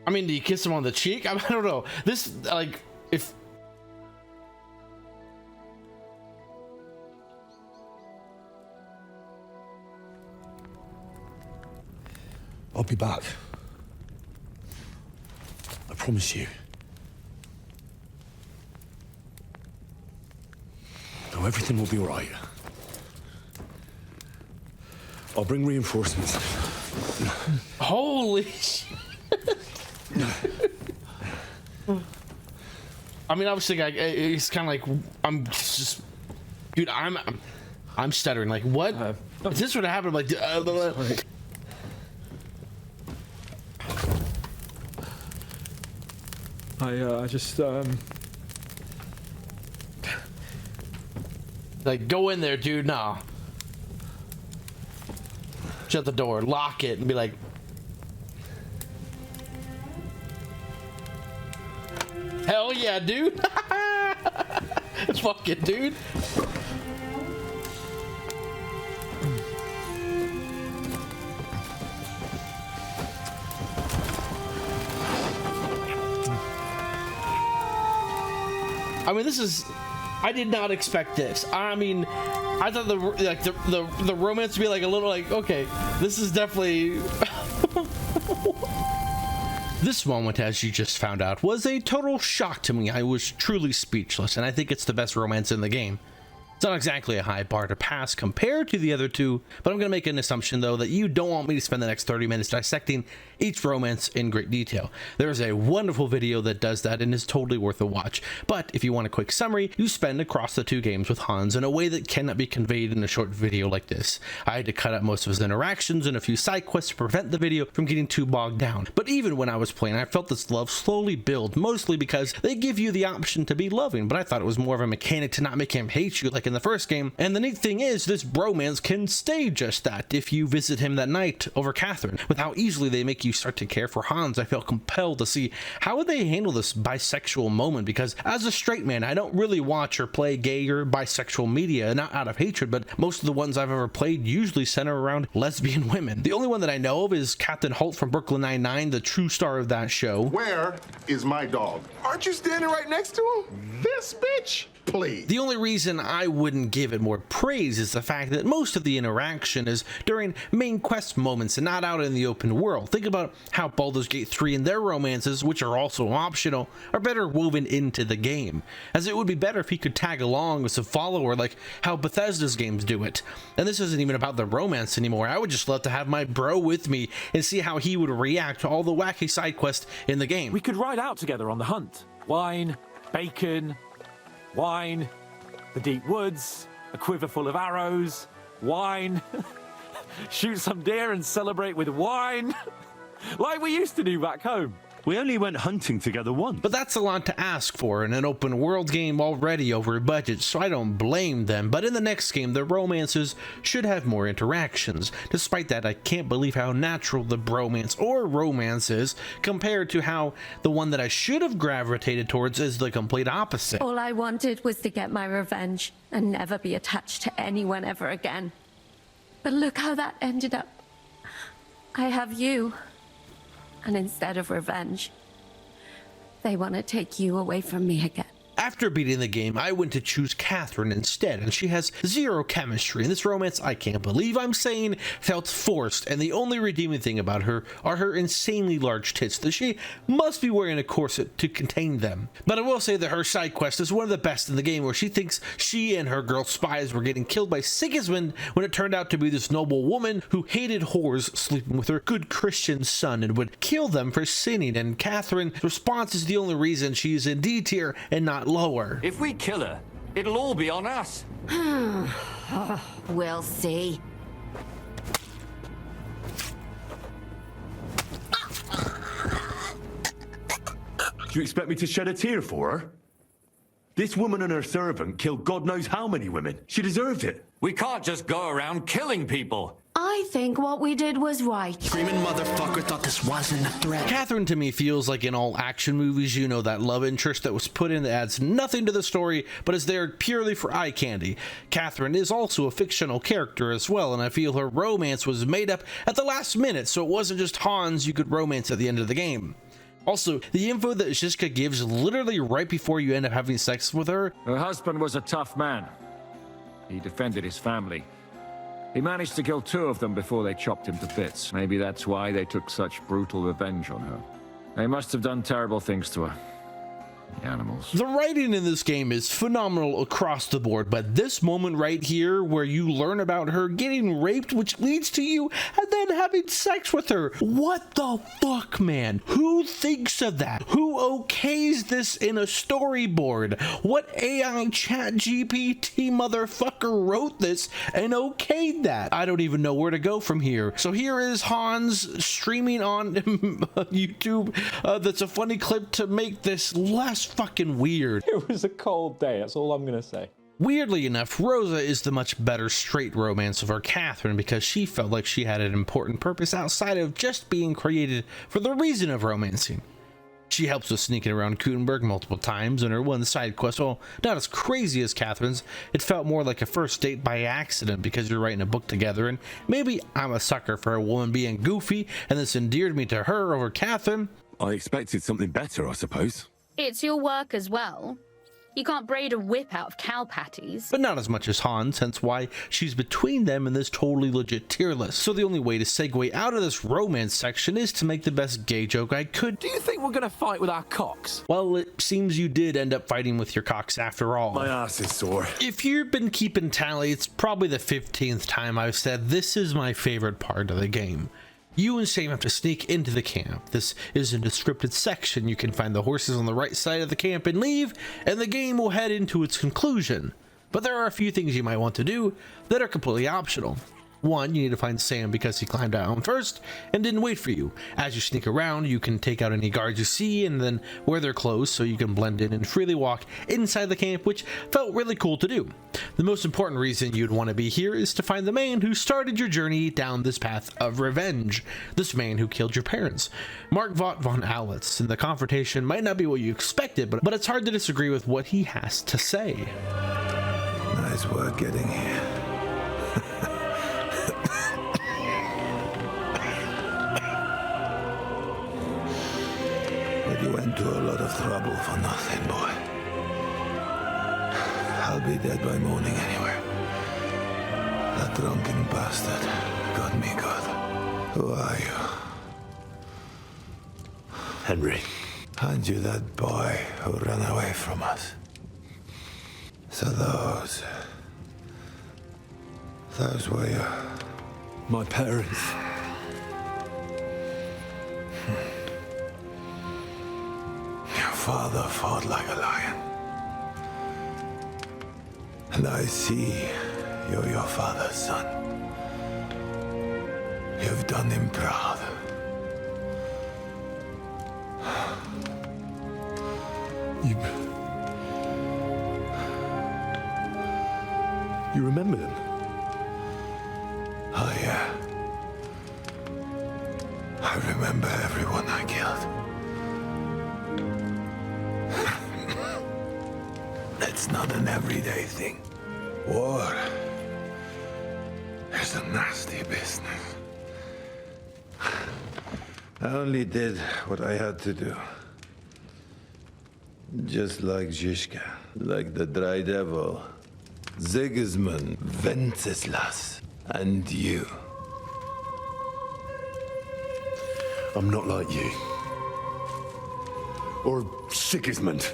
I mean, do you kiss him on the cheek? I don't know. This, like, if... I'll be back. I promise you. Now everything will be all right. I'll bring reinforcements. Holy shit. I mean, obviously, it's kind of like, I'm just, dude, I'm stuttering. Like, what? If this would have happened, like, I just, like, go in there, dude. Nah. Shut the door, lock it, and be like, hell yeah, dude. Fuck it, dude. I mean, this is, I did not expect this. I mean, I thought the romance would be like a little like, okay, this is definitely This moment, as you just found out, was a total shock to me. I was truly speechless, and I think it's the best romance in the game. It's not exactly a high bar to pass compared to the other two, but I'm going to make an assumption though that you don't want me to spend the next 30 minutes dissecting each romance in great detail. There's a wonderful video that does that and is totally worth a watch, but if you want a quick summary, you spend across the two games with Hans in a way that cannot be conveyed in a short video like this. I had to cut out most of his interactions and a few side quests to prevent the video from getting too bogged down, but even when I was playing, I felt this love slowly build, mostly because they give you the option to be loving, but I thought it was more of a mechanic to not make him hate you like in the first game. And the neat thing is, this bromance can stay just that if you visit him that night over Catherine. With how easily they make you start to care for Hans, I felt compelled to see how would they handle this bisexual moment, because as a straight man, I don't really watch or play gay or bisexual media, not out of hatred, but most of the ones I've ever played usually center around lesbian women. The only one that I know of is Captain Holt from Brooklyn Nine-Nine, the true star of that show. Where is my dog? Aren't you standing right next to him? This bitch? Please. The only reason I wouldn't give it more praise is the fact that most of the interaction is during main quest moments and not out in the open world. Think about how Baldur's Gate 3 and their romances, which are also optional, are better woven into the game, as it would be better if he could tag along as a follower like how Bethesda's games do it. And this isn't even about the romance anymore. I would just love to have my bro with me and see how he would react to all the wacky side quests in the game. We could ride out together on the hunt. Wine, bacon, wine, the deep woods, a quiver full of arrows, wine, shoot some deer and celebrate with wine, like we used to do back home. We only went hunting together once. But that's a lot to ask for in an open world game already over budget, so I don't blame them. But in the next game, the romances should have more interactions. Despite that, I can't believe how natural the bromance or romance is compared to how the one that I should have gravitated towards is the complete opposite. All I wanted was to get my revenge and never be attached to anyone ever again. But look how that ended up. I have you. And instead of revenge, they want to take you away from me again. After beating the game, I went to choose Catherine instead, and she has zero chemistry. And this romance, I can't believe I'm saying, felt forced, and the only redeeming thing about her are her insanely large tits that she must be wearing a corset to contain them. But I will say that her side quest is one of the best in the game, where she thinks she and her girl spies were getting killed by Sigismund when it turned out to be this noble woman who hated whores sleeping with her good Christian son and would kill them for sinning, and Catherine's response is the only reason she is in D tier and not lower. If we kill her, it'll all be on us. We'll see. Do you expect me to shed a tear for her? This woman and her servant killed God knows how many women. She deserved it. We can't just go around killing people. I think what we did was right. Screaming motherfucker thought this wasn't a threat. Catherine to me feels like in all action movies, you know, that love interest that was put in that adds nothing to the story but is there purely for eye candy. Catherine is also a fictional character as well, and I feel her romance was made up at the last minute, so it wasn't just Hans you could romance at the end of the game. Also, the info that Zizka gives literally right before you end up having sex with her. Her husband was a tough man. He defended his family. He managed to kill 2 of them before they chopped him to bits. Maybe that's why they took such brutal revenge on her. They must have done terrible things to her. The animals. The writing in this game is phenomenal across the board, but this moment right here where you learn about her getting raped, which leads to you and then having sex with her. What the fuck, man? Who thinks of that? Who okays this in a storyboard? What AI chat GPT motherfucker wrote this and okayed that? I don't even know where to go from here. So here is Hans streaming on YouTube. That's a funny clip to make this less fucking weird. It was a cold day, that's all I'm gonna say. Weirdly enough, Rosa is the much better straight romance of our Catherine because she felt like she had an important purpose outside of just being created for the reason of romancing. She helps with sneaking around Kutenberg multiple times, and her one side quest, well, not as crazy as Catherine's, it felt more like a first date by accident because you're writing a book together, and maybe I'm a sucker for a woman being goofy, and this endeared me to her over Catherine. I expected something better, I suppose. It's your work as well. You can't braid a whip out of cow patties. But not as much as Hans, hence why she's between them in this totally legit tier list. So the only way to segue out of this romance section is to make the best gay joke I could. Do you think we're gonna fight with our cocks? Well, it seems you did end up fighting with your cocks after all. My ass is sore. If you've been keeping tally, it's probably the 15th time I've said this is my favorite part of the game. You and Sam have to sneak into the camp. This isn't a scripted section. You can find the horses on the right side of the camp and leave, and the game will head into its conclusion. But there are a few things you might want to do that are completely optional. One, you need to find Sam because he climbed down first and didn't wait for you. As you sneak around, you can take out any guards you see and then wear their clothes so you can blend in and freely walk inside the camp, which felt really cool to do. The most important reason you'd want to be here is to find the man who started your journey down this path of revenge. This man who killed your parents, Markvat von Aulitz. And the confrontation might not be what you expected, but it's hard to disagree with what he has to say. Nice work getting here. But you went to a lot of trouble for nothing, boy. I'll be dead by morning anyway. That drunken bastard got me good. Who are you? Henry. Aren't you that boy who ran away from us? So those were your... My parents. Your father fought like a lion. And I see you're your father's son. You've done him proud. You remember them? Oh, yeah. I remember everyone I killed. It's not an everyday thing. War is a nasty business. I only did what I had to do. Just like Zizka, like the Dry Devil, Sigismund, Wenceslas, and you. I'm not like you. Or Sigismund.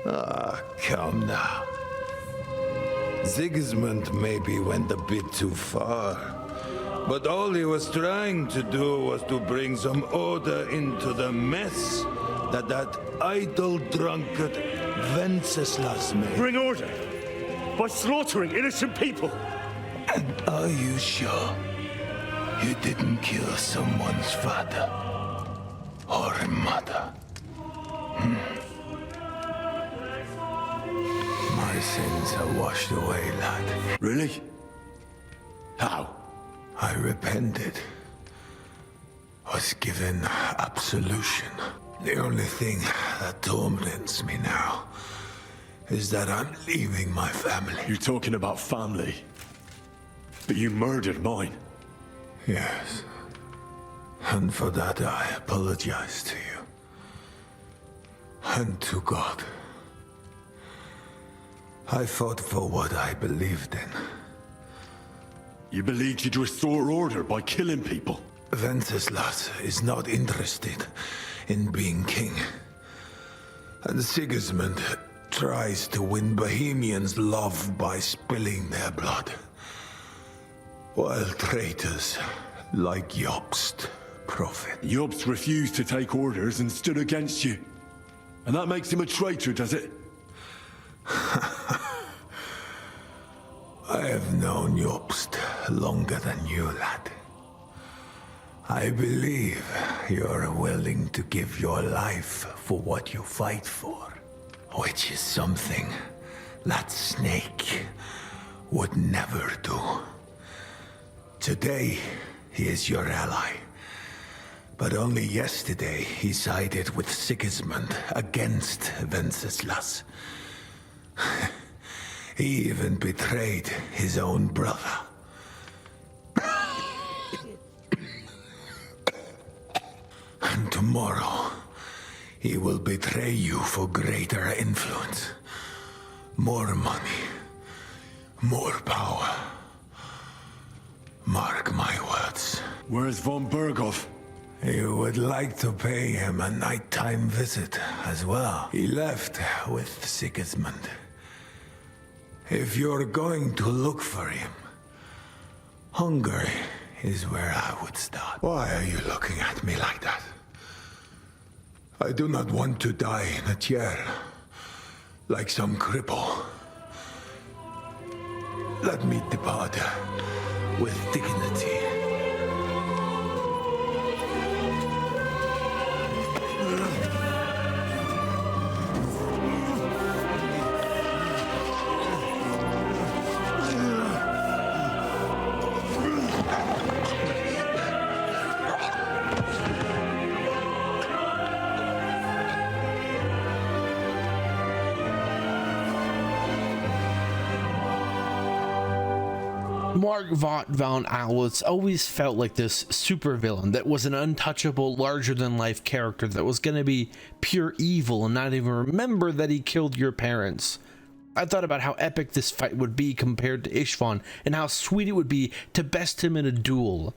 Ah, come now. Sigismund maybe went a bit too far, but all he was trying to do was to bring some order into the mess that idle drunkard Wenceslas made. Bring order? By slaughtering innocent people? And are you sure you didn't kill someone's father or mother? My sins are washed away, lad. Really? How? I repented. Was given absolution. The only thing that torments me now is that I'm leaving my family. You're talking about family? But you murdered mine. Yes. And for that I apologize to you. And to God. I fought for what I believed in. You believed you'd restore order by killing people? Wenceslas is not interested in being king. And Sigismund tries to win Bohemians' love by spilling their blood. While traitors like Jobst profit. Jobst refused to take orders and stood against you. And that makes him a traitor, does it? I have known Jobst longer than you, lad. I believe you're willing to give your life for what you fight for, which is something that Snake would never do. Today, he is your ally. But only yesterday, he sided with Sigismund against Wenceslas. He even betrayed his own brother. And tomorrow, he will betray you for greater influence. More money. More power. Mark my words. Where's von Berghoff? You would like to pay him a nighttime visit as well. He left with Sigismund. If you're going to look for him, Hungary is where I would start. Why are you looking at me like that? I do not want to die in a chair, like some cripple. Let me depart with dignity. Markvat von Autliz always felt like this supervillain that was an untouchable, larger-than-life character that was going to be pure evil and not even remember that he killed your parents. I thought about how epic this fight would be compared to Istvan and how sweet it would be to best him in a duel.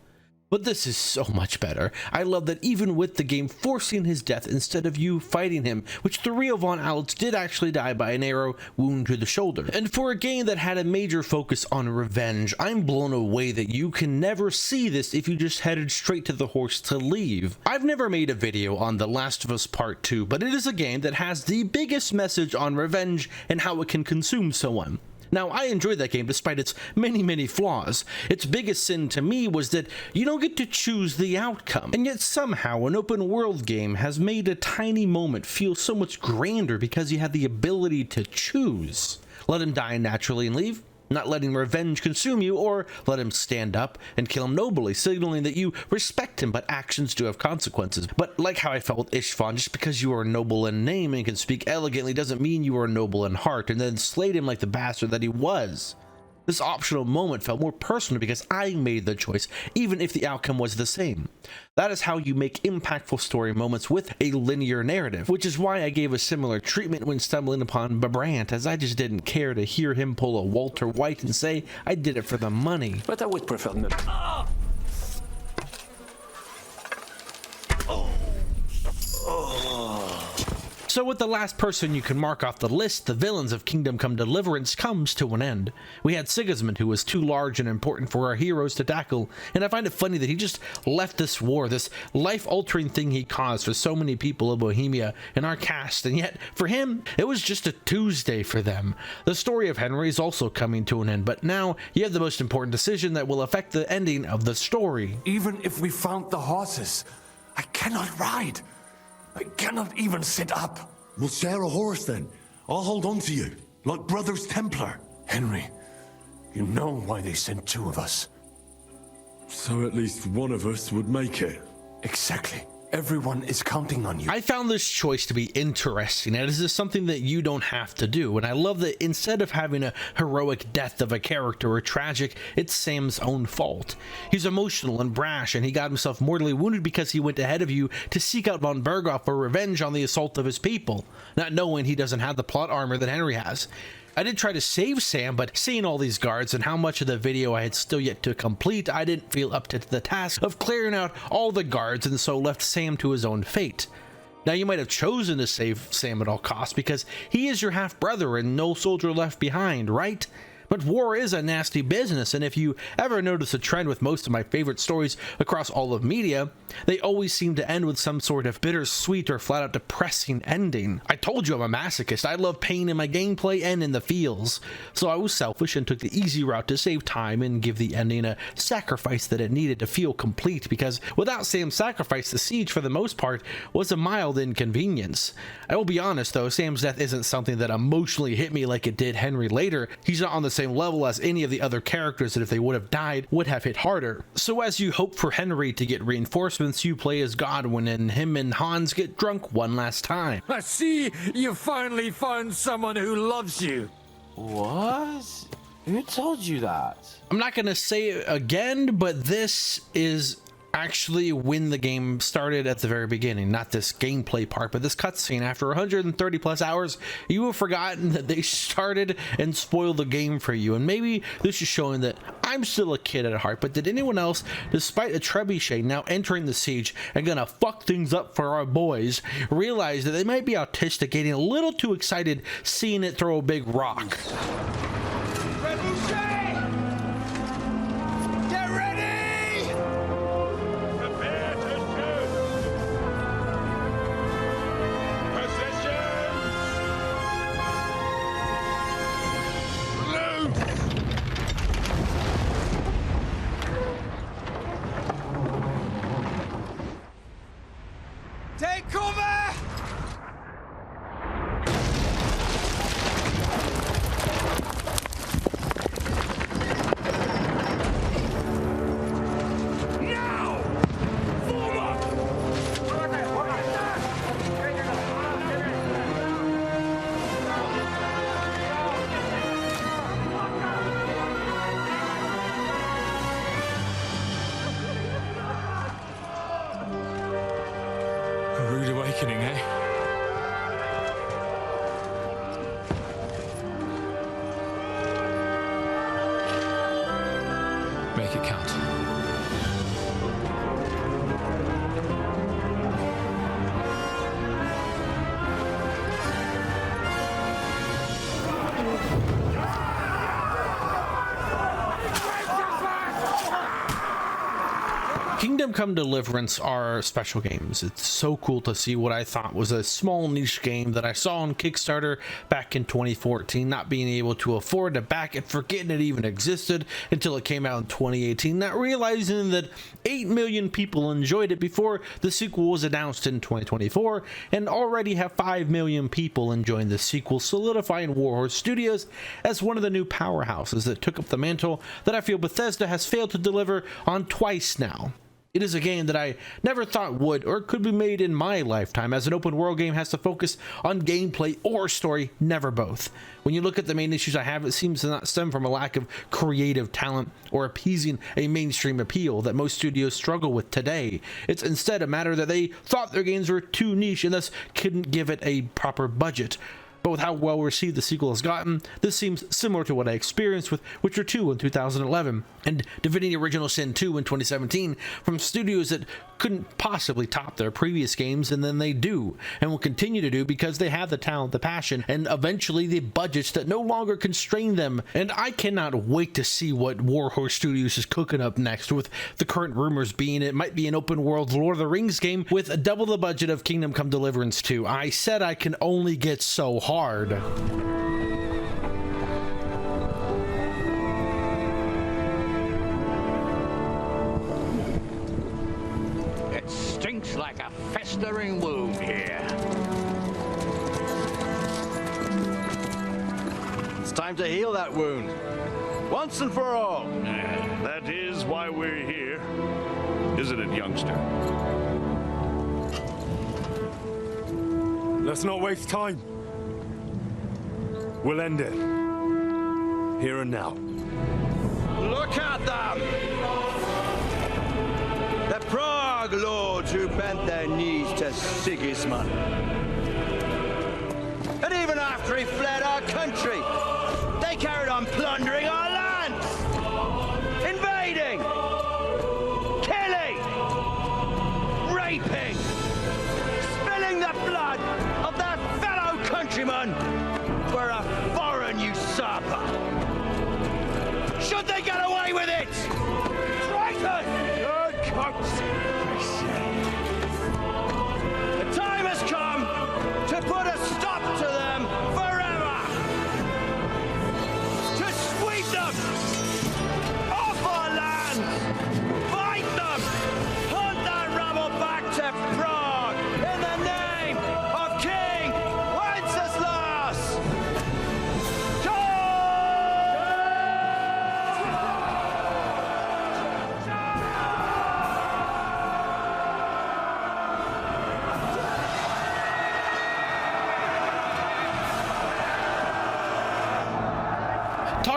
But this is so much better. I love that even with the game forcing his death instead of you fighting him, which the real von Autliz did actually die by an arrow wound to the shoulder. And for a game that had a major focus on revenge, I'm blown away that you can never see this if you just headed straight to the horse to leave. I've never made a video on The Last of Us Part 2, but it is a game that has the biggest message on revenge and how it can consume someone. Now, I enjoyed that game despite its many flaws. Its biggest sin to me was that you don't get to choose the outcome, and yet somehow an open world game has made a tiny moment feel so much grander because you have the ability to choose. Let him die naturally and leave, not letting revenge consume you, or let him stand up and kill him nobly, signaling that you respect him, but actions do have consequences. But like how I felt with Istvan, just because you are noble in name and can speak elegantly doesn't mean you are noble in heart, and then slayed him like the bastard that he was. This optional moment felt more personal because I made the choice, even if the outcome was the same. That is how you make impactful story moments with a linear narrative, which is why I gave a similar treatment when stumbling upon Babrant, as I just didn't care to hear him pull a Walter White and say, I did it for the money. But I would prefer not. So with the last person you can mark off the list, the villains of Kingdom Come Deliverance comes to an end. We had Sigismund, who was too large and important for our heroes to tackle, and I find it funny that he just left this war, this life-altering thing he caused for so many people of Bohemia in our cast, and yet, for him, it was just a Tuesday for them. The story of Henry is also coming to an end, but now you have the most important decision that will affect the ending of the story. Even if we found the horses, I cannot ride. I cannot even sit up. We'll share a horse then. I'll hold on to you, like Brothers Templar. Henry, you know why they sent two of us. So at least one of us would make it. Exactly. Everyone is counting on you. I found this choice to be interesting, and this is something that you don't have to do, and I love that instead of having a heroic death of a character or tragic, it's Sam's own fault. He's emotional and brash, and he got himself mortally wounded because he went ahead of you to seek out von Berghoff for revenge on the assault of his people, not knowing he doesn't have the plot armor that Henry has. I did try to save Sam, but seeing all these guards and how much of the video I had still yet to complete, I didn't feel up to the task of clearing out all the guards, and so left Sam to his own fate. Now, you might have chosen to save Sam at all costs because he is your half-brother and no soldier left behind, right? But war is a nasty business, and if you ever notice a trend with most of my favorite stories across all of media, they always seem to end with some sort of bittersweet or flat-out depressing ending. I told you I'm a masochist. I love pain in my gameplay and in the feels. So I was selfish and took the easy route to save time and give the ending a sacrifice that it needed to feel complete, because without Sam's sacrifice, the siege for the most part was a mild inconvenience. I will be honest though, Sam's death isn't something that emotionally hit me like it did Henry later. He's not on the same level as any of the other characters that if they would have died would have hit harder. So as you hope for Henry to get reinforcements, you play as Godwin and him and Hans get drunk one last time. I see you finally found someone who loves you. What? Who told you that? I'm not gonna say it again, but this is actually when the game started at the very beginning, not this gameplay part, but this cutscene. After 130 plus hours, you have forgotten that they started and spoiled the game for you. And maybe this is showing that I'm still a kid at heart, but did anyone else, despite a trebuchet now entering the siege and gonna fuck things up for our boys, realize that they might be autistic, getting a little too excited seeing it throw a big rock? Take cover! Now! Form up! A rude awakening, eh? Make it count. Kingdom Come Deliverance are special games. It's so cool to see what I thought was a small niche game that I saw on Kickstarter back in 2014, not being able to afford to back it, forgetting it even existed until it came out in 2018, not realizing that 8 million people enjoyed it before the sequel was announced in 2024, and already have 5 million people enjoying the sequel, solidifying Warhorse Studios as one of the new powerhouses that took up the mantle that I feel Bethesda has failed to deliver on twice now. It is a game that I never thought would or could be made in my lifetime, as an open world game has to focus on gameplay or story, never both. When you look at the main issues I have, it seems to not stem from a lack of creative talent or appeasing a mainstream appeal that most studios struggle with today. It's instead a matter that they thought their games were too niche and thus couldn't give it a proper budget. But with how well received the sequel has gotten, this seems similar to what I experienced with Witcher 2 in 2011 and Divinity Original Sin 2 in 2017 from studios that couldn't possibly top their previous games, and then they do and will continue to do because they have the talent, the passion, and eventually the budgets that no longer constrain them. And I cannot wait to see what Warhorse Studios is cooking up next, with the current rumors being it might be an open world Lord of the Rings game with double the budget of Kingdom Come Deliverance 2. I said I can only get so hard. It stinks like a festering wound here. It's time to heal that wound, once and for all. That is why we're here, isn't it, youngster? Let's not waste time. We'll end it. Here and now. Look at them! The Prague lords who bent their knees to Sigismund. And even after he fled our country, they carried on plundering our lands, invading, killing, raping, spilling the blood of their fellow countrymen for a foreign usurper. Should they get away with it? Traitor! Good consideration. The time has come to put a stop to them forever.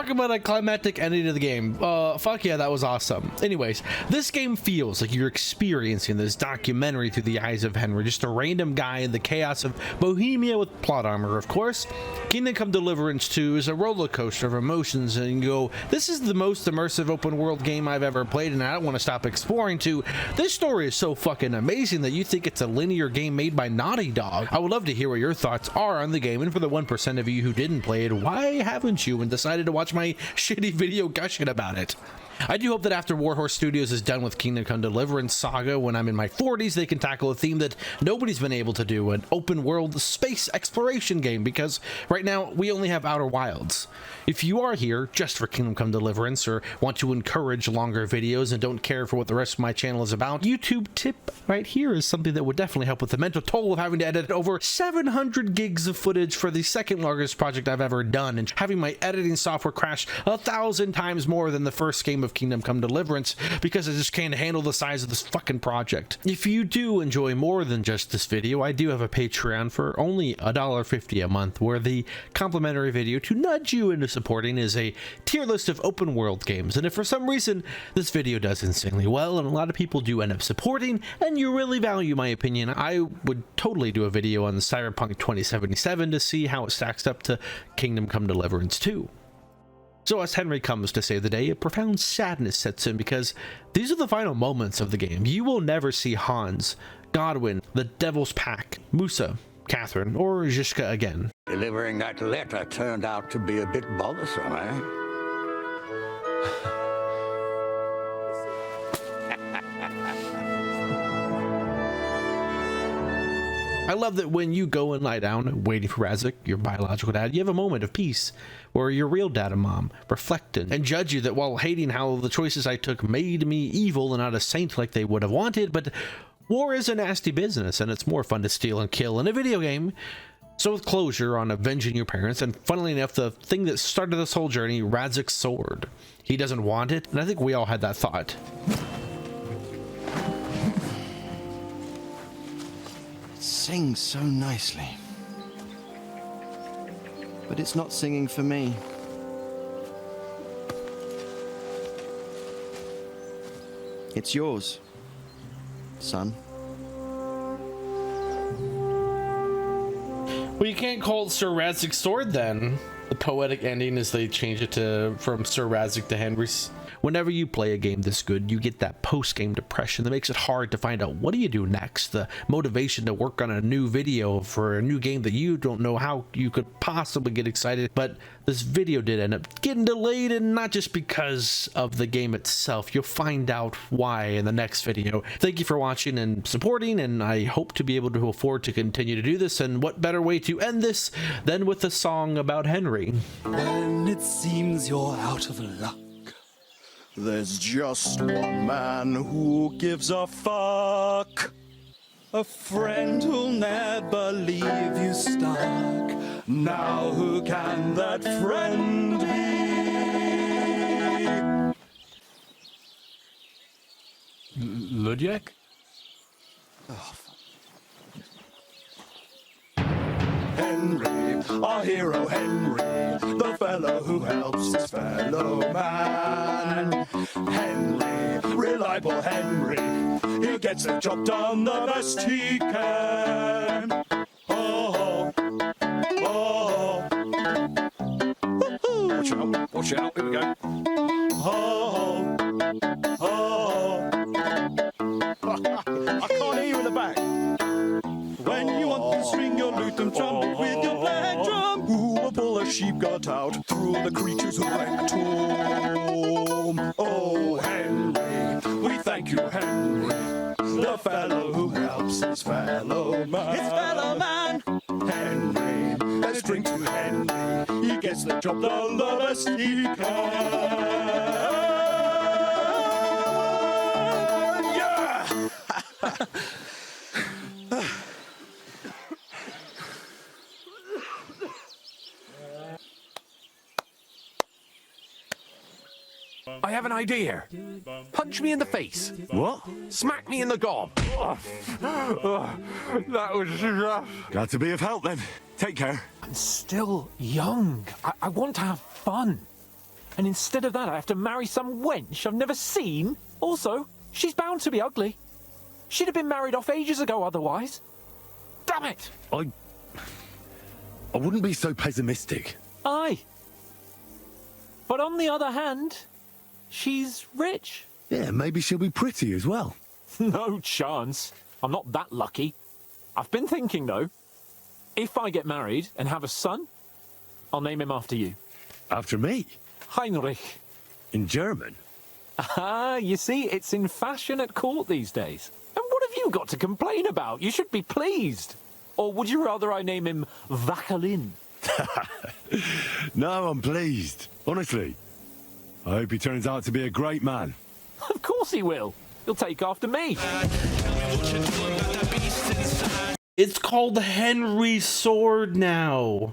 Talk about a climactic ending to the game. Fuck yeah, that was awesome. Anyways, this game feels like you're experiencing this documentary through the eyes of Henry, just a random guy in the chaos of Bohemia with plot armor, of course. Kingdom Come Deliverance 2 is a roller coaster of emotions, and you go, this is the most immersive open world game I've ever played, and I don't want to stop exploring to. This story is so fucking amazing that you think it's a linear game made by Naughty Dog. I would love to hear what your thoughts are on the game, and for the 1% of you who didn't play it, why haven't you and decided to watch my shitty video gushing about it? I do hope that after Warhorse Studios is done with Kingdom Come Deliverance saga, when I'm in my 40s, they can tackle a theme that nobody's been able to do, an open world space exploration game, because right now we only have Outer Wilds. If you are here just for Kingdom Come Deliverance or want to encourage longer videos and don't care for what the rest of my channel is about, YouTube tip right here is something that would definitely help with the mental toll of having to edit over 700 gigs of footage for the second largest project I've ever done, and having my editing software crash 1,000 times more than the first game of Kingdom Come Deliverance because I just can't handle the size of this fucking project. If you do enjoy more than just this video, I do have a Patreon for only $1.50 a month, where the complimentary video to nudge you into supporting is a tier list of open world games. And if for some reason this video does insanely well and a lot of people do end up supporting and you really value my opinion, I would totally do a video on Cyberpunk 2077 to see how it stacks up to Kingdom Come Deliverance 2. So as Henry comes to save the day, a profound sadness sets in because these are the final moments of the game. You will never see Hans, Godwin, the Devil's Pack, Musa, Catherine, or Zizka again. Delivering that letter turned out to be a bit bothersome, eh? I love that when you go and lie down waiting for Razik, your biological dad, you have a moment of peace where your real dad and mom reflect and judge you that while hating how the choices I took made me evil and not a saint like they would have wanted, but war is a nasty business and it's more fun to steal and kill in a video game. So with closure on avenging your parents, and funnily enough, the thing that started this whole journey, Radzik's sword. He doesn't want it, and I think we all had that thought. Sings so nicely, but it's not singing for me. It's yours, son. Well, you can't call it Sir Radzik's sword then. The poetic ending is they change it to from Sir Radzik to Henry's. Whenever you play a game this good, you get that post-game depression that makes it hard to find out what do you do next, the motivation to work on a new video for a new game that you don't know how you could possibly get excited. But this video did end up getting delayed, and not just because of the game itself. You'll find out why in the next video. Thank you for watching and supporting, and I hope to be able to afford to continue to do this, and what better way to end this than with a song about Henry. When it seems you're out of luck, there's just one man who gives a fuck. A friend who'll never leave you stuck. Now who can that friend be? Ludwig? Oh, Henry, our hero Henry, the fellow who helps his fellow man. Henry, reliable Henry, he gets the job done the best he can. Oh, oh, oh. Watch out, here we go. Oh, oh. I can't hear you in the back. When you want to string your lute and trumpet with your black drum, who will pull a sheep gut out through the creature's rectum? Oh, Henry, we thank you, Henry, the fellow who helps his fellow man. His fellow man. Henry, let's drink to Henry. He gets the job done the best he can. Yeah! I have an idea. Punch me in the face. What? Smack me in the gob. That was rough. Glad to be of help then. Take care. I'm still young. I want to have fun. And instead of that, I have to marry some wench I've never seen? Also, she's bound to be ugly. She'd have been married off ages ago otherwise. Damn it! I wouldn't be so pessimistic. Aye. But on the other hand, she's rich. Yeah, maybe she'll be pretty as well. No chance. I'm not that lucky. I've been thinking, though. If I get married and have a son, I'll name him after you. After me? Heinrich. In German? Ah, you see, it's in fashion at court these days. And what have you got to complain about? You should be pleased. Or would you rather I name him Vacalin? No, I'm pleased. Honestly. I hope he turns out to be a great man. Of course he will. He'll take after me. It's called Henry's Sword now.